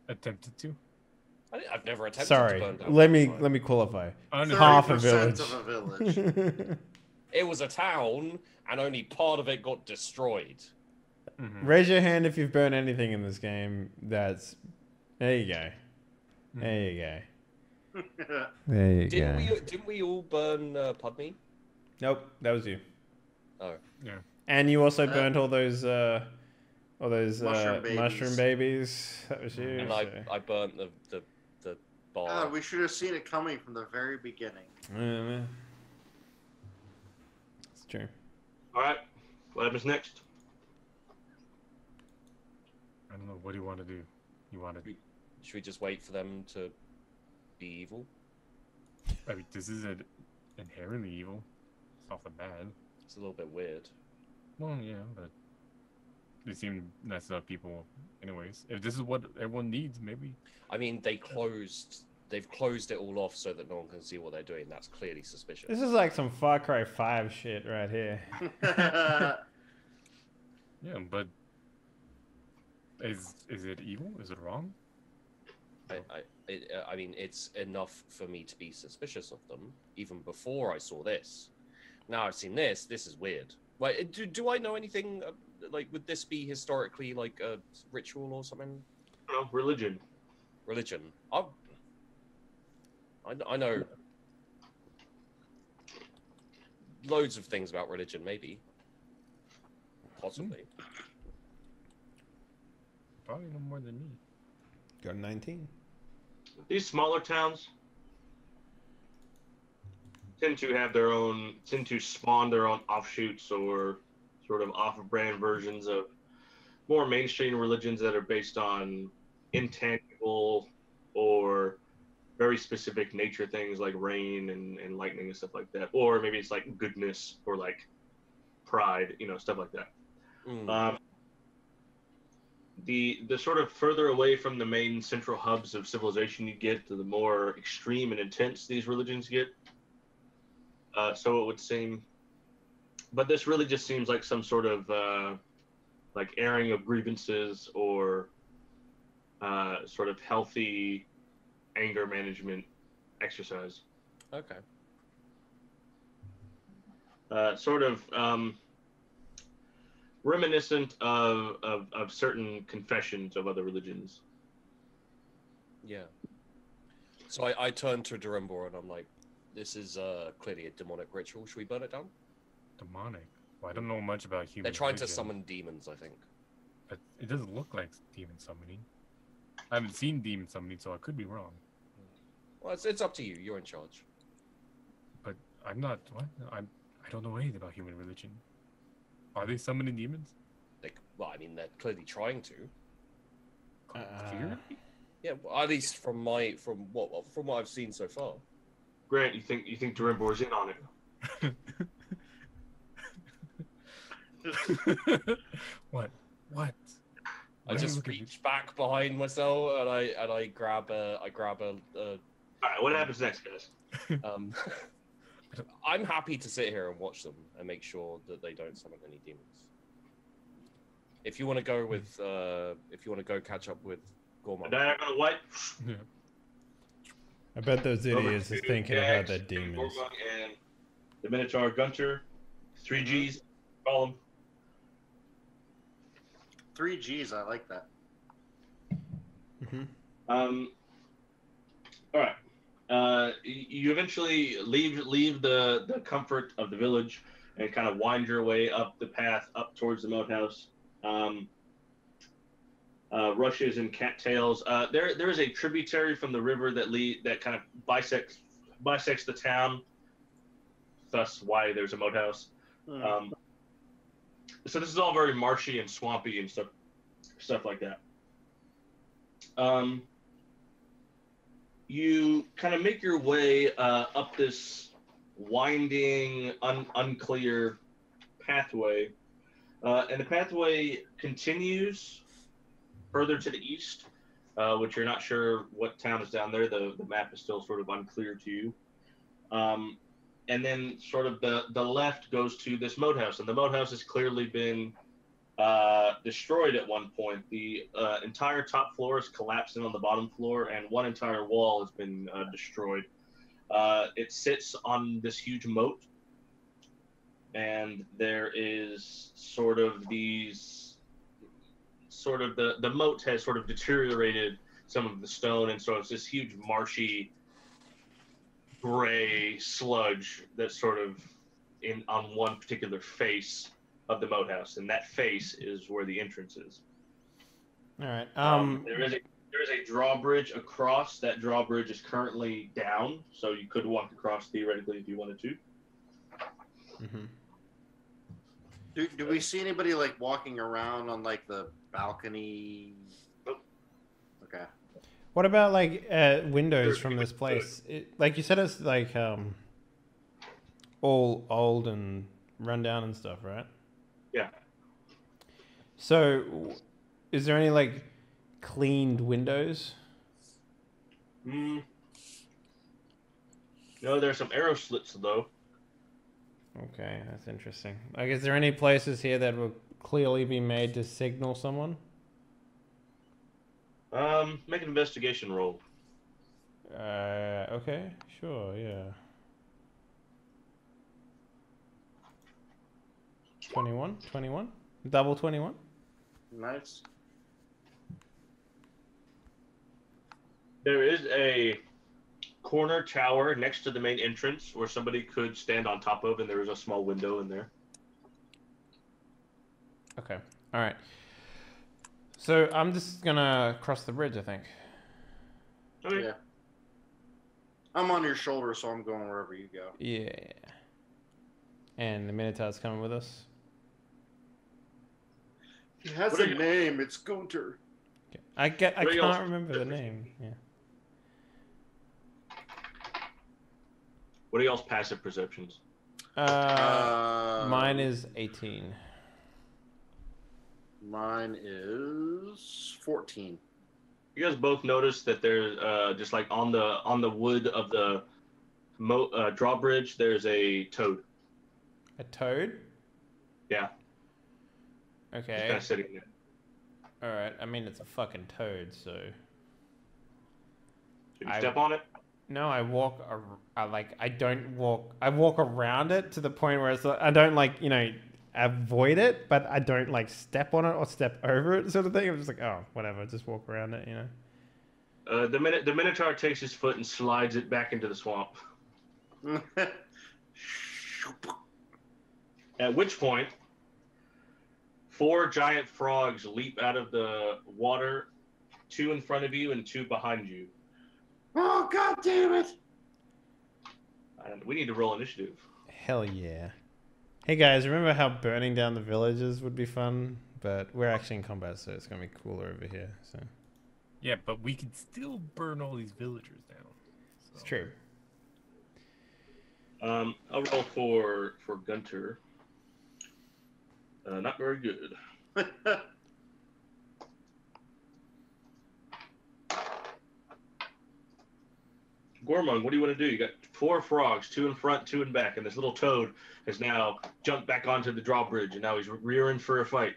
Speaker 3: Attempted to.
Speaker 2: I've never attempted
Speaker 1: Sorry,
Speaker 2: to burn down.
Speaker 1: let me qualify.
Speaker 2: Half
Speaker 1: a village.
Speaker 4: Of a village.
Speaker 2: It was a town, and only part of it got destroyed.
Speaker 3: Mm-hmm.
Speaker 1: Raise your hand if you've burned anything in this game. There you go. There you go. There you go.
Speaker 2: Didn't we all burn Pudme?
Speaker 1: Nope, that was you.
Speaker 2: Oh,
Speaker 3: yeah.
Speaker 1: And you also burned all those
Speaker 4: mushroom
Speaker 1: mushroom babies. That was you.
Speaker 2: and I burnt the bar.
Speaker 4: God, we should have seen it coming from the very beginning.
Speaker 1: Yeah, it's true.
Speaker 5: All right, what happens next?
Speaker 3: I don't know. What do you want to do? You want to?
Speaker 2: Should we just wait for them to be evil?
Speaker 3: I mean, this is inherently evil. It's off the bat.
Speaker 2: It's a little bit weird.
Speaker 3: Well, yeah, but they seem nice enough people anyways. If this is what everyone needs, maybe.
Speaker 2: I mean, they closed they've closed it all off so that no one can see what they're doing. That's clearly suspicious.
Speaker 1: This is like some Far Cry 5 shit right here.
Speaker 3: Yeah, but is it evil? Is it wrong?
Speaker 2: I mean, it's enough for me to be suspicious of them even before I saw this. Now I've seen this. This is weird. Like, do I know anything? Like, would this be historically like a ritual or something?
Speaker 5: No, religion.
Speaker 2: Religion. I know loads of things about religion. Maybe, possibly.
Speaker 3: Probably no more than me.
Speaker 1: Got 19.
Speaker 5: These smaller towns tend to spawn their own offshoots or sort of off-brand versions of more mainstream religions that are based on intangible or very specific nature things like rain and lightning and stuff like that. Or maybe it's like goodness or like pride, stuff like that. The sort of further away from the main central hubs of civilization you get, the more extreme and intense these religions get. So it would seem, but this really just seems like some sort of like airing of grievances or sort of healthy anger management exercise.
Speaker 2: Okay.
Speaker 5: Sort of reminiscent of certain confessions of other religions.
Speaker 2: Yeah. So I turn to Durimbor and I'm like, this is clearly a demonic ritual. Should we burn it down?
Speaker 3: Demonic? Well, I don't know much about human
Speaker 2: They're trying to
Speaker 3: religion,
Speaker 2: summon demons, I think.
Speaker 3: but it doesn't look like demon summoning. I haven't seen demon summoning, so I could be wrong.
Speaker 2: Well, it's up to you. You're in charge.
Speaker 3: But I'm not. What? I don't know anything about human religion. Are they summoning demons?
Speaker 2: Well, I mean, they're clearly trying to.
Speaker 3: Fear?
Speaker 2: Yeah, well, at least from what I've seen so far.
Speaker 5: Grant, you think Durimbor's in on it?
Speaker 3: What?
Speaker 2: I just reach back behind myself and I grab a
Speaker 5: All right, what happens next, guys?
Speaker 2: I'm happy to sit here and watch them and make sure that they don't summon any demons. If you want to go with, if you want to go catch up with Gorman.
Speaker 5: Diagonal white.
Speaker 3: Yeah.
Speaker 1: I bet those idiots is thinking about their demons.
Speaker 5: And the Minotaur Gunter, 3 Gs, call them.
Speaker 4: 3 Gs, I like that.
Speaker 5: All right. You eventually leave the comfort of the village and kind of wind your way up the path up towards the moat house. Rushes and cattails. There is a tributary from the river that kind of bisects the town. Thus, why there's a moat house. So this is all very marshy and swampy and stuff like that. You kind of make your way up this winding, unclear pathway, and the pathway continues further to the east, which you're not sure what town is down there. The map is still sort of unclear to you. And then sort of the left goes to this moat house, and the moat house has clearly been destroyed at one point. The entire top floor is collapsing on the bottom floor, and one entire wall has been destroyed. It sits on this huge moat, and there is sort of the moat has sort of deteriorated some of the stone, and so it's this huge marshy gray sludge that's sort of on one particular face of the moat house, and that face is where the entrance is.
Speaker 1: All right.
Speaker 5: There is a drawbridge across. That drawbridge is currently down, so you could walk across theoretically if you wanted to.
Speaker 4: Do we see anybody like walking around on like the balcony?
Speaker 5: Nope.
Speaker 4: Okay.
Speaker 1: What about like windows from this place? Like you said, it's like all old and run down and stuff, right?
Speaker 5: Yeah.
Speaker 1: So, is there any like cleaned windows?
Speaker 5: No, there's some arrow slits though.
Speaker 1: Okay, that's interesting. Like, is there any places here that will clearly be made to signal someone?
Speaker 5: Make an investigation roll.
Speaker 1: Okay, sure, yeah. 21? Double 21?
Speaker 4: Nice.
Speaker 5: There is a corner tower next to the main entrance where somebody could stand on top of, and there is a small window in there.
Speaker 1: Okay, alright. So I'm just gonna cross the bridge, I think.
Speaker 5: Okay.
Speaker 4: Yeah. I'm on your shoulder, so I'm going wherever you go.
Speaker 1: Yeah. And the Minotaur's coming with us.
Speaker 4: He has
Speaker 5: What
Speaker 4: a
Speaker 5: are you-
Speaker 4: name. It's Gunter.
Speaker 1: Okay. I
Speaker 5: What are y'all's-
Speaker 1: can't remember the name. Yeah.
Speaker 5: What are y'all's passive perceptions?
Speaker 1: Mine is 18.
Speaker 4: Mine is 14.
Speaker 5: You guys both notice that there's just like on the wood of the drawbridge, there's a toad.
Speaker 1: A toad?
Speaker 5: Yeah, just
Speaker 1: Okay.
Speaker 5: kind of sitting there.
Speaker 1: Alright, I mean, it's a fucking toad, so...
Speaker 5: Did you step on it?
Speaker 1: No, I walk... I don't walk... I walk around it to the point where it's like... I don't, like, you know, avoid it, but I don't, like, step on it or step over it sort of thing. I'm just like, oh, whatever, just walk around it, you know?
Speaker 5: The Minotaur takes his foot and slides it back into the swamp. At which point, 4 giant frogs leap out of the water, 2 in front of you and 2 behind you.
Speaker 4: Oh, God damn it!
Speaker 5: And we need to roll initiative.
Speaker 1: Hell yeah. Hey guys, remember how burning down the villages would be fun? But we're actually in combat, so it's gonna be cooler over here, so...
Speaker 3: Yeah, but we can still burn all these villagers down. So.
Speaker 1: It's true.
Speaker 5: I'll roll for Gunter. Not very good. Gormon, what do you want to do? You got 4 frogs, 2 in front, 2 in back, and this little toad has now jumped back onto the drawbridge, and now he's rearing for a fight.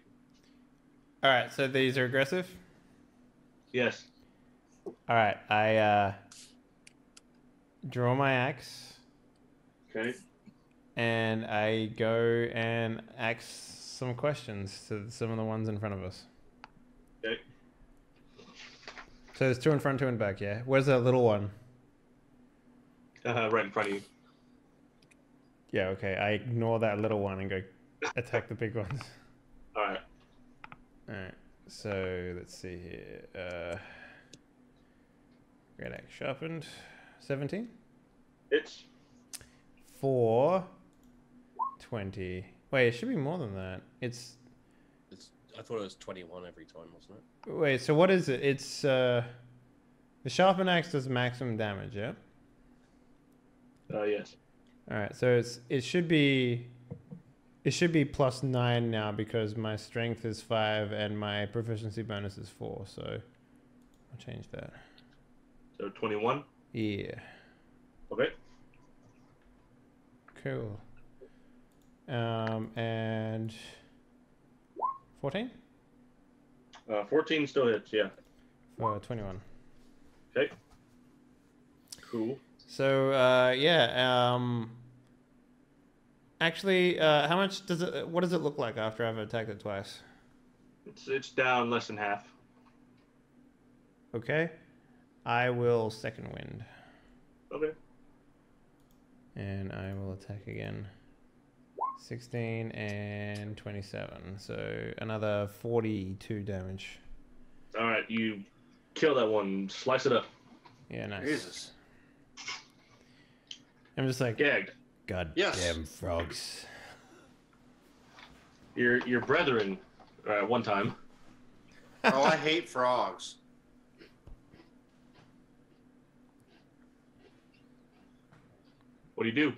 Speaker 1: Alright, so these are aggressive?
Speaker 5: Yes.
Speaker 1: Alright, I draw my axe,
Speaker 5: Okay.
Speaker 1: and I go and ask some questions to some of the ones in front of us.
Speaker 5: Okay.
Speaker 1: So there's 2 in front, 2 in back, yeah? Where's that little one?
Speaker 5: Right in front of you.
Speaker 1: Yeah, okay, I ignore that little one and go attack the big ones.
Speaker 5: All right.
Speaker 1: Alright, so let's see here. Great axe sharpened. 17?
Speaker 5: It's
Speaker 1: 4, 20. Wait, it should be more than that.
Speaker 2: I thought it was 21 every time, wasn't it?
Speaker 1: Wait, so what is it? It's the sharpened axe does maximum damage, yeah?
Speaker 5: yes.
Speaker 1: All right, so it should be plus 9 now because my strength is 5 and my proficiency bonus is 4. So I'll change that.
Speaker 5: So 21.
Speaker 1: Yeah.
Speaker 5: Okay.
Speaker 1: Cool. And 14
Speaker 5: 14 still hits. Yeah.
Speaker 1: for 21.
Speaker 5: Okay. Cool.
Speaker 1: So yeah. Actually, how much does it? What does it look like after I've attacked it twice?
Speaker 5: It's down less than half.
Speaker 1: Okay. I will second wind.
Speaker 5: Okay.
Speaker 1: And I will attack again. 16 and 27. So another 42 damage.
Speaker 5: All right, you kill that one. Slice it up.
Speaker 1: Yeah, nice.
Speaker 4: Jesus.
Speaker 1: I'm just like,
Speaker 5: Gagged.
Speaker 1: God
Speaker 4: Yes.
Speaker 1: damn frogs.
Speaker 5: Your brethren, one time.
Speaker 4: Oh, I hate frogs.
Speaker 5: What do you do?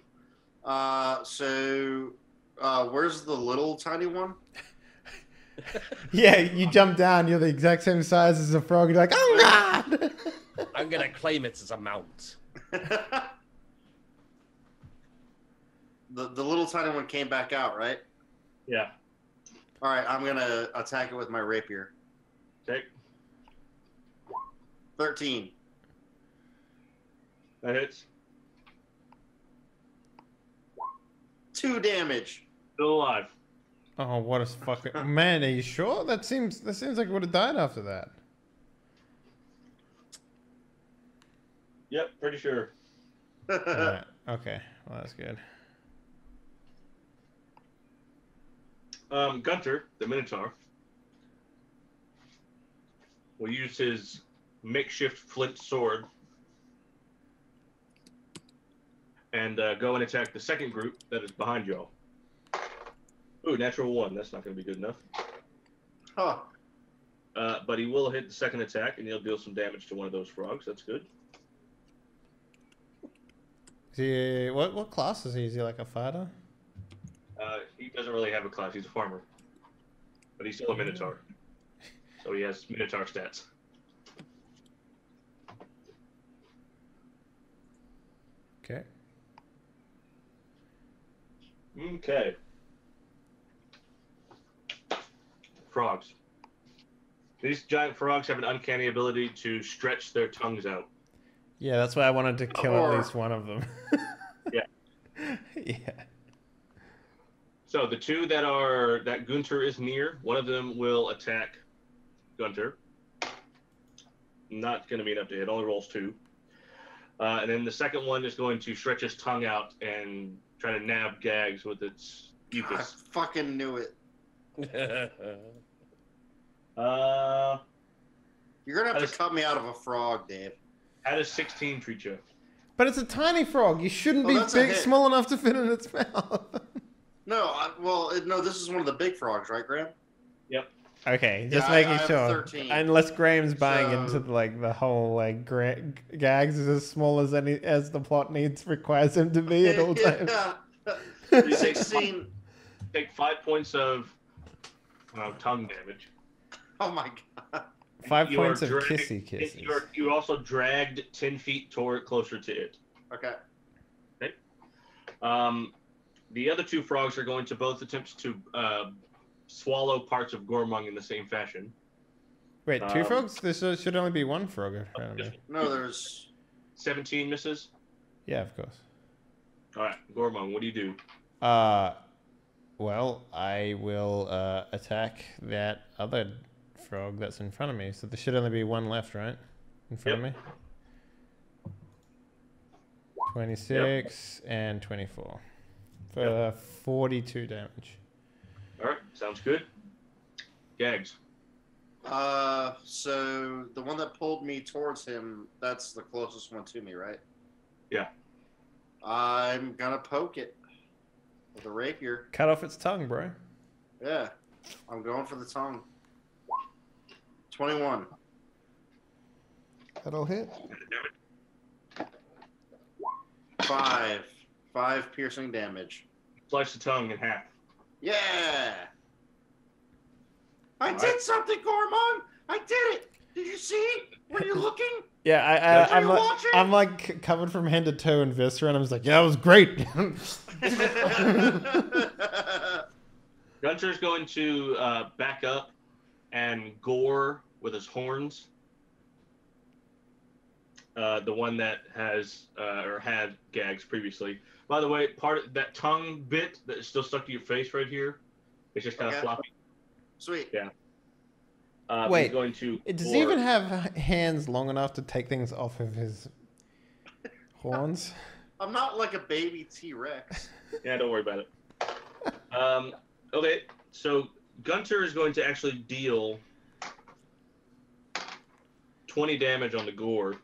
Speaker 4: Where's the little tiny one?
Speaker 1: Yeah, you jump down, you're the exact same size as a frog. You're like, oh God!
Speaker 2: I'm gonna claim it as a mount.
Speaker 4: The little tiny one came back out, right?
Speaker 5: Yeah.
Speaker 4: All right, I'm gonna attack it with my rapier.
Speaker 5: Okay.
Speaker 4: 13.
Speaker 5: That hits.
Speaker 4: 2 damage.
Speaker 5: Still alive.
Speaker 1: Oh, what a fucking man! Are you sure? That seems like it would have died after that.
Speaker 5: Yep, pretty sure.
Speaker 1: Alright, okay, well that's good.
Speaker 5: Gunter, the Minotaur, will use his makeshift flint sword and go and attack the second group that is behind y'all. Ooh, natural 1. That's not going to be good enough.
Speaker 4: Huh.
Speaker 5: But he will hit the second attack, and he'll deal some damage to one of those frogs. That's good.
Speaker 1: Is he what class is he? Is he like a fighter?
Speaker 5: He doesn't really have a class. He's a farmer. But he's still a Minotaur. So he has Minotaur stats.
Speaker 1: Okay.
Speaker 5: Okay. Frogs. These giant frogs have an uncanny ability to stretch their tongues out.
Speaker 1: Yeah, that's why I wanted to kill at least one of them.
Speaker 5: Yeah.
Speaker 1: Yeah.
Speaker 5: So the two that Gunter is near, one of them will attack Gunter. Not going to be enough to hit. Only rolls 2. And then the second one is going to stretch his tongue out and try to nab Gags with its
Speaker 4: I
Speaker 5: mucus.
Speaker 4: fucking knew it. You're gonna have to cut me out of a frog, Dave.
Speaker 5: How does 16 treat you?
Speaker 1: But it's a tiny frog. You shouldn't
Speaker 4: Oh,
Speaker 1: be
Speaker 4: that's a
Speaker 1: big,
Speaker 4: hit.
Speaker 1: small enough to fit in its mouth.
Speaker 4: No, this is one of the big frogs, right, Graham?
Speaker 5: Yep.
Speaker 1: Okay, just
Speaker 4: Yeah,
Speaker 1: making
Speaker 4: I have
Speaker 1: sure.
Speaker 4: 13.
Speaker 1: Unless Graham's buying
Speaker 4: So-
Speaker 1: into like the whole like Gags is as small as the plot requires him to be at all times.
Speaker 4: Yeah. 16.
Speaker 5: Take 5 points of tongue damage.
Speaker 4: Oh my god.
Speaker 1: 5
Speaker 5: You are
Speaker 1: points of
Speaker 5: dragged-
Speaker 1: kissy kisses.
Speaker 5: You're also dragged 10 feet closer to it.
Speaker 4: Okay.
Speaker 5: The other two frogs are going to both attempt to swallow parts of Gormung in the same fashion.
Speaker 1: Wait, 2 frogs? There should only be 1 frog in front of me.
Speaker 4: No, there's
Speaker 5: 17 misses.
Speaker 1: Yeah, of course.
Speaker 5: All right, Gormung, what do you do?
Speaker 1: Well, I will attack that other frog that's in front of me. So there should only be 1 left, right? In front of me? 26 and 24. For 42 damage.
Speaker 5: All right, sounds good. Gags.
Speaker 4: so the one that pulled me towards him, that's the closest one to me, right?
Speaker 5: Yeah.
Speaker 4: I'm gonna poke it with a rapier.
Speaker 1: Cut off its tongue, bro.
Speaker 4: Yeah. I'm going for the tongue. 21.
Speaker 1: That'll hit.
Speaker 4: 5 piercing damage.
Speaker 5: Slice the tongue in half.
Speaker 4: Yeah. I did something, Gormon. I did it. Did you see? Were you looking?
Speaker 1: Yeah,
Speaker 4: Were you watching?
Speaker 1: I'm like covered from head to toe in viscera, and I was like, yeah, it was great.
Speaker 5: Gunter's going to back up and gore with his horns. The one that has or had Gags previously. By the way, part of that tongue bit that is still stuck to your face right here, it's just kind of floppy.
Speaker 4: Sweet.
Speaker 5: Yeah.
Speaker 1: Wait,
Speaker 5: he's going to
Speaker 1: does he even have hands long enough to take things off of his horns?
Speaker 4: I'm not like a baby T-Rex.
Speaker 5: Yeah, don't worry about it. Okay, so Gunter is going to actually deal 20 damage on the gore.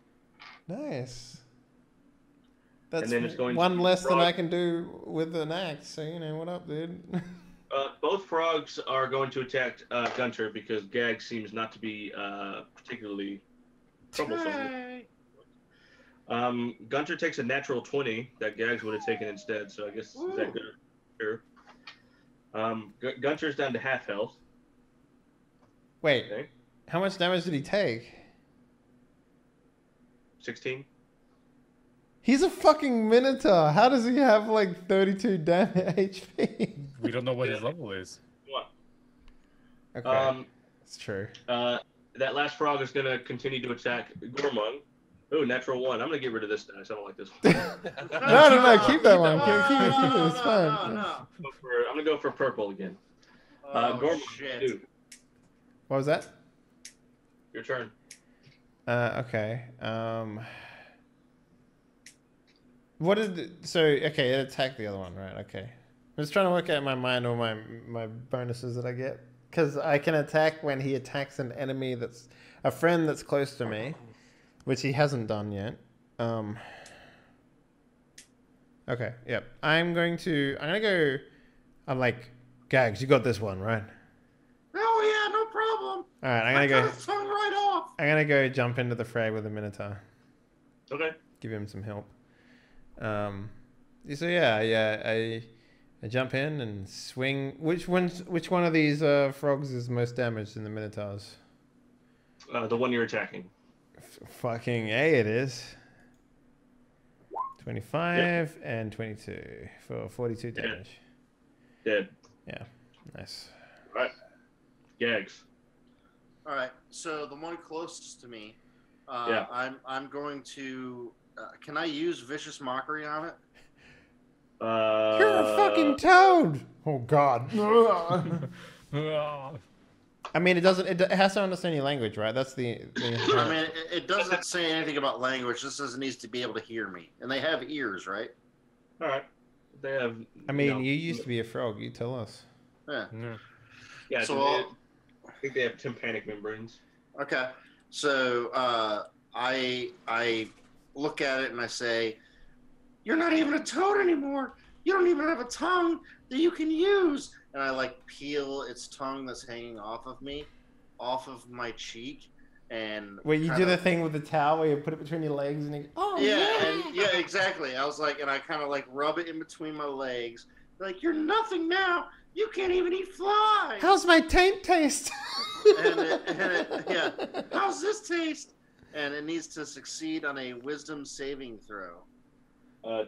Speaker 1: Nice. That's
Speaker 5: then it's going
Speaker 1: one
Speaker 5: to
Speaker 1: less than
Speaker 5: frog.
Speaker 1: I can do with an axe. So what up, dude?
Speaker 5: Both frogs are going to attack Gunter because Gag seems not to be particularly troublesome.
Speaker 4: Hey.
Speaker 5: Gunter takes a natural 20 that Gags would have taken instead, so I guess is that good? Sure. Gunter's down to half health.
Speaker 1: Wait,
Speaker 5: Okay.
Speaker 1: how much damage did he take?
Speaker 5: 16.
Speaker 1: He's a fucking Minotaur. How does he have like 32 HP?
Speaker 3: We don't know what his level is.
Speaker 5: What?
Speaker 1: Okay, it's true.
Speaker 5: That last frog is gonna continue to attack Gormung. Oh, natural 1. I'm gonna get rid of this dice. I don't like this one.
Speaker 1: No, keep that one. Keep it. It's fine.
Speaker 4: No.
Speaker 5: I'm gonna go for purple again.
Speaker 4: Oh,
Speaker 5: Gormung,
Speaker 4: shit.
Speaker 5: two.
Speaker 1: What was that?
Speaker 5: Your turn.
Speaker 1: Okay. What did okay, it attacked the other one, right? Okay. I'm just trying to work out in my mind all my bonuses that I get. Because I can attack when he attacks an enemy that's a friend that's close to me, which he hasn't done yet. Okay, yep. I'm gonna go. I'm like, Gags, you got this one, right?
Speaker 4: Oh yeah, no problem.
Speaker 1: All right,
Speaker 4: I got his tongue right off.
Speaker 1: I'm gonna go jump into the fray with a Minotaur.
Speaker 5: Okay.
Speaker 1: Give him some help. So yeah, I jump in and swing. Which one of these frogs is most damaged in the Minotaurs?
Speaker 5: The one you're attacking.
Speaker 1: Fucking A it is. 25 and 22 for 42 damage.
Speaker 5: Dead.
Speaker 1: Yeah, nice.
Speaker 5: All right. Gags.
Speaker 4: All right. So the one closest to me,
Speaker 5: Yeah.
Speaker 4: I'm going to. Can I use vicious mockery on it?
Speaker 1: You're a fucking toad. Oh God. I mean, it has to understand your language, right? That's the
Speaker 4: I mean, it doesn't say anything about language. This says it needs to be able to hear me, and they have ears, right?
Speaker 5: All right. They have.
Speaker 1: I mean, you used to be a frog. You tell us.
Speaker 4: Yeah.
Speaker 5: Yeah.
Speaker 4: So
Speaker 5: I think they have tympanic membranes.
Speaker 4: Okay. So I look at it and I say, "You're not even a toad anymore. You don't even have a tongue that you can use." And I like peel its tongue that's hanging off of me, off of my cheek, and
Speaker 1: where you do the thing with the towel where you put it between your legs and you,
Speaker 4: yeah, exactly. I was like, and I kind of like rub it in between my legs, like, "You're nothing now. You can't even eat flies."
Speaker 1: How's my taint taste?
Speaker 4: Yeah. How's this taste? And it needs to succeed on a wisdom saving throw.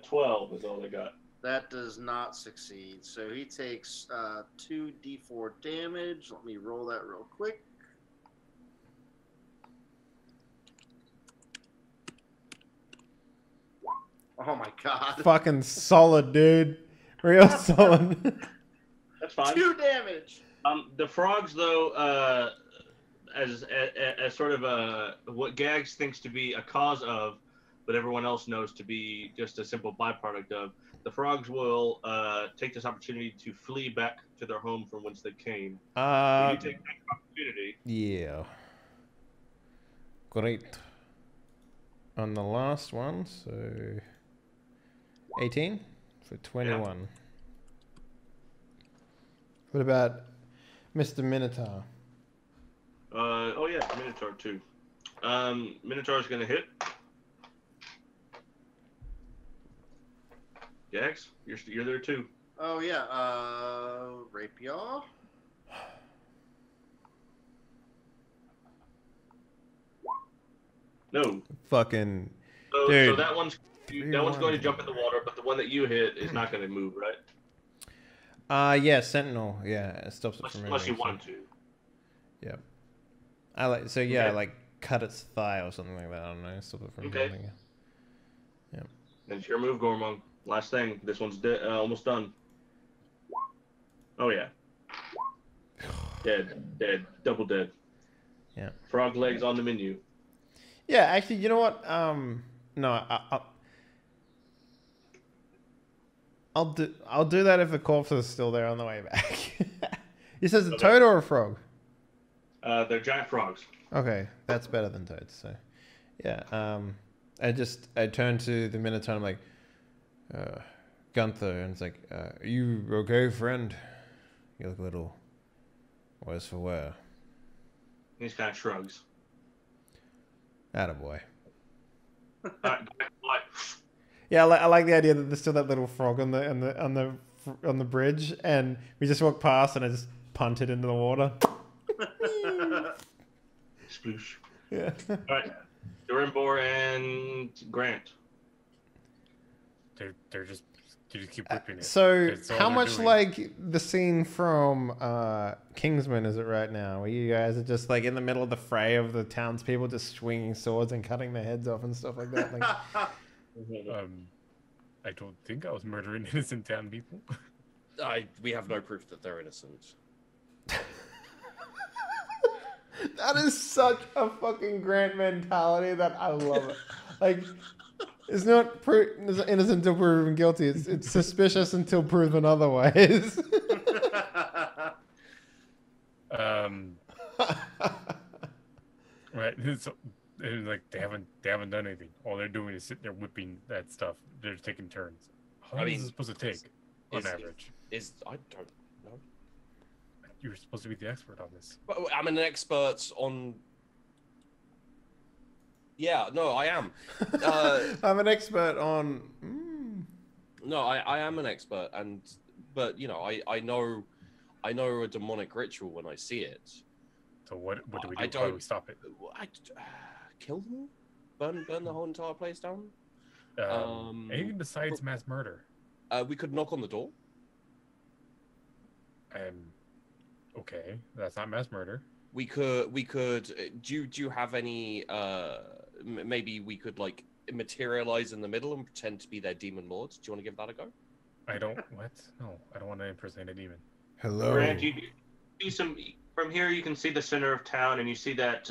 Speaker 5: 12 is all they got.
Speaker 4: That does not succeed. So he takes 2d4 damage. Let me roll that real quick. Oh my God.
Speaker 1: Fucking solid, dude. Real solid.
Speaker 5: That's fine.
Speaker 4: 2 damage.
Speaker 5: The frogs, though, as sort of what Gags thinks to be a cause of, but everyone else knows to be just a simple byproduct of, the frogs will take this opportunity to flee back to their home from whence they came. Will you take that opportunity?
Speaker 1: Yeah. Great. On the last one, so 18 for 21. Yeah. What about Mr. Minotaur?
Speaker 5: Oh yeah, Minotaur too. Minotaur's gonna hit. Gags, you're there too.
Speaker 4: Oh yeah, rapier.
Speaker 5: No.
Speaker 1: Fucking.
Speaker 5: So
Speaker 1: dude.
Speaker 5: that one's going to jump in the water, but the one that you hit is not going to move, right?
Speaker 1: Yeah, Sentinel. Yeah, it stops it from
Speaker 5: unless you want to.
Speaker 1: Yep. I like like cut its thigh or something like that. I don't know. Stop it from moving. Yep.
Speaker 5: It's your move, Gormung. Last thing. This one's almost done. Oh yeah. Dead, double dead.
Speaker 1: Yeah.
Speaker 5: Frog legs on the menu.
Speaker 1: Yeah, actually, you know what? No, I'll do that if the corpse is still there on the way back. He says a toad or a frog?
Speaker 5: They're giant frogs.
Speaker 1: Okay, that's better than toads. So, yeah. I turn to the Minotaur. And I'm like, Gunther, and it's like, "Are you okay, friend? You look a little worse for wear."
Speaker 5: He just kind of shrugs.
Speaker 1: Attaboy.
Speaker 5: What?
Speaker 1: Yeah, I like the idea that there's still that little frog on the bridge, and we just walk past, and I just punt it into the water.
Speaker 5: Sploosh.
Speaker 1: Yeah.
Speaker 5: All right, Durimbor and Grant.
Speaker 3: They're just keep whipping it.
Speaker 1: So
Speaker 3: That's all
Speaker 1: how
Speaker 3: they're
Speaker 1: much
Speaker 3: doing.
Speaker 1: like the scene from Kingsman is it right now, where you guys are just like in the middle of the fray of the townspeople just swinging swords and cutting their heads off and stuff like that? Like,
Speaker 3: I don't think I was murdering innocent town people.
Speaker 2: We have no proof that they're innocent.
Speaker 1: that is such a fucking Grant mentality that I love it. Like, it's not innocent until proven guilty. It's suspicious until proven otherwise.
Speaker 3: Right. It's like they haven't done anything. All they're doing is sitting there whipping that stuff. They're taking turns. How long is it supposed to take on average?
Speaker 2: I don't know.
Speaker 3: You're supposed to be the expert on this.
Speaker 2: But I'm an expert on. Yeah, no, I am.
Speaker 1: I'm an expert on.
Speaker 2: No, I am an expert, but you know, I know a demonic ritual when I see it.
Speaker 3: So what do we do?
Speaker 2: I don't.
Speaker 3: How do we stop it?
Speaker 2: Kill them, burn the whole entire place down.
Speaker 3: Anything besides mass murder?
Speaker 2: We could knock on the door.
Speaker 3: Okay, that's not mass murder.
Speaker 2: We could. Do you have any? Maybe we could like materialize in the middle and pretend to be their demon lords. Do you want to give that a go?
Speaker 3: I don't. What? No, I don't want to impersonate a demon.
Speaker 1: Hello.
Speaker 5: Grant, you see some from here. You can see the center of town, and you see that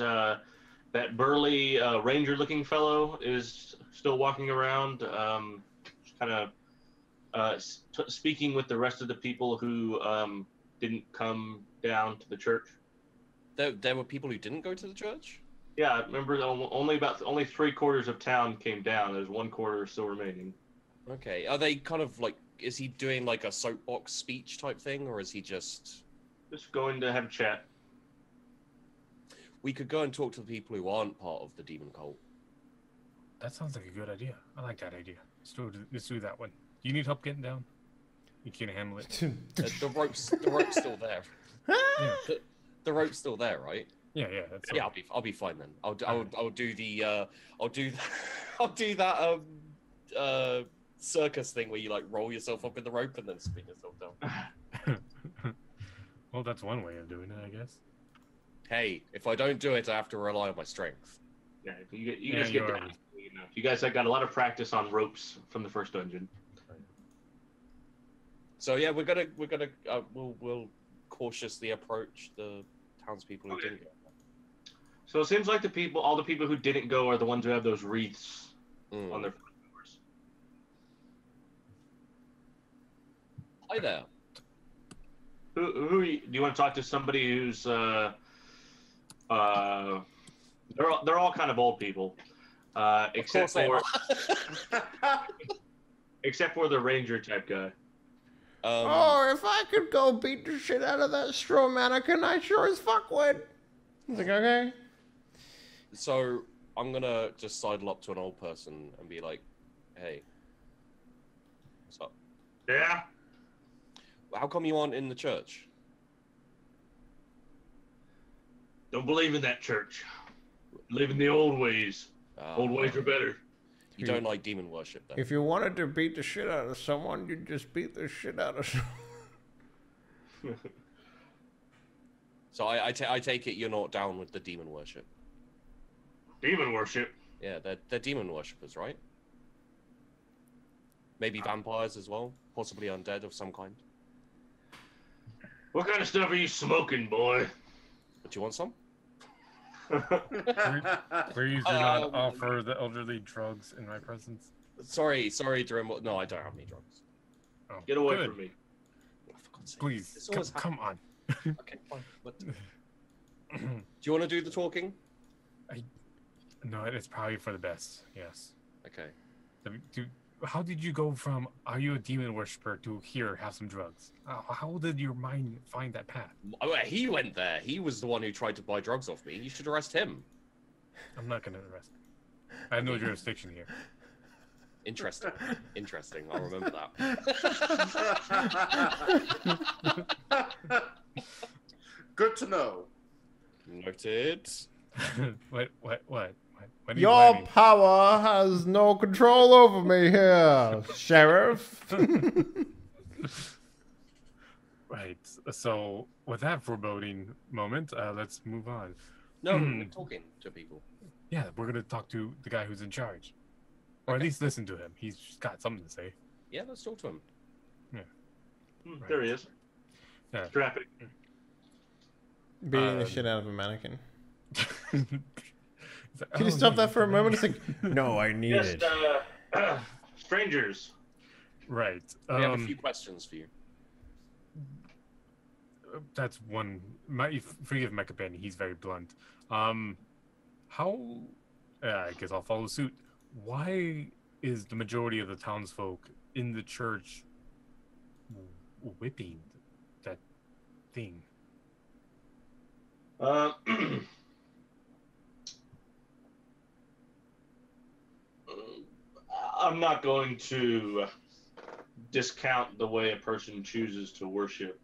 Speaker 5: that burly ranger-looking fellow is still walking around, kind of speaking with the rest of the people who didn't come down to the church.
Speaker 2: There were people who didn't go to the church?
Speaker 5: Yeah, remember only 3/4 of town came down. There's 1/4 still remaining.
Speaker 2: Okay. Are they kind of like, is he doing like a soapbox speech type thing, or is he just
Speaker 5: going to have a chat?
Speaker 2: We could go and talk to the people who aren't part of the demon cult.
Speaker 3: That sounds like a good idea. I like that idea. Let's do that one. Do you need help getting down? You can't handle it.
Speaker 2: The rope's still there.
Speaker 3: Yeah.
Speaker 2: The rope's still there, right?
Speaker 3: Yeah. That's
Speaker 2: Yeah, I'll be fine then. I'll do the I'll do that circus thing where you like roll yourself up in the rope and then spin yourself down.
Speaker 3: Well, that's one way of doing it, I guess.
Speaker 2: Hey, if I don't do it, I have to rely on my strength.
Speaker 5: Yeah, you guys get down. You guys have got a lot of practice on ropes from the first dungeon.
Speaker 2: So yeah, we'll cautiously approach the townspeople who didn't go.
Speaker 5: So it seems like all the people who didn't go are the ones who have those wreaths on their front doors.
Speaker 2: Hi there.
Speaker 5: Who do you want to talk to? Somebody who's they're all kind of old people, except for the ranger type guy.
Speaker 1: If I could go beat the shit out of that straw mannequin, I sure as fuck would. He's like, okay.
Speaker 2: So I'm gonna just sidle up to an old person and be like, "Hey, what's up?
Speaker 5: Yeah.
Speaker 2: How come you aren't in the church?"
Speaker 5: Don't believe in that church. Live in the old ways. Old ways are better.
Speaker 2: You don't like demon worship, then?
Speaker 1: If you wanted to beat the shit out of someone, you'd just beat the shit out of someone.
Speaker 2: So I take it you're not down with the demon worship.
Speaker 5: Demon worship?
Speaker 2: Yeah, they're demon worshippers, right? Maybe vampires as well, possibly undead of some kind.
Speaker 5: What kind of stuff are you smoking, boy?
Speaker 2: Do you want some?
Speaker 3: Please do not offer the elderly drugs in my presence.
Speaker 2: Sorry, Dream. No, I don't have any drugs.
Speaker 3: Oh,
Speaker 5: Get away
Speaker 3: good.
Speaker 5: from me.
Speaker 2: Oh, for God's sake.
Speaker 3: Please, come on.
Speaker 2: Okay, fine. Do you want to do the talking?
Speaker 3: No, it's probably for the best. Yes.
Speaker 2: Okay.
Speaker 3: How did you go from "are you a demon worshiper" to "here, have some drugs"? How did your mind find that path?
Speaker 2: He went there. He was the one who tried to buy drugs off me. You should arrest him.
Speaker 3: I'm not gonna arrest him. I have no jurisdiction here.
Speaker 2: Interesting. Interesting. I'll remember that.
Speaker 4: Good to know.
Speaker 2: Noted.
Speaker 3: What? When are you
Speaker 1: Your
Speaker 3: planning?
Speaker 1: power has no control over me here, Sheriff.
Speaker 3: Right. So with that foreboding moment, let's move on.
Speaker 2: No, we're talking to people.
Speaker 3: Yeah, we're gonna talk to the guy who's in charge, or at least listen to him. He's got something to say.
Speaker 2: Yeah, let's talk to him.
Speaker 3: Right.
Speaker 5: There he is.
Speaker 3: Yeah.
Speaker 5: Strapping.
Speaker 1: Beating the shit out of a mannequin.
Speaker 3: He's like,
Speaker 1: Can you
Speaker 3: "Oh,
Speaker 1: stop
Speaker 3: yeah,
Speaker 1: that for a
Speaker 3: you
Speaker 1: moment? It's like, no, I need
Speaker 5: Just
Speaker 1: it.
Speaker 5: strangers.
Speaker 3: Right.
Speaker 2: We have a few questions for you.
Speaker 3: That's one. Forgive my companion. He's very blunt. How? I guess I'll follow suit. Why is the majority of the townsfolk in the church whipping that thing?
Speaker 5: I'm not going to discount the way a person chooses to worship.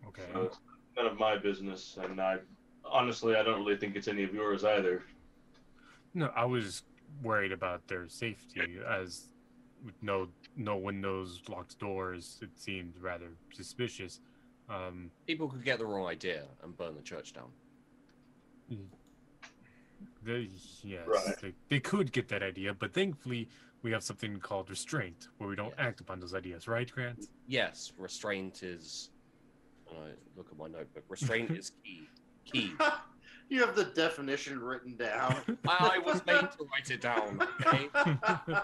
Speaker 3: Okay.
Speaker 5: So it's none of my business, and honestly, I don't really think it's any of yours either.
Speaker 3: No, I was worried about their safety, as with no windows, locked doors. It seemed rather suspicious.
Speaker 2: People could get the wrong idea and burn the church down.
Speaker 3: Yes,
Speaker 5: Right.
Speaker 3: they could get that idea, but thankfully we have something called restraint, where we don't act upon those ideas, right, Grant?
Speaker 2: Yes, restraint is. Look at my notebook. Restraint is key. Key.
Speaker 4: You have the definition written down.
Speaker 2: I was made to write it down. Okay. I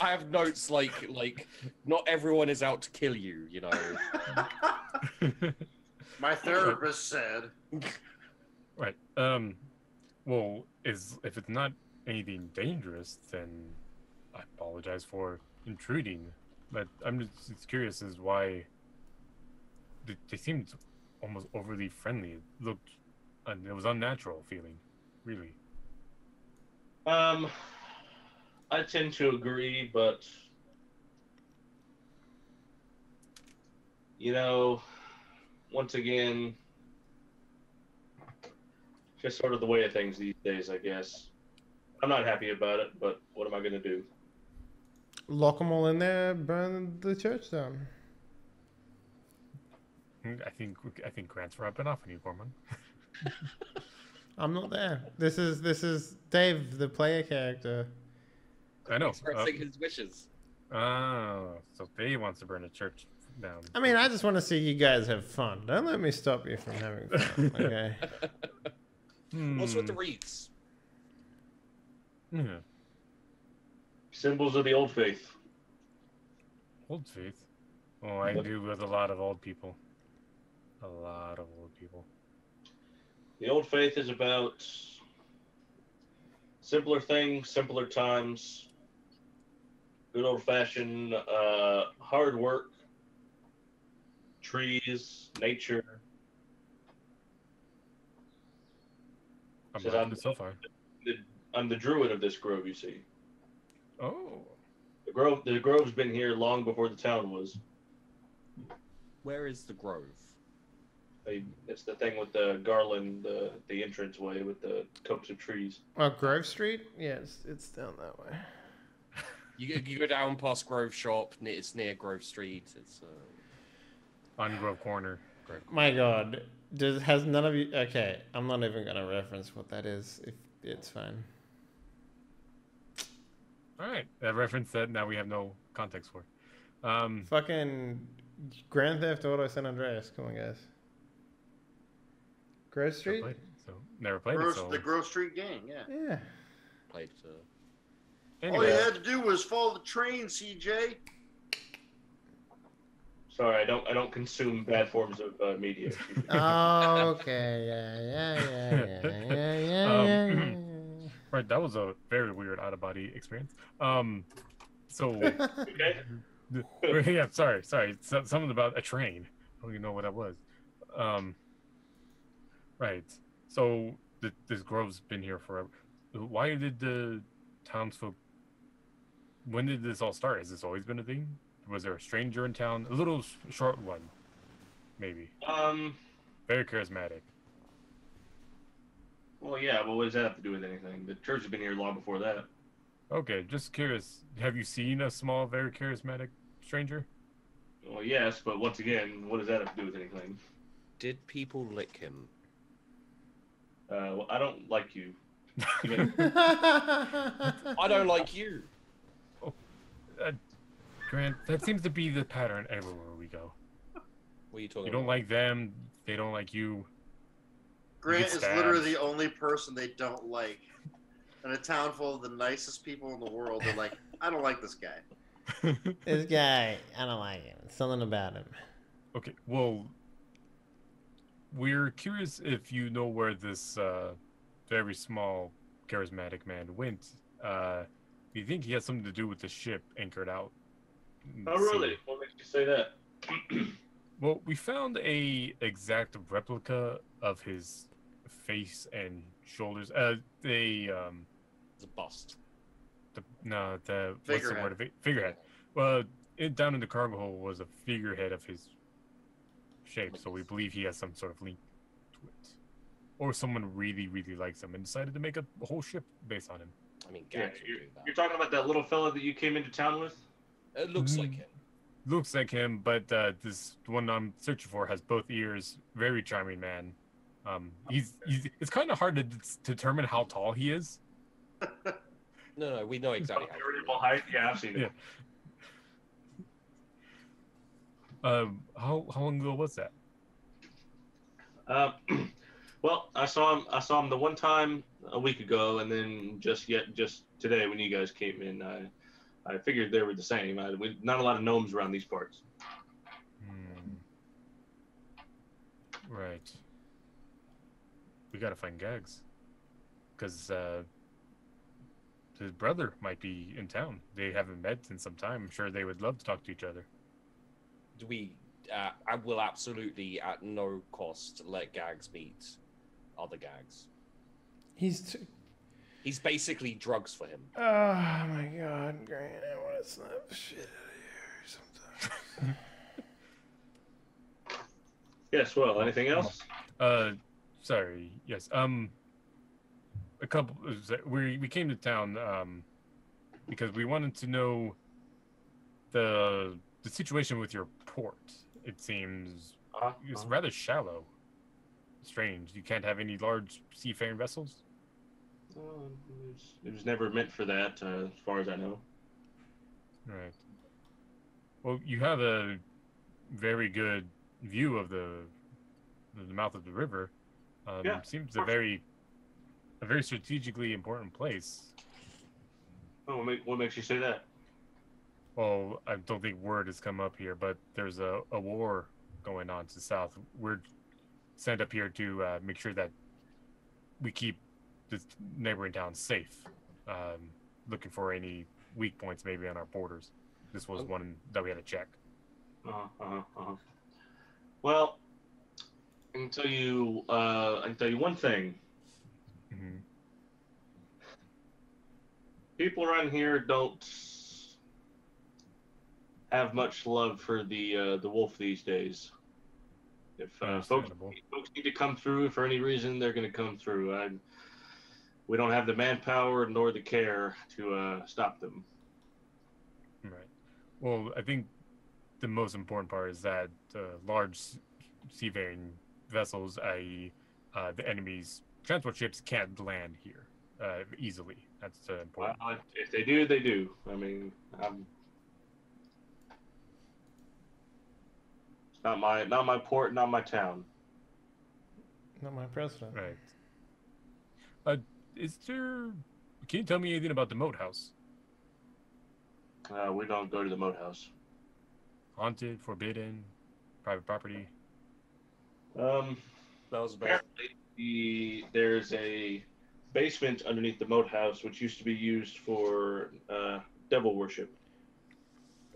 Speaker 2: have notes like not everyone is out to kill you. You know.
Speaker 4: My therapist said.
Speaker 3: Right. Well, if it's not anything dangerous, then I apologize for intruding. But I'm just curious as why they seemed almost overly friendly. It was unnatural feeling, really.
Speaker 5: I tend to agree, but once again, just sort of the way of things these days, I guess. I'm not happy about it, but what am I going to do?
Speaker 1: Lock them all in there, burn the church down.
Speaker 3: I think Grant's rubbing off on you, Gorman.
Speaker 1: I'm not there. This is Dave, the player character.
Speaker 3: I know.
Speaker 2: Expressing his wishes.
Speaker 3: Oh, so Dave wants to burn a church down.
Speaker 1: I mean, I just want to see you guys have fun. Don't let me stop you from having fun, okay?
Speaker 2: What's with the wreaths?
Speaker 3: Yeah.
Speaker 5: Symbols of the old faith.
Speaker 3: Old faith. Oh, I do with a lot of old people. A lot of old people.
Speaker 5: The old faith is about simpler things, simpler times, good old-fashioned hard work, trees, nature.
Speaker 3: I'm
Speaker 5: Says
Speaker 3: liking it so far.
Speaker 5: I'm the druid of this grove, you see.
Speaker 3: Oh.
Speaker 5: The grove's been here long before the town was.
Speaker 2: Where is the grove?
Speaker 5: It's the thing with the garland, the entranceway with the copse of trees.
Speaker 1: Oh, Grove Street? Yeah, it's down that way.
Speaker 2: You go down past Grove Shop. It's near Grove Street. It's
Speaker 3: On Grove Corner.
Speaker 2: Grove.
Speaker 1: My God, has none of you? Okay, I'm not even gonna reference what that is. If it's fine.
Speaker 3: All right, that reference that now we have no context for.
Speaker 1: Fucking Grand Theft Auto San Andreas. Come on, guys. Grove Street?
Speaker 3: Never played it. So
Speaker 4: The Grove Street gang, yeah.
Speaker 1: Yeah.
Speaker 2: Played.
Speaker 4: All you had to do was follow the train, CJ.
Speaker 5: Sorry, I don't consume bad forms of media.
Speaker 1: Oh, okay. Yeah.
Speaker 3: Right, that was a very weird out-of-body experience. So
Speaker 5: Okay.
Speaker 3: yeah, sorry. Something about a train. I don't even know what that was. Right. So this grove's been here forever. Why did the townsfolk? When did this all start? Has this always been a thing? Was there a stranger in town? A little short one, maybe. Very charismatic.
Speaker 5: Well, yeah, but what does that have to do with anything? The church has been here long before that.
Speaker 3: Okay, just curious. Have you seen a small, very charismatic stranger?
Speaker 5: Well, yes, but once again, what does that have to do with anything?
Speaker 2: Did people lick him?
Speaker 5: Well, I don't like you.
Speaker 2: I don't like you.
Speaker 3: Oh, Grant, that seems to be the pattern everywhere we go.
Speaker 2: What are you talking
Speaker 3: You
Speaker 2: about?
Speaker 3: don't like them, they don't like you.
Speaker 4: Grant
Speaker 3: get
Speaker 4: is
Speaker 3: stabbed.
Speaker 4: literally the only person they don't like. In a town full of the nicest people in the world, they're like, I don't like this guy.
Speaker 1: This guy, I don't like him. Something about him.
Speaker 3: Okay, well, we're curious if you know where this very small, charismatic man went. We think he has something to do with the ship anchored out. in
Speaker 5: Oh,
Speaker 3: the
Speaker 5: really?
Speaker 3: sea.
Speaker 5: What makes you say that?
Speaker 3: Well, we found a exact replica of his face and shoulders.
Speaker 2: It's a bust.
Speaker 3: What's the word? Figurehead. Well, down in the cargo hold was a figurehead of his shape, so we believe he has some sort of link to it, or someone really, really likes him and decided to make a whole ship based on him.
Speaker 2: I mean,
Speaker 5: Yeah,
Speaker 2: Gags would do that.
Speaker 5: you're talking about that little fella that you came into town with?
Speaker 2: It looks like him.
Speaker 3: Looks like him, but this one I'm searching for has both ears. Very charming man. He's it's kind of hard to determine how tall he is.
Speaker 2: No, we know exactly how.
Speaker 5: Variable height? Yeah, I've seen it.
Speaker 3: Yeah. How long ago was that?
Speaker 5: Well, I saw him the one time a week ago, and then just today when you guys came in, I figured they were the same. Not a lot of gnomes around these parts.
Speaker 3: Right. We gotta find Gags, because his brother might be in town. They haven't met in some time. I'm sure they would love to talk to each other.
Speaker 2: I will absolutely, at no cost, let Gags meet other Gags. He's basically drugs for him.
Speaker 1: Oh my god, Grant, I want to slap the shit out of you sometimes.
Speaker 5: Yes, well, anything else?
Speaker 3: Sorry. Yes. A couple. We came to town because we wanted to know the situation with your port. It seems it's rather shallow. Strange. You can't have any large seafaring vessels.
Speaker 5: It was never meant for that, as far as I know.
Speaker 3: Right. Well, you have a very good view of the mouth of the river.
Speaker 5: Yeah.
Speaker 3: Seems a very strategically important place.
Speaker 5: Oh, what makes you say that?
Speaker 3: Well, I don't think word has come up here, but there's a war going on to the south. We're sent up here to make sure that we keep this neighboring town safe. Looking for any weak points maybe on our borders. This was one that we had to check.
Speaker 5: Well, I can tell you one thing.
Speaker 3: Mm-hmm.
Speaker 5: People around here don't have much love for the wolf these days. If folks need to come through for any reason, they're going to come through. We don't have the manpower nor the care to stop them.
Speaker 3: Right. Well, I think the most important part is that large seafaring vessels, i.e., the enemy's transport ships, can't land here easily. That's important.
Speaker 5: Well, if they do, they do. I mean, it's not my port, not my town.
Speaker 1: Not my president.
Speaker 3: Right. Can you tell me anything about the moat house?
Speaker 5: We don't go to the moat house.
Speaker 3: Haunted, forbidden, private property?
Speaker 5: Apparently, there's a basement underneath the moat house, which used to be used for devil worship.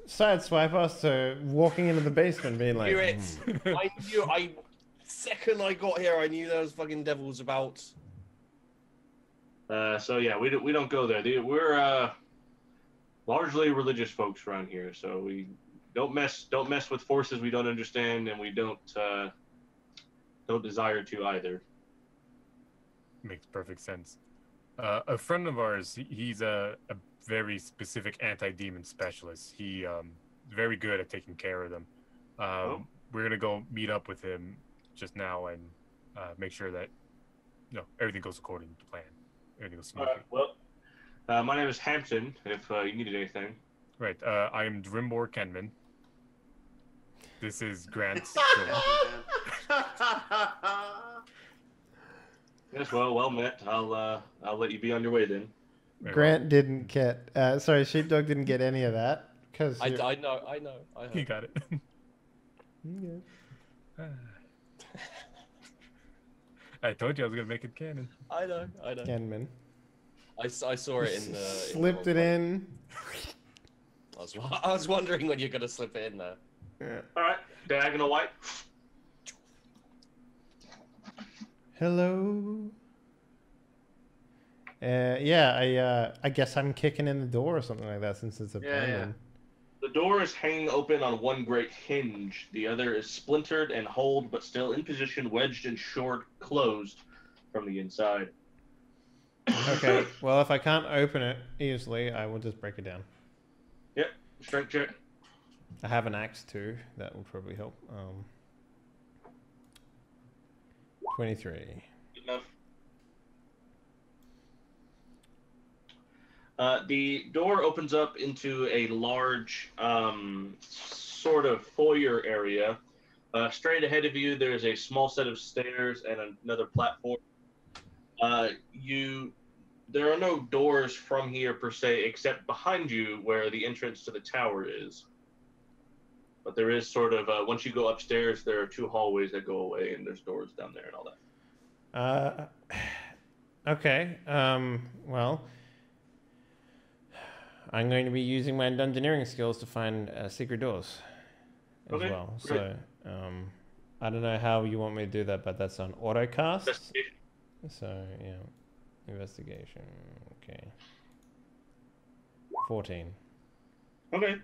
Speaker 1: Sideswipe us to walking into the basement being like...
Speaker 2: Second I got here, I knew there was fucking devils about.
Speaker 5: So yeah, we don't go there. We're largely religious folks around here, so we don't mess with forces we don't understand, and we don't desire to either.
Speaker 3: makes perfect sense. A friend of ours, he's a very specific anti-demon specialist. He very good at taking care of them. We're gonna go meet up with him just now and make sure that everything goes according to plan. Everything goes
Speaker 5: All
Speaker 3: smoothly.
Speaker 5: right. Well, my name is Hampton. If you needed anything.
Speaker 3: Right. I am Drimbor Kenman. This is Grant.
Speaker 5: Yes. Well met. I'll let you be on your way then.
Speaker 1: Grant didn't get. Sorry, Sheepdog didn't get any of that because
Speaker 2: I know. I
Speaker 3: You
Speaker 2: heard.
Speaker 3: got it. I told you I was gonna make it canon.
Speaker 2: I know.
Speaker 1: Kenman
Speaker 2: I saw it in the.
Speaker 1: slipped it in.
Speaker 2: I was wondering when you're gonna slip it in there.
Speaker 1: Yeah.
Speaker 5: All right. Diagonal white.
Speaker 1: Hello. Yeah, I guess I'm kicking in the door or something like that since it's abandoned.
Speaker 5: The door is hanging open on one great hinge. The other is splintered and holed, but still in position, wedged and shored closed from the inside.
Speaker 1: Okay. Well, if I can't open it easily, I will just break it down.
Speaker 5: Yep. Strength check.
Speaker 1: I have an axe too. That will probably help. 23.
Speaker 5: Good enough. The door opens up into a large sort of foyer area. Straight ahead of you, there's a small set of stairs and another platform. There are no doors from here per se, except behind you where the entrance to the tower is. But there is sort of, once you go upstairs, there are 2 hallways that go away, and there's doors down there and all that.
Speaker 1: Okay. Well, I'm going to be using my dungeoneering skills to find secret doors as well.
Speaker 5: Great.
Speaker 1: So, I don't know how you want me to do that, but that's on autocast.
Speaker 5: Investigation.
Speaker 1: So, yeah. Investigation. Okay. 14.
Speaker 5: Okay.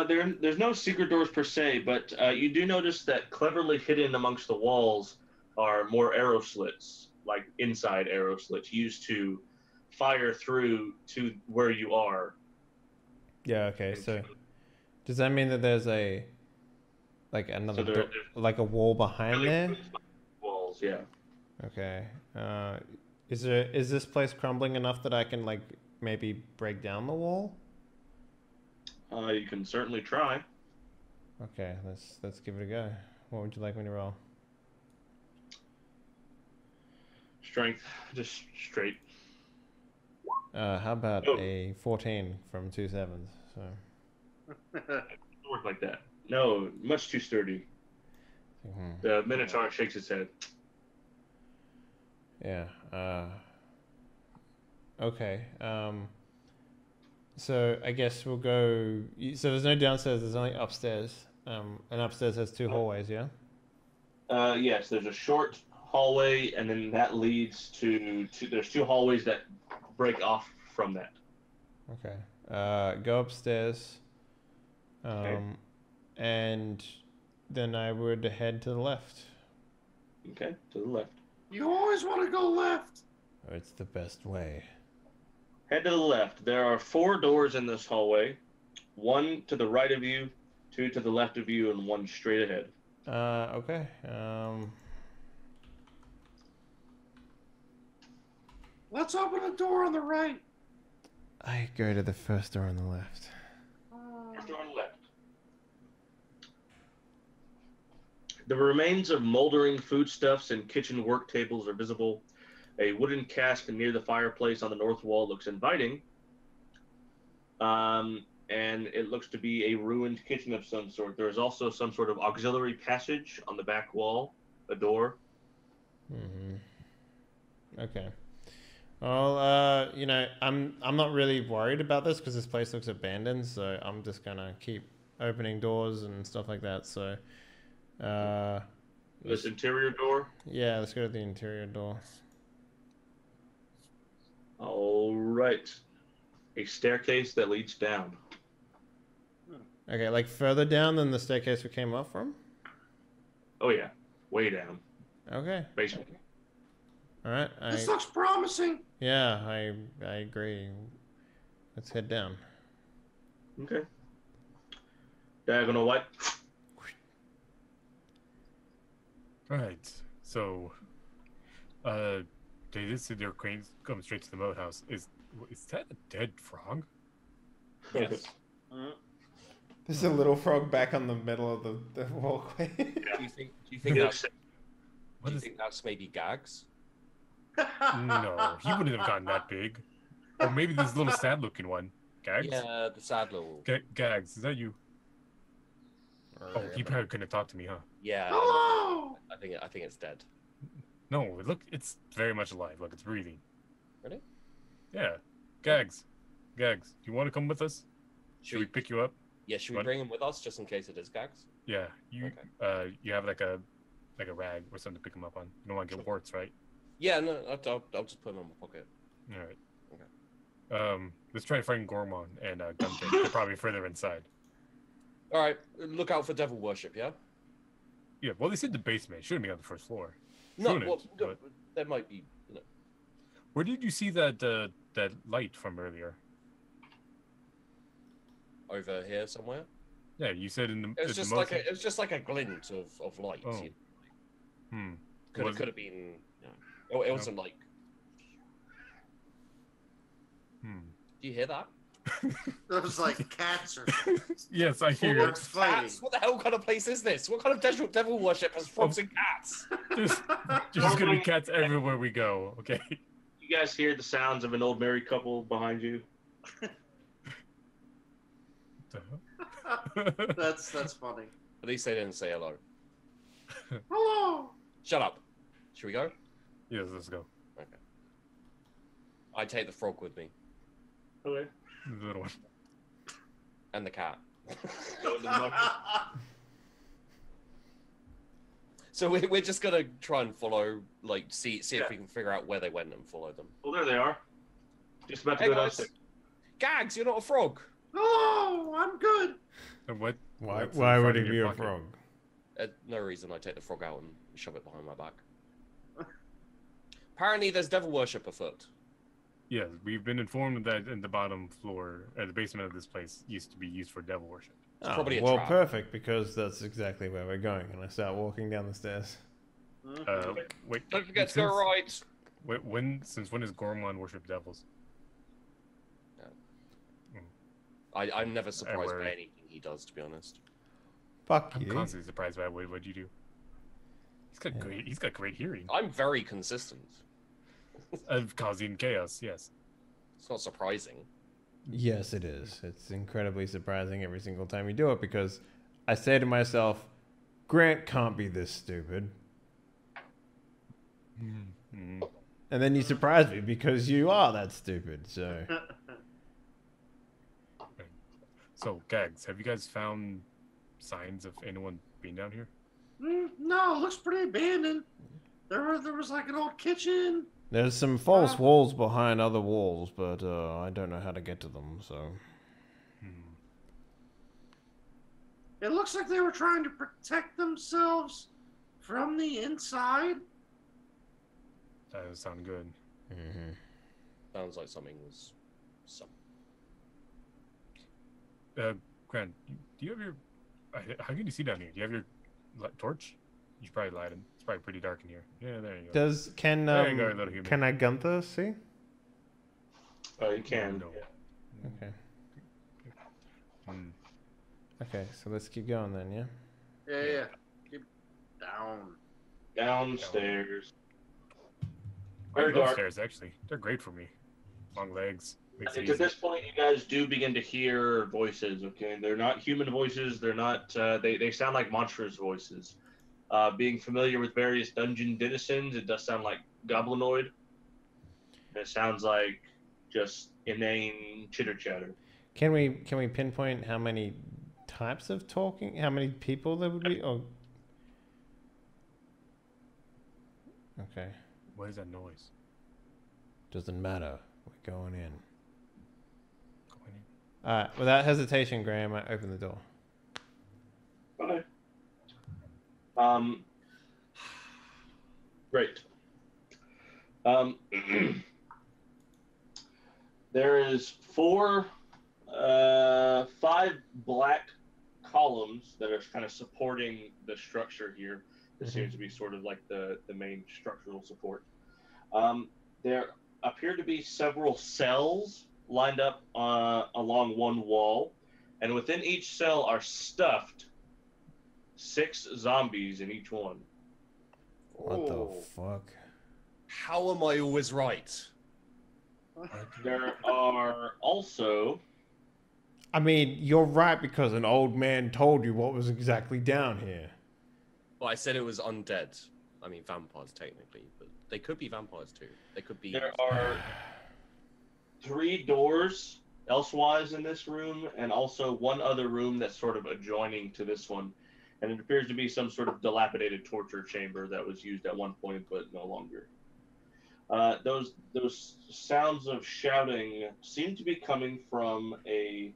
Speaker 5: There's no secret doors per se, but you do notice that cleverly hidden amongst the walls are more arrow slits, like inside arrow slits, used to fire through to where you are.
Speaker 1: Yeah, okay. So, does that mean that there's another like a wall behind there?
Speaker 5: Walls, yeah.
Speaker 1: Okay. Is this place crumbling enough that I can maybe break down the wall?
Speaker 5: You can certainly try.
Speaker 1: Okay, let's give it a go. What would you like me to roll?
Speaker 5: Strength, just straight.
Speaker 1: How about a 14 from 2 sevens? So.
Speaker 5: It doesn't work like that. No, much too sturdy. The Minotaur shakes his head.
Speaker 1: Yeah. Okay. So I guess we'll go. So there's no downstairs. There's only upstairs. And upstairs has 2 hallways. Yeah.
Speaker 5: Yes, there's a short hallway, and then that leads to there's 2 hallways that break off from that.
Speaker 1: Okay. Go upstairs.
Speaker 5: Okay.
Speaker 1: And then I would head to the left.
Speaker 5: Okay, to the left.
Speaker 4: You always want to go left.
Speaker 1: Oh, it's the best way.
Speaker 5: Head to the left. There are 4 doors in this hallway. 1 to the right of you, 2 to the left of you, and 1 straight ahead.
Speaker 1: Okay.
Speaker 4: Let's open a door on the right.
Speaker 1: I go to the first door on the left.
Speaker 5: First door on the left. The remains of moldering foodstuffs and kitchen work tables are visible. A wooden cask near the fireplace on the north wall looks inviting. And it looks to be a ruined kitchen of some sort. There is also some sort of auxiliary passage on the back wall, a door.
Speaker 1: Okay. Well, I'm not really worried about this because this place looks abandoned, so I'm just gonna keep opening doors and stuff like that. So,
Speaker 5: This interior door.
Speaker 1: yeah, let's go to the interior door.
Speaker 5: All right. A staircase that leads down.
Speaker 1: Okay, like further down than the staircase we came up from?
Speaker 5: Oh yeah, way down.
Speaker 1: Okay.
Speaker 5: Basement.
Speaker 1: All right.
Speaker 4: This looks promising.
Speaker 1: Yeah, I agree. Let's head down.
Speaker 5: Okay. Diagonal white.
Speaker 3: Right. So, they did say their cranes come straight to the moat house. Is that a dead frog?
Speaker 2: Yes.
Speaker 1: There's a little frog back on the middle of the walkway.
Speaker 2: Do you think that's maybe Gags?
Speaker 3: No, he wouldn't have gotten that big. Or maybe this little sad-looking one. Gags?
Speaker 2: Yeah, the sad little.
Speaker 3: Gags, is that you? Oh, he probably couldn't have talked to me, huh?
Speaker 2: Yeah.
Speaker 4: Hello.
Speaker 2: I think it's dead.
Speaker 3: No, look, it's very much alive. Look, it's breathing.
Speaker 2: Really?
Speaker 3: Yeah. Gags, do you want to come with us? Should we pick you up?
Speaker 2: Yeah, should we bring him with us just in case it is Gags?
Speaker 3: Yeah. You have like a rag or something to pick him up on. You don't want to get warts, right?
Speaker 2: Yeah, no, I'll just put him in my pocket.
Speaker 3: All right.
Speaker 2: Okay.
Speaker 3: Let's try to find Gormon and Gunter. They're probably further inside.
Speaker 2: All right, look out for devil worship, yeah?
Speaker 3: Yeah, well, they said the basement. It shouldn't be on the first floor.
Speaker 2: No,
Speaker 3: Shouldn't,
Speaker 2: well,
Speaker 3: but-
Speaker 2: there might be.
Speaker 3: Where did you see that that light from earlier?
Speaker 2: Over here somewhere.
Speaker 3: Yeah, you said in the.
Speaker 2: It was just like it was just like a glint of light.
Speaker 3: Oh.
Speaker 2: You know? Could have been. No. It wasn't like. Do you hear that?
Speaker 4: That was like cats or something.
Speaker 3: Yes, I hear it.
Speaker 2: Cats? What the hell kind of place is this? What kind of devil worship has frogs and cats?
Speaker 3: There's gonna be cats everywhere we go. Okay.
Speaker 5: You guys hear the sounds of an old married couple behind you?
Speaker 4: That's funny.
Speaker 2: At least they didn't say hello.
Speaker 4: Hello.
Speaker 2: Shut up. Should we go?
Speaker 3: Yes, let's go.
Speaker 2: Okay. I take the frog with me
Speaker 5: Okay.
Speaker 3: The little one.
Speaker 2: and the cat. So we're just gonna try and follow, like, see if we can figure out where they went and follow them.
Speaker 5: Well, there they are. Just about to
Speaker 2: Hey
Speaker 5: go
Speaker 2: guys,
Speaker 5: downstairs.
Speaker 2: Gags, you're not a frog.
Speaker 4: Hello. I'm good.
Speaker 3: And what?
Speaker 1: Why
Speaker 3: what's in
Speaker 1: would
Speaker 3: front
Speaker 1: he
Speaker 3: of
Speaker 1: be
Speaker 3: your
Speaker 1: a
Speaker 3: pocket?
Speaker 1: frog?
Speaker 2: No reason. I take the frog out and shove it behind my back. Apparently, there's devil worship afoot.
Speaker 3: Yes, we've been informed that in the bottom floor, the basement of this place, used to be used for devil worship.
Speaker 2: It's probably a
Speaker 1: well,
Speaker 2: trap.
Speaker 1: perfect, because that's exactly where we're going. And I start walking down the stairs.
Speaker 3: Wait.
Speaker 2: Don't forget to go right.
Speaker 3: Since when is Gormon worship devils?
Speaker 2: I'm never surprised
Speaker 3: where-
Speaker 2: by anything he does, to be honest.
Speaker 1: Fuck
Speaker 3: I'm
Speaker 1: you.
Speaker 3: constantly surprised by what you do. He's got great hearing.
Speaker 2: I'm very consistent.
Speaker 3: Of causing chaos, yes.
Speaker 2: It's not surprising.
Speaker 1: Yes, it is. It's incredibly surprising every single time you do it, because I say to myself, Grant can't be this stupid.
Speaker 3: Mm-hmm.
Speaker 1: And then you surprise me because you are that stupid, so...
Speaker 3: So, Gags, have you guys found signs of anyone being down here?
Speaker 4: No, it looks pretty abandoned. There was like an old kitchen.
Speaker 1: There's some false walls behind other walls, but I don't know how to get to them, so...
Speaker 4: It looks like they were trying to protect themselves from the inside.
Speaker 3: That doesn't sound good.
Speaker 1: Mm-hmm.
Speaker 2: Sounds like something was...
Speaker 3: Grant, do you have your... How can you see down here? Do you have your torch? You should probably light it. It's probably pretty dark in here. Yeah, there you go.
Speaker 1: Can
Speaker 3: There you go, little human.
Speaker 1: can I Gunther see?
Speaker 5: Oh, you can.
Speaker 3: No.
Speaker 5: Yeah.
Speaker 1: Okay.
Speaker 3: Hmm.
Speaker 1: Okay, so let's keep going then, yeah?
Speaker 4: Yeah. Keep down.
Speaker 5: Downstairs.
Speaker 3: I
Speaker 5: Very
Speaker 3: love
Speaker 5: dark.
Speaker 3: stairs, actually. They're great for me. Long legs.
Speaker 5: I
Speaker 3: Makes it
Speaker 5: think
Speaker 3: easy.
Speaker 5: at this point you guys do begin to hear voices, okay? They're not human voices, they're not they sound like monstrous voices. Being familiar with various dungeon denizens, it does sound like goblinoid. It sounds like just inane chitter chatter.
Speaker 1: Can we pinpoint how many types of talking? How many people there would be? Oh. Okay.
Speaker 3: What is that noise?
Speaker 1: Doesn't matter. We're going in.
Speaker 3: Going in.
Speaker 1: Alright, without hesitation, Graham, I open the door.
Speaker 5: Okay. Great. Um, there is 5 black columns that are kind of supporting the structure here. This seems to be sort of like the main structural support. There appear to be several cells lined up along one wall, and within each cell are stuffed 6 zombies in each one.
Speaker 1: What the fuck?
Speaker 2: How am I always right?
Speaker 5: There are also...
Speaker 1: I mean, you're right because an old man told you what was exactly down here.
Speaker 2: Well, I said it was undead. I mean, vampires technically, but they could be vampires too. They could be.
Speaker 5: There are 3 doors elsewise in this room, and also one other room that's sort of adjoining to this one. And it appears to be some sort of dilapidated torture chamber that was used at one point, but no longer. Those sounds of shouting seem to be coming from a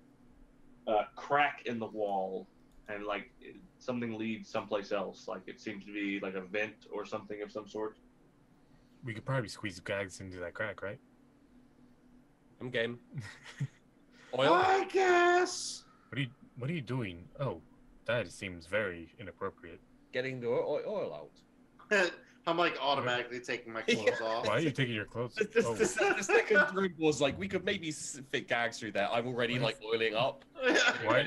Speaker 5: crack in the wall, and like something leads someplace else. Like it seems to be like a vent or something of some sort.
Speaker 3: We could probably squeeze gags into that crack, right?
Speaker 2: I'm game. Oil?
Speaker 4: I guess.
Speaker 3: What are you doing? Oh, that seems very inappropriate.
Speaker 2: Getting the oil out.
Speaker 4: I'm like automatically taking my clothes off.
Speaker 3: Why are you taking your clothes?
Speaker 2: The second room was like, we could maybe fit gags through there. I'm already like oiling up.
Speaker 3: Why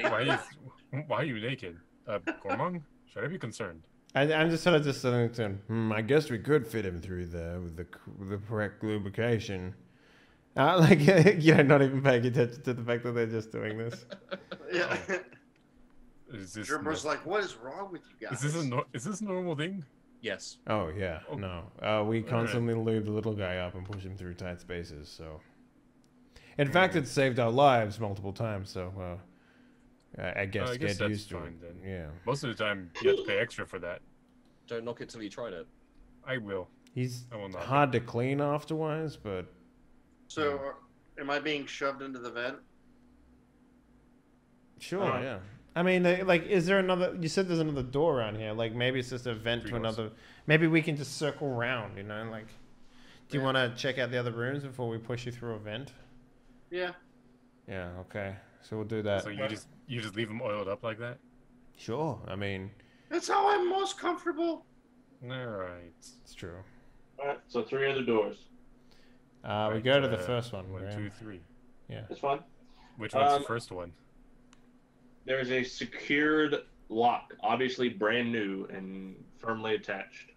Speaker 3: are you naked? Gormong? Should I be concerned?
Speaker 1: I'm just sort of thinking, I guess we could fit him through there with the correct lubrication. Like, not even paying attention to the fact that they're just doing this.
Speaker 4: Yeah.
Speaker 3: Is
Speaker 4: like, what is wrong with you guys?
Speaker 3: Is this a normal thing?
Speaker 2: Yes.
Speaker 1: Oh, yeah.
Speaker 3: Oh.
Speaker 1: No. We constantly lube the little guy up and push him through tight spaces, so... In fact, it's saved our lives multiple times, so, I guess get
Speaker 3: that's
Speaker 1: used to
Speaker 3: fine,
Speaker 1: it.
Speaker 3: then.
Speaker 1: Yeah.
Speaker 3: Most of the time, you have to pay extra for that.
Speaker 2: Don't knock it till you tried it.
Speaker 3: I will.
Speaker 1: He's
Speaker 3: I will not.
Speaker 1: hard to clean afterwards, but...
Speaker 4: So, am I being shoved into the vent?
Speaker 1: Sure, yeah. I mean, like, is there another... You said there's another door around here. Like, maybe it's just a vent
Speaker 3: 3
Speaker 1: to
Speaker 3: doors.
Speaker 1: another... Maybe we can just circle around, like... Do you want to check out the other rooms before we push you through a vent?
Speaker 4: Yeah.
Speaker 1: Yeah, okay. So we'll do that.
Speaker 3: So you just leave them oiled up like that?
Speaker 1: Sure, I mean...
Speaker 4: That's how I'm most comfortable.
Speaker 3: All right.
Speaker 1: It's true.
Speaker 5: Alright, so 3 other doors.
Speaker 1: We
Speaker 3: Right,
Speaker 1: go to the first one.
Speaker 3: 1,
Speaker 1: Graham.
Speaker 3: 2, 3.
Speaker 1: Yeah.
Speaker 5: That's fine.
Speaker 3: Which one's the first one?
Speaker 5: There's a secured lock, obviously brand new and firmly attached.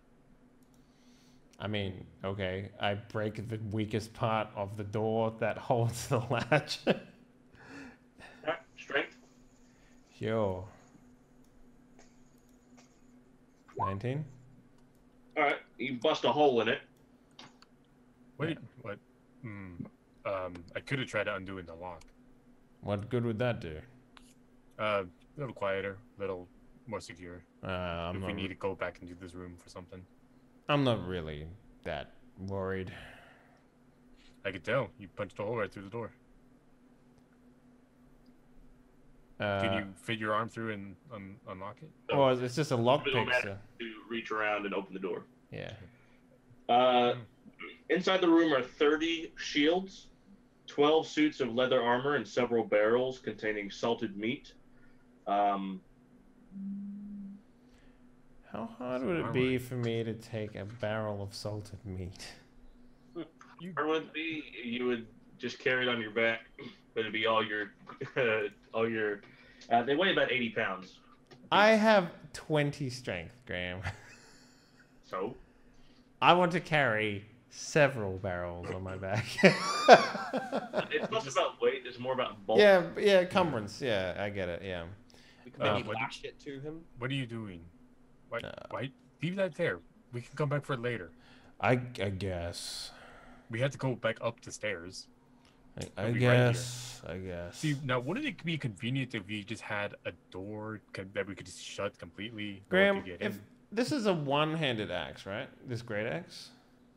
Speaker 1: I mean, okay. I break the weakest part of the door that holds the latch.
Speaker 5: Alright, strength.
Speaker 1: Sure. 19?
Speaker 5: Alright, you bust a hole in it.
Speaker 3: Wait, what? I could have tried undoing the lock.
Speaker 1: What good would that do?
Speaker 3: A little quieter, a little more secure.
Speaker 1: I'm
Speaker 3: If we need to go back into this room for something.
Speaker 1: I'm not really that worried.
Speaker 3: I could tell. You punched a hole right through the door. Can you fit your arm through and unlock it?
Speaker 1: Oh, it's just a lockpick.
Speaker 5: Middleman
Speaker 1: So.
Speaker 5: to reach around and open the door.
Speaker 1: Yeah.
Speaker 5: Inside the room are 30 shields, 12 suits of leather armor, and several barrels containing salted meat.
Speaker 1: How hard would it be for me to take a barrel of salted meat?
Speaker 5: Or would it be you would just carry it on your back, but it'd be all your, they weigh about 80 pounds.
Speaker 1: I have 20 strength, Graham.
Speaker 5: So?
Speaker 1: I want to carry several barrels on my back.
Speaker 5: It's less about weight, it's more about bulk.
Speaker 1: Yeah, encumbrance. Yeah, I get it, yeah.
Speaker 2: We can maybe lash it to him.
Speaker 3: What are you doing? Why? Leave that there. We can come back for it later.
Speaker 1: I guess.
Speaker 3: We had to go back up the stairs.
Speaker 1: I
Speaker 3: be right
Speaker 1: guess.
Speaker 3: See, now wouldn't it be convenient if we just had a door that we could just shut completely?
Speaker 1: Graham, if this is a one-handed axe, right? This great axe?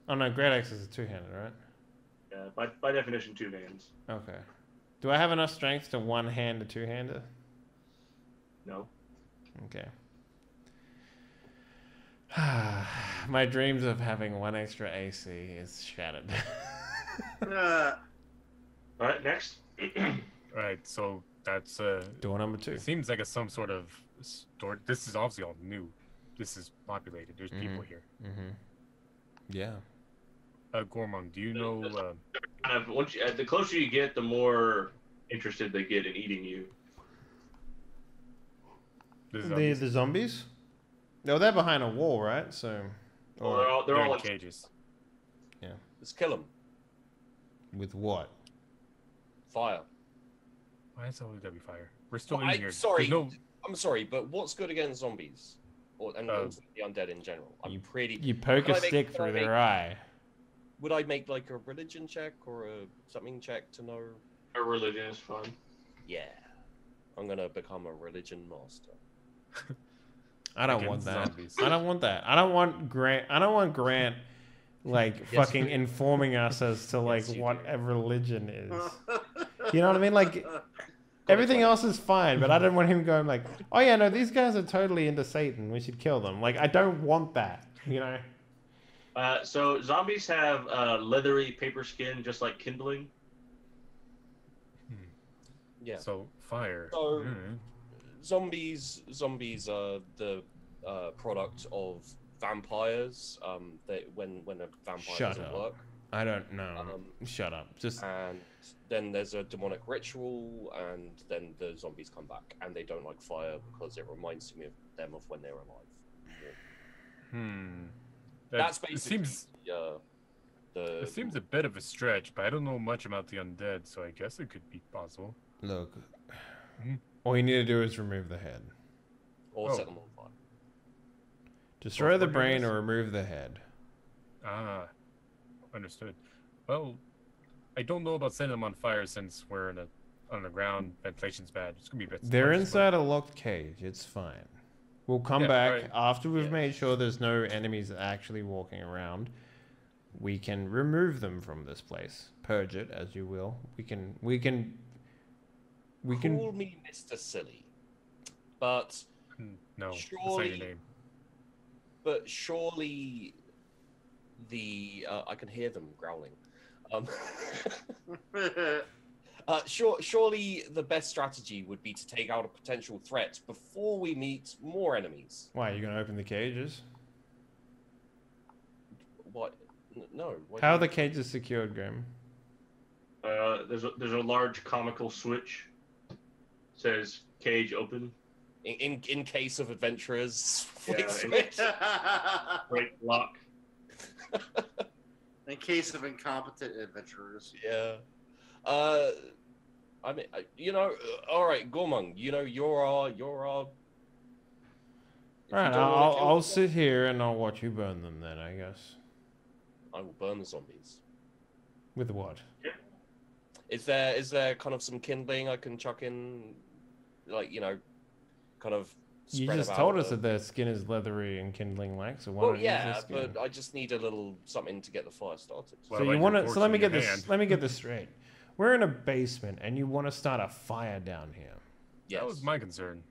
Speaker 1: Oh no, great axe is a two-handed, right?
Speaker 5: Yeah, by definition, 2 hands.
Speaker 1: Okay. Do I have enough strength to one-hand a two-hander?
Speaker 5: No.
Speaker 1: Okay. My dreams of having 1 extra AC is shattered.
Speaker 5: All right, next.
Speaker 3: Right, so that's
Speaker 1: Door number 2.
Speaker 3: it seems like some sort of store. This is obviously all new. This is populated. There's people here.
Speaker 1: Yeah.
Speaker 3: Gormong, do you know?
Speaker 5: Kind of, the closer you get, the more interested they get in eating you.
Speaker 1: The zombies? No, they're behind a wall, right? So.
Speaker 5: Well, they're all
Speaker 3: in cages.
Speaker 1: Yeah.
Speaker 2: Let's kill them.
Speaker 1: With what?
Speaker 2: Fire.
Speaker 3: Why is it always gotta be fire? We're still
Speaker 2: Well,
Speaker 3: in here.
Speaker 2: Sorry,
Speaker 3: No...
Speaker 2: I'm sorry, but what's good against zombies? And the undead in general?
Speaker 1: You poke a stick through their eye.
Speaker 2: Would I make like a religion check or a something check to know?
Speaker 5: A religion is fun.
Speaker 2: Yeah. I'm gonna become a religion master.
Speaker 1: I don't want that. I don't want that. I don't want Grant like fucking informing us as to like what a religion is. You know what I mean? Like everything else is fine, but I don't want him going like, oh yeah, no, these guys are totally into Satan. We should kill them. Like I don't want that. You know.
Speaker 5: So zombies have leathery paper skin, just like kindling.
Speaker 2: Yeah.
Speaker 3: So fire.
Speaker 2: So zombies are the product of vampires. When a vampire doesn't work.
Speaker 1: I don't know. Shut up.
Speaker 2: And then there's a demonic ritual, and then the zombies come back, and they don't like fire because it reminds me of them of when they were alive. That's basically. It
Speaker 3: seems a bit of a stretch, but I don't know much about the undead, so I guess it could be possible.
Speaker 1: Look, all you need to do is remove the head.
Speaker 2: Or set them on fire.
Speaker 1: Destroy the brain or remove the head.
Speaker 3: Ah, understood. Well, I don't know about setting them on fire since we're in on the ground. Ventilation's bad. It's gonna be a bit.
Speaker 1: They're inside a locked cage. It's fine. We'll come back after we've made sure there's no enemies actually walking around. We can remove them from this place. Purge it as you will. We can.
Speaker 2: Call me Mr. Silly, but
Speaker 3: no,
Speaker 2: surely,
Speaker 3: that's not your name.
Speaker 2: But surely, I can hear them growling. Surely the best strategy would be to take out a potential threat before we meet more enemies.
Speaker 1: Why are you gonna open the cages?
Speaker 2: What? No.
Speaker 1: How are the cages secured, Graham?
Speaker 5: There's a large comical switch. Says cage open.
Speaker 2: In case of adventurers.
Speaker 5: Break lock.
Speaker 4: In case of incompetent adventurers.
Speaker 2: Yeah. I mean, all right, Gormong, you're our.
Speaker 1: All right, I'll sit here and I'll watch you burn them then, I guess.
Speaker 2: I will burn the zombies.
Speaker 1: With what?
Speaker 5: Yeah.
Speaker 2: Is there kind of some kindling I can chuck in, like kind of.
Speaker 1: You just told us that their skin is leathery and kindling like, so why don't you use their skin?
Speaker 2: But I just need a little something to get the fire started.
Speaker 1: So you want to? So let me get this. Let me get this straight. We're in a basement, and you want to start a fire down here.
Speaker 2: Yes.
Speaker 3: That was my concern.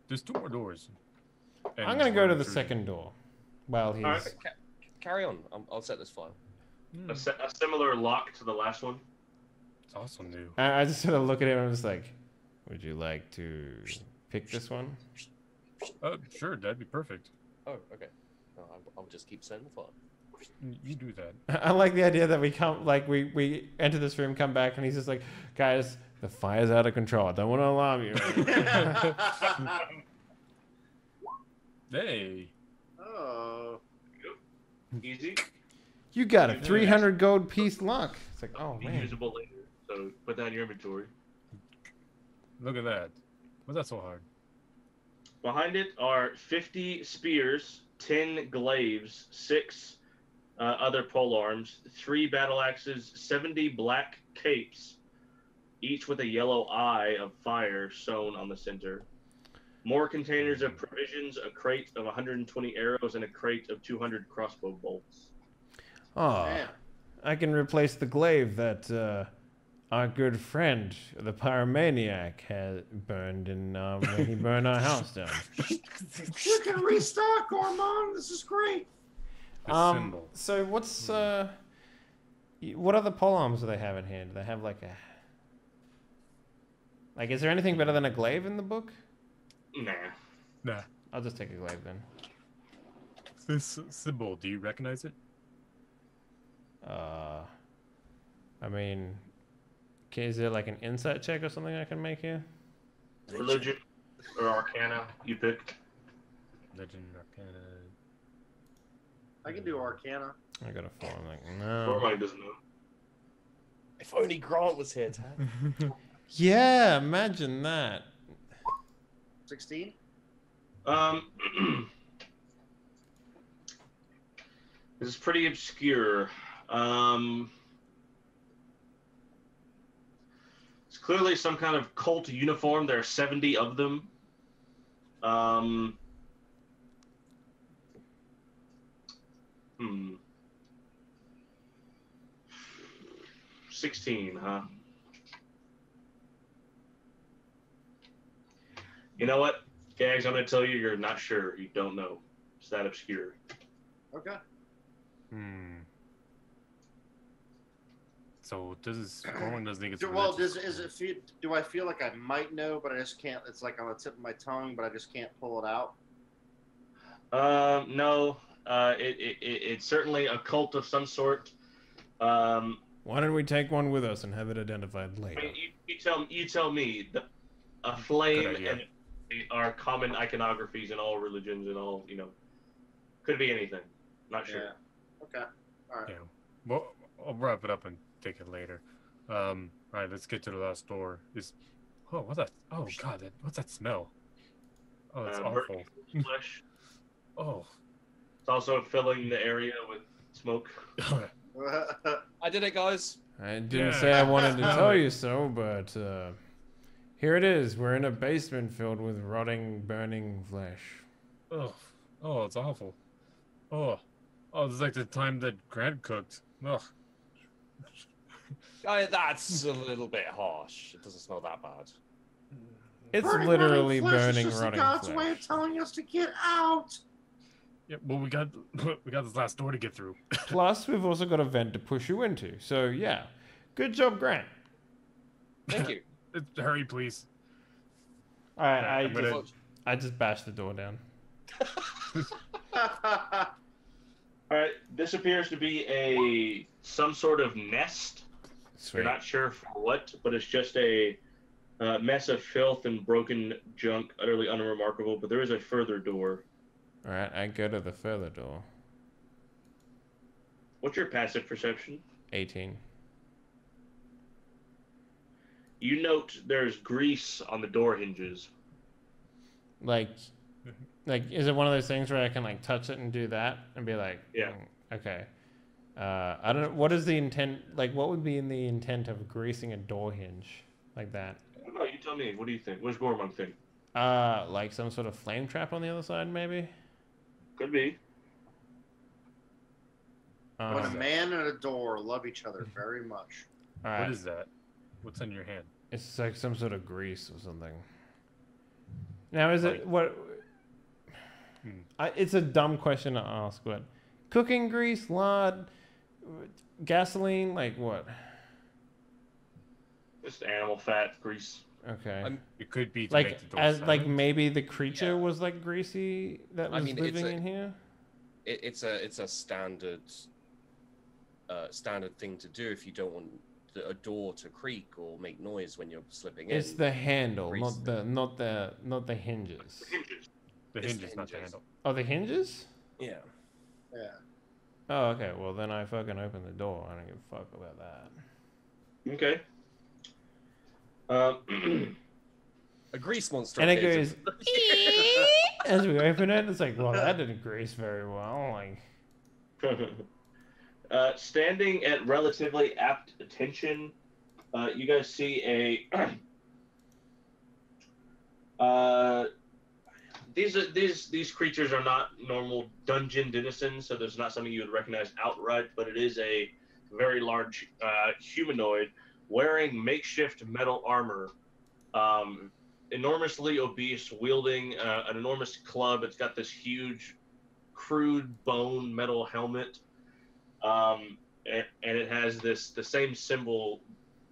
Speaker 3: There's 2 more doors.
Speaker 1: I'm gonna go to the second door. While he's
Speaker 2: carry on. I'll set this fire.
Speaker 5: A similar lock to the last one.
Speaker 3: It's also new.
Speaker 1: I just sort of look at him and I'm just like, would you like to pick this one?
Speaker 3: Sure, that'd be perfect.
Speaker 2: Oh, okay. No, I'll just keep setting the fire.
Speaker 3: You do that.
Speaker 1: I like the idea that we come, like we enter this room, come back, and he's just like, guys, the fire's out of control. I don't want to alarm you.
Speaker 3: Hey.
Speaker 4: Oh.
Speaker 5: Easy.
Speaker 1: You got a 300 gold piece lock. It's like, oh man.
Speaker 5: Usable later, so put that in your inventory.
Speaker 3: Look at that. Was that so hard?
Speaker 5: Behind it are 50 spears, 10 glaives, 6 other polearms, 3 battle axes, 70 black capes, each with a yellow eye of fire sewn on the center. More containers of provisions, a crate of 120 arrows, and a crate of 200 crossbow bolts.
Speaker 1: Oh, I can replace the glaive that our good friend, the pyromaniac, has burned in when he burned our house down.
Speaker 4: You can restock, Gormon. This is great.
Speaker 3: The symbol.
Speaker 1: So what's what other polearms do they have in hand? Do they have like a is there anything better than a glaive in the book?
Speaker 5: Nah.
Speaker 1: I'll just take a glaive then.
Speaker 3: This symbol, do you recognize it?
Speaker 1: I mean, is there like an insight check or something I can make here?
Speaker 5: Religion or Arcana, you pick.
Speaker 3: Legend, Arcana.
Speaker 4: I can do Arcana.
Speaker 1: I got a 4. I'm like, no.
Speaker 5: Cormac doesn't know.
Speaker 2: If only Grant was here, Tad.
Speaker 1: Yeah, imagine that.
Speaker 4: 16.
Speaker 5: This is pretty obscure. It's clearly some kind of cult uniform. There are 70 of them. 16, huh? You know what, Gags? I'm gonna tell you, you're not sure. You don't know. It's that obscure.
Speaker 4: Okay.
Speaker 3: So Corwin doesn't think it's
Speaker 4: do I feel like I might know, but I just can't? It's like on the tip of my tongue, but I just can't pull it out.
Speaker 5: No. It's certainly a cult of some sort.
Speaker 1: Why don't we take one with us and have it identified later?
Speaker 5: I mean, you tell me. A flame and are common iconographies in all religions and all, could be anything. Not sure.
Speaker 4: Yeah. Okay. All right.
Speaker 3: Yeah. Well, I'll wrap it up and take it later. All right, let's get to the last door. What's that? Oh God, what's that smell? Oh, that's awful.
Speaker 5: Flesh.
Speaker 3: Oh.
Speaker 5: It's also filling the area with smoke.
Speaker 2: I did it, guys.
Speaker 1: I didn't say I wanted to tell you so, but here it is. We're in a basement filled with rotting, burning flesh.
Speaker 3: Oh, it's awful. Oh, it's like the time that Grant cooked. Ugh.
Speaker 2: That's a little bit harsh. It doesn't smell that bad.
Speaker 1: It's literally burning,
Speaker 4: is
Speaker 1: rotting
Speaker 4: God's
Speaker 1: flesh.
Speaker 4: way of telling us to get out.
Speaker 3: Yeah, well, we got this last door to get through.
Speaker 1: Plus, we've also got a vent to push you into. So, yeah. Good job, Grant.
Speaker 2: Thank you.
Speaker 3: Hurry, please.
Speaker 1: All right, I just bashed the door down.
Speaker 5: All right, this appears to be some sort of nest.
Speaker 1: Sweet.
Speaker 5: You're not sure for what, but it's just a mess of filth and broken junk, utterly unremarkable. But there is a further door.
Speaker 1: All right, I go to the further door.
Speaker 5: What's your passive perception?
Speaker 1: 18.
Speaker 5: You note there's grease on the door hinges.
Speaker 1: Like, is it one of those things where I can touch it and do that and be like,
Speaker 5: yeah,
Speaker 1: okay. I don't know. What is the intent? What would be in the intent of greasing a door hinge like that?
Speaker 5: I don't know. You tell me. What do you think? What does Gormon think?
Speaker 1: Like some sort of flame trap on the other side, maybe.
Speaker 5: Could be.
Speaker 4: When a man and a door love each other very much.
Speaker 1: All right.
Speaker 3: What is that? What's in your hand?
Speaker 1: It's like some sort of grease or something. Now, is it what? It's a dumb question to ask, but cooking grease, lard, gasoline, what?
Speaker 5: Just animal fat, grease.
Speaker 1: Okay.
Speaker 3: It could be to make the door
Speaker 1: maybe the creature was greasy that was living in here.
Speaker 2: It's a standard thing to do if you don't want a door to creak or make noise when you're slipping in.
Speaker 1: It's the handle, not the hinges.
Speaker 3: The hinges, not the handle.
Speaker 1: Oh, the hinges?
Speaker 2: Yeah.
Speaker 4: Yeah.
Speaker 1: Oh, okay. Well, then I fucking open the door. I don't give a fuck about that.
Speaker 5: Okay.
Speaker 2: A grease monster.
Speaker 1: And it goes as we open it. It's like, well, that didn't grease very well.
Speaker 5: Standing at relatively apt attention, you guys see these creatures are not normal dungeon denizens, so there's not something you would recognize outright, but it is a very large humanoid wearing makeshift metal armor, enormously obese, wielding an enormous club. It's got this huge, crude bone metal helmet, and it has the same symbol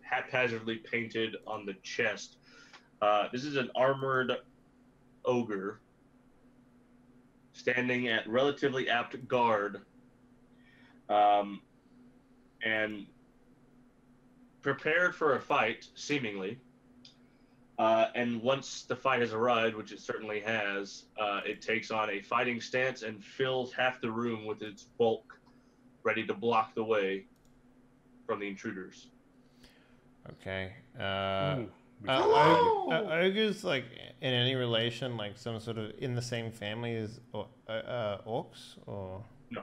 Speaker 5: haphazardly painted on the chest. This is an armored ogre standing at relatively apt guard, and prepared for a fight, seemingly. And once the fight has arrived, which it certainly has, it takes on a fighting stance and fills half the room with its bulk, ready to block the way from the intruders.
Speaker 1: Okay.
Speaker 3: Ooh,
Speaker 1: Ogres, like, in any relation, like some sort of in the same family as orcs, or?
Speaker 5: No.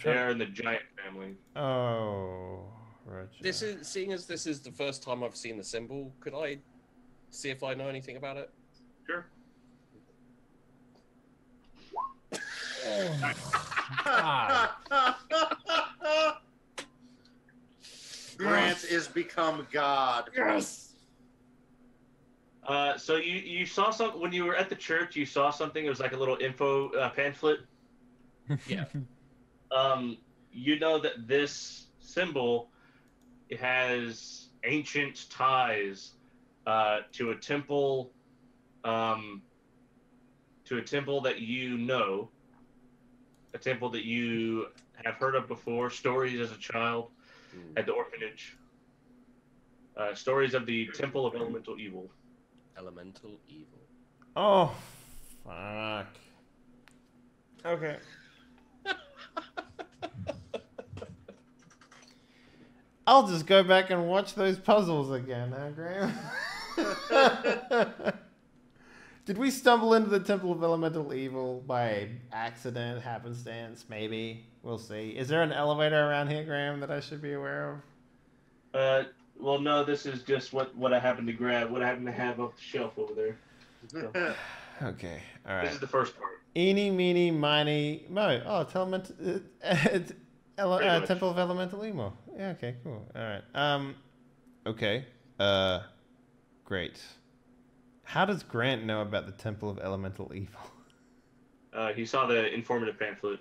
Speaker 5: They're in the giant family.
Speaker 1: Oh, right.
Speaker 2: This is, seeing as this is the first time I've seen the symbol, could I see if I know anything about it?
Speaker 5: Sure.
Speaker 3: God.
Speaker 4: Grant is become God.
Speaker 2: Yes.
Speaker 5: So you saw something when you were at the church. You saw something. It was like a little info pamphlet.
Speaker 2: Yeah.
Speaker 5: You know that this symbol, it has ancient ties to a temple, that you know, a temple that you have heard of before, stories as a child at the orphanage, stories of the Temple of Elemental Evil.
Speaker 2: Elemental evil.
Speaker 1: Oh, fuck. Okay. I'll just go back and watch those puzzles again, huh, Graham? Did we stumble into the Temple of Elemental Evil by accident, happenstance, maybe? We'll see. Is there an elevator around here, Graham, that I should be aware of?
Speaker 5: Well, no, this is just what I happened to grab, what I happen to have off the shelf over there. So,
Speaker 1: Okay, all right.
Speaker 5: this is the first part.
Speaker 1: Eeny, meeny, miny, mo. Oh, Temple of Elemental Evil. Yeah, okay, cool. All right. Okay. Great. How does Grant know about the Temple of Elemental Evil?
Speaker 5: He saw the informative pamphlet.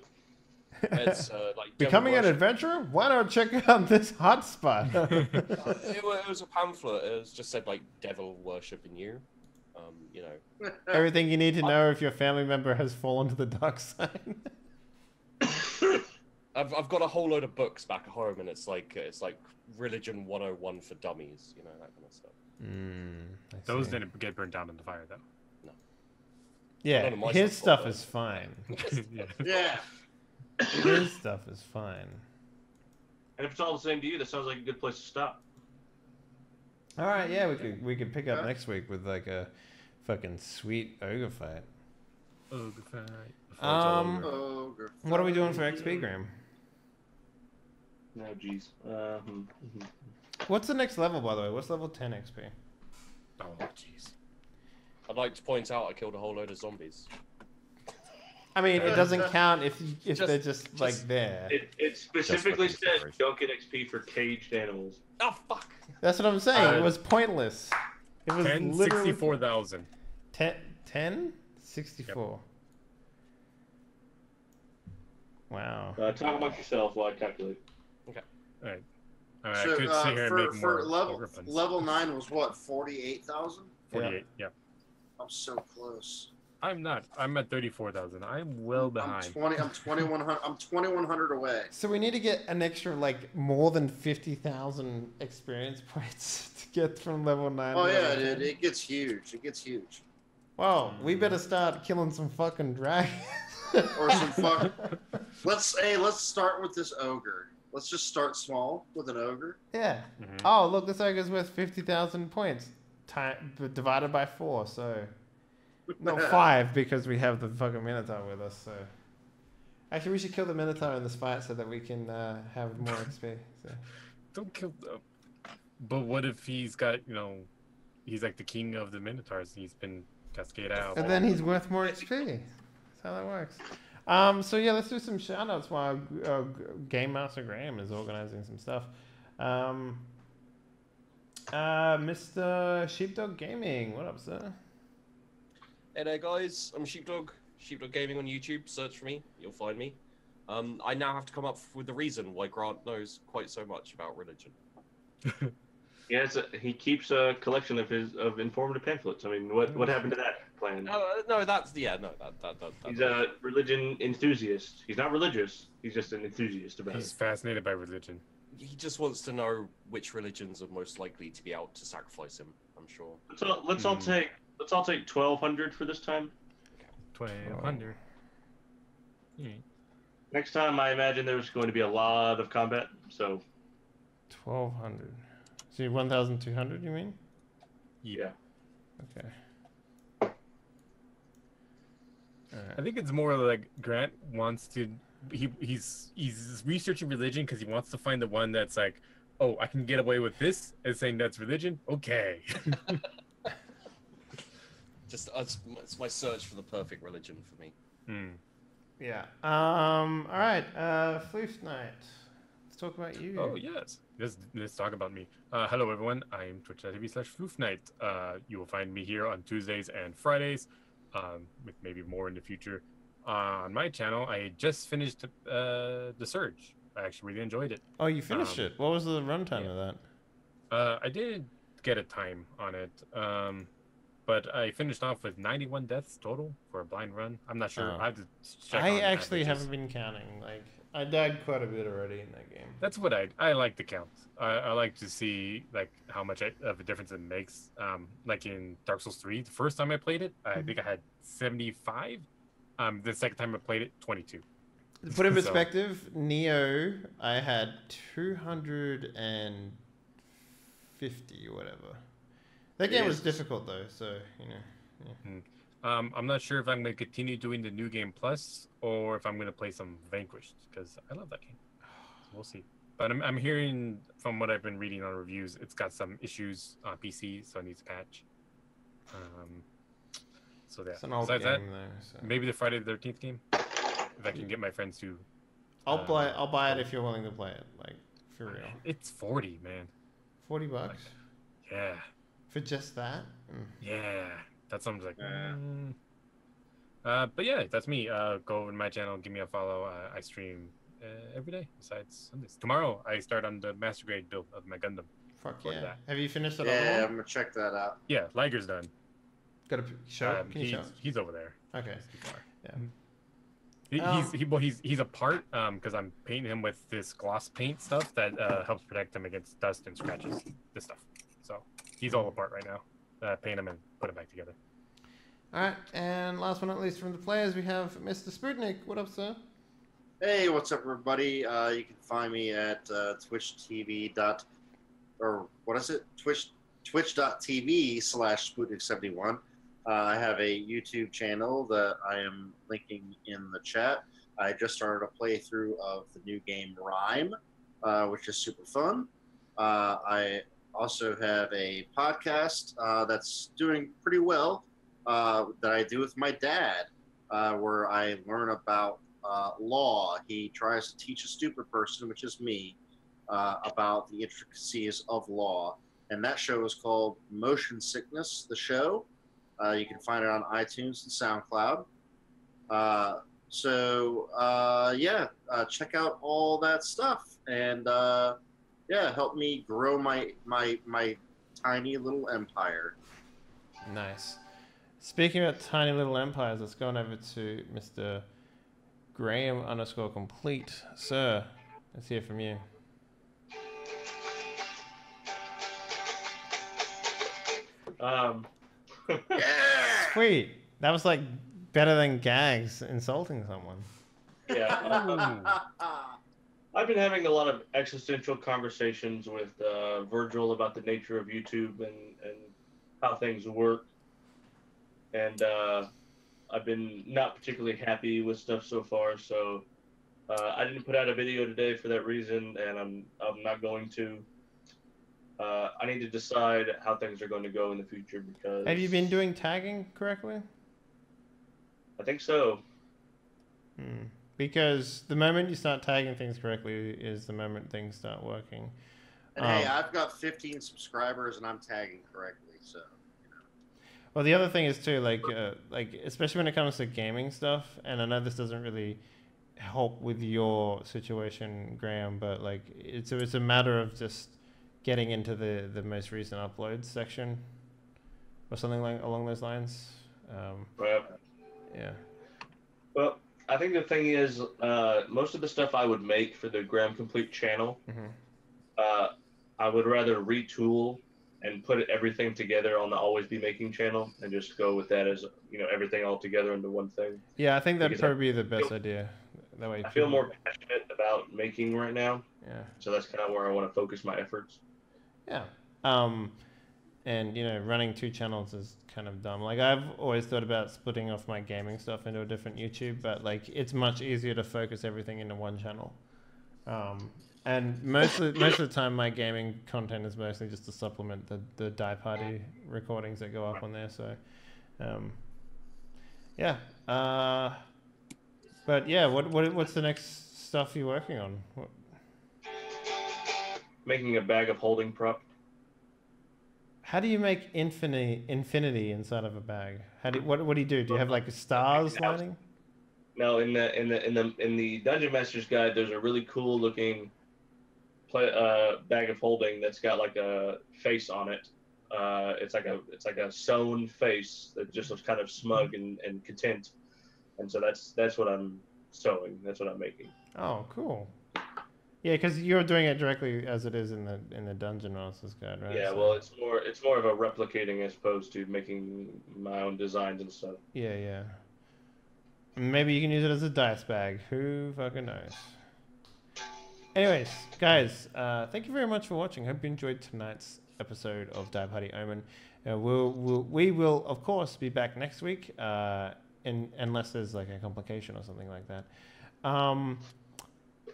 Speaker 2: It's like
Speaker 1: Becoming an adventurer? Why not check out this hotspot?
Speaker 2: it was a pamphlet. It was just said like devil worshipping you. You know.
Speaker 1: Everything you need to know if your family member has fallen to the dark side.
Speaker 2: I've got a whole load of books back at home, and it's like religion 101 for dummies. You know, that kind of stuff.
Speaker 3: Those didn't get burned down in the fire, though.
Speaker 2: No.
Speaker 1: Yeah,
Speaker 2: None of my
Speaker 1: his
Speaker 2: stuff
Speaker 1: stuff is fine.
Speaker 3: Yeah.
Speaker 4: Yeah.
Speaker 1: His stuff is fine.
Speaker 5: And if it's all the same to you, that sounds like a good place to stop.
Speaker 1: All right, yeah, we could pick up next week with like a fucking sweet ogre fight.
Speaker 3: Ogre fight.
Speaker 4: Ogre
Speaker 1: What are we doing for XP, Graham?
Speaker 5: No, jeez.
Speaker 1: What's the next level, by the way? What's level 10 XP?
Speaker 3: Oh, jeez.
Speaker 2: I'd like to point out I killed a whole load of zombies.
Speaker 1: I mean, it doesn't count if they're just like
Speaker 2: just-
Speaker 1: there.
Speaker 5: It specifically
Speaker 6: Just for
Speaker 5: says
Speaker 6: consideration.
Speaker 5: don't get XP for caged animals.
Speaker 2: Oh fuck!
Speaker 1: That's what I'm saying. It was pointless. It was
Speaker 3: 10,
Speaker 1: literally
Speaker 3: 64,000.
Speaker 1: 10? 64. Wow.
Speaker 5: Talk about yourself while I calculate.
Speaker 3: Alright. I
Speaker 4: So,
Speaker 3: could sit here and make
Speaker 4: for
Speaker 3: more
Speaker 4: level
Speaker 3: ogre puns.
Speaker 4: level 9 was what, 48,000?
Speaker 3: 48, yeah.
Speaker 4: I'm so close.
Speaker 3: I'm not. I'm at 34,000. I'm well behind.
Speaker 4: I'm 2100. I'm 2,100 away.
Speaker 1: So we need to get an extra, like, more than 50,000 experience points to get from level 9
Speaker 4: Oh
Speaker 1: to
Speaker 4: yeah,
Speaker 1: level
Speaker 4: dude,
Speaker 1: 10.
Speaker 4: it gets huge. It gets huge.
Speaker 1: Well, we better start killing some fucking dragons.
Speaker 4: Or some fuck. Let's start with this ogre. Let's just start small with an ogre.
Speaker 1: Yeah.
Speaker 3: Mhm.
Speaker 1: Oh, look, this ogre's worth 50,000 points. Divided by 4, so... No, 5, because we have the fucking Minotaur with us, so... Actually, we should kill the Minotaur in this fight so that we can have more XP. So.
Speaker 3: Don't kill them. But what if he's got, he's like the king of the Minotaurs. He's been cascaded out.
Speaker 1: And then he's worth more XP. That's how that works. So yeah, let's do some shoutouts while Game Master Graham is organizing some stuff. Mr. Sheepdog Gaming, what up, sir?
Speaker 2: Hey there, guys. I'm Sheepdog. Sheepdog Gaming on YouTube. Search for me. You'll find me. I now have to come up with the reason why Grant knows quite so much about religion.
Speaker 5: He keeps a collection of informative pamphlets. I mean, what happened to that plan?
Speaker 2: No, that.
Speaker 5: He's a religion enthusiast. He's not religious. He's just an enthusiast about
Speaker 3: He's
Speaker 5: it.
Speaker 3: fascinated by religion.
Speaker 2: He just wants to know which religions are most likely to be out to sacrifice him. I'm sure.
Speaker 5: Let's all take 1,200 for this time.
Speaker 3: 1,200.
Speaker 5: Next time, I imagine there's going to be a lot of combat. So
Speaker 1: 1,200. So 1,200, you mean?
Speaker 5: yeah.
Speaker 1: Okay.
Speaker 3: I think it's more like Grant wants to. He's researching religion because he wants to find the one that's like, oh, I can get away with this and saying that's religion. Okay.
Speaker 2: Just it's my search for the perfect religion for me.
Speaker 1: Yeah. All right. Floof Night. Let's talk about you.
Speaker 3: Oh yes. Let's talk about me. Hello everyone. I'm twitch.tv/floofnight. You will find me here on Tuesdays and Fridays, with maybe more in the future. On my channel, I just finished The Surge. I actually really enjoyed it.
Speaker 1: Oh, you finished it. What was the runtime of that?
Speaker 3: I did get a time on it, but I finished off with 91 deaths total for a blind run. I'm not sure. I have to check.
Speaker 1: I actually haven't been counting. Like, I died quite a bit already in that game.
Speaker 3: That's what I like to count. I like to see like how much of a difference it makes. Like in Dark Souls 3, the first time I played it, I think I had 75. The second time I played it, 22.
Speaker 1: To put in perspective, Neo, I had 250 or whatever. That game was difficult though, so you know. Yeah.
Speaker 3: I'm not sure if I'm going to continue doing the New Game Plus or if I'm going to play some Vanquished because I love that game. So we'll see. But I'm hearing from what I've been reading on reviews, it's got some issues on PC, so it needs a patch. So yeah.
Speaker 1: It's an old
Speaker 3: Besides
Speaker 1: game
Speaker 3: that,
Speaker 1: though. So.
Speaker 3: maybe the Friday the 13th game, if I can get my friends to.
Speaker 1: I'll buy it if you're willing to play it. Like for real.
Speaker 3: It's 40, man.
Speaker 1: $40.
Speaker 3: Yeah.
Speaker 1: For just that?
Speaker 3: Yeah. That sounds like. But yeah, that's me. Go over to my channel, give me a follow. I stream every day besides Sundays. Tomorrow I start on the master grade build of my Gundam.
Speaker 1: Fuck yeah. Have you finished it?
Speaker 4: Yeah, I'm gonna check that out.
Speaker 3: Yeah, Liger's done.
Speaker 1: Got a show? Can you show?
Speaker 3: He's over there.
Speaker 1: Okay.
Speaker 3: Yeah. He's a part because I'm painting him with this gloss paint stuff that helps protect him against dust and scratches. This stuff. So he's all apart right now. Paint him and put him back together.
Speaker 1: All right, and last but not least from the players, we have Mr. Sputnik. What up, sir?
Speaker 4: Hey, what's up, everybody? You can find me at twitch.tv/Sputnik71. I have a YouTube channel that I am linking in the chat. I just started a playthrough of the new game Rhyme, which is super fun. I also have a podcast that's doing pretty well that I do with my dad, where I learn about law. He tries to teach a stupid person, which is me, about the intricacies of law. And that show is called Motion Sickness, the show. You can find it on iTunes and SoundCloud. Check out all that stuff. And help me grow my tiny little empire.
Speaker 1: Nice. Speaking of tiny little empires, let's go on over to Mr. Graham_complete. Sir, let's hear from you. Sweet. That was like better than gags insulting someone.
Speaker 5: Yeah. I've been having a lot of existential conversations with Virgil about the nature of YouTube and how things work. And I've been not particularly happy with stuff so far, so I didn't put out a video today for that reason, and I'm not going to. I need to decide how things are going to go in the future because...
Speaker 1: Have you been doing tagging correctly?
Speaker 5: I think so.
Speaker 1: Because the moment you start tagging things correctly is the moment things start working.
Speaker 4: And hey, I've got 15 subscribers and I'm tagging correctly, so.
Speaker 1: Well, the other thing is too, like especially when it comes to gaming stuff, and I know this doesn't really help with your situation, Graham, but like it's a matter of just getting into the most recent uploads section or something like along those lines. Yeah.
Speaker 5: Well, I think the thing is, most of the stuff I would make for the Graham Complete channel, I would rather retool and put everything together on the Always Be Making channel and just go with that as, everything all together into one thing.
Speaker 1: Yeah, I think that'd probably be the best idea. That way
Speaker 5: I feel more passionate about making right now.
Speaker 1: Yeah.
Speaker 5: So that's kind of where I want to focus my efforts.
Speaker 1: Yeah. And running 2 channels is kind of dumb. Like I've always thought about splitting off my gaming stuff into a different YouTube, but like it's much easier to focus everything into one channel. And most of the time, my gaming content is mostly just to supplement the Die Party recordings that go up on there. So, yeah. But yeah, what's the next stuff you're working on?
Speaker 5: Making a bag of holding prop.
Speaker 1: How do you make infinity inside of a bag? What do you do? Do you have like stars lining?
Speaker 5: No, in the Dungeon Master's Guide, there's a really cool looking bag of holding that's got like a face on it. It's like a sewn face that just looks kind of smug and content. And so that's what I'm sewing. That's what I'm making.
Speaker 1: Oh, cool. Yeah, because you're doing it directly as it is in the Dungeon Master's Guide, right?
Speaker 5: Yeah, well, it's more of a replicating as opposed to making my own designs and stuff.
Speaker 1: Yeah. Maybe you can use it as a dice bag. Who fucking knows? Anyways, guys, thank you very much for watching. Hope you enjoyed tonight's episode of Die Party Omen. We will, of course, be back next week, unless there's like a complication or something like that.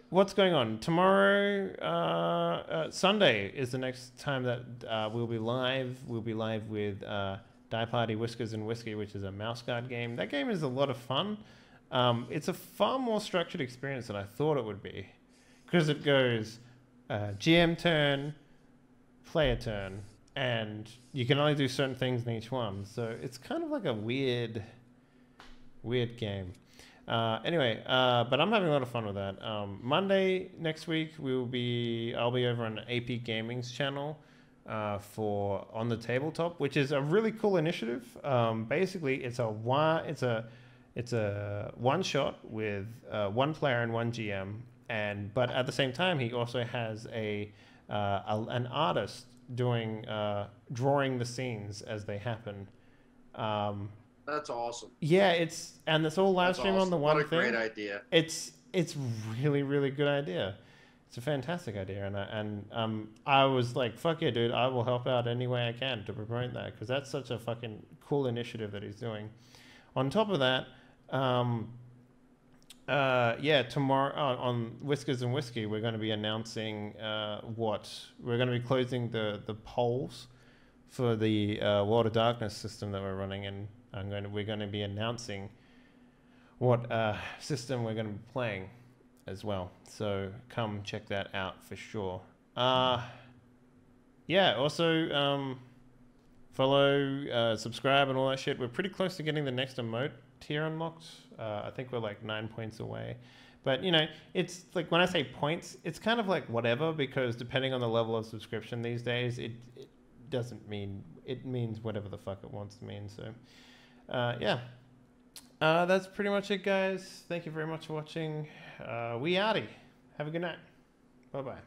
Speaker 1: What's going on? Tomorrow, Sunday, is the next time that we'll be live. We'll be live with Die Party Whiskers and Whiskey, which is a mouse guard game. That game is a lot of fun. It's a far more structured experience than I thought it would be, because it goes GM turn, player turn, and you can only do certain things in each one. So it's kind of like a weird game. Anyway, but I'm having a lot of fun with that. Monday next week I'll be over on AP Gaming's channel for On the Tabletop, which is a really cool initiative. Basically, it's a one shot with 1 player and 1 GM, but at the same time he also has an artist drawing the scenes as they happen.
Speaker 4: That's awesome.
Speaker 1: Yeah, it's all live stream on the one thing.
Speaker 4: What a great idea.
Speaker 1: It's really, really good idea. It's a fantastic idea, and I was like, fuck yeah, dude, I will help out any way I can to promote that, because that's such a fucking cool initiative that he's doing. On top of that, tomorrow on Whiskers and Whiskey, we're going to be announcing we're going to be closing the polls for the World of Darkness system that we're running, and we're going to be announcing what system we're going to be playing as well. So come check that out for sure. Also follow, subscribe, and all that shit. We're pretty close to getting the next emote tier unlocked. I think we're like 9 points away. But, it's like, when I say points, it's kind of like whatever, because depending on the level of subscription these days, it doesn't mean, it means whatever the fuck it wants to mean. So, that's pretty much it, guys. Thank you very much for watching. We outie. Have a good night. Bye-bye.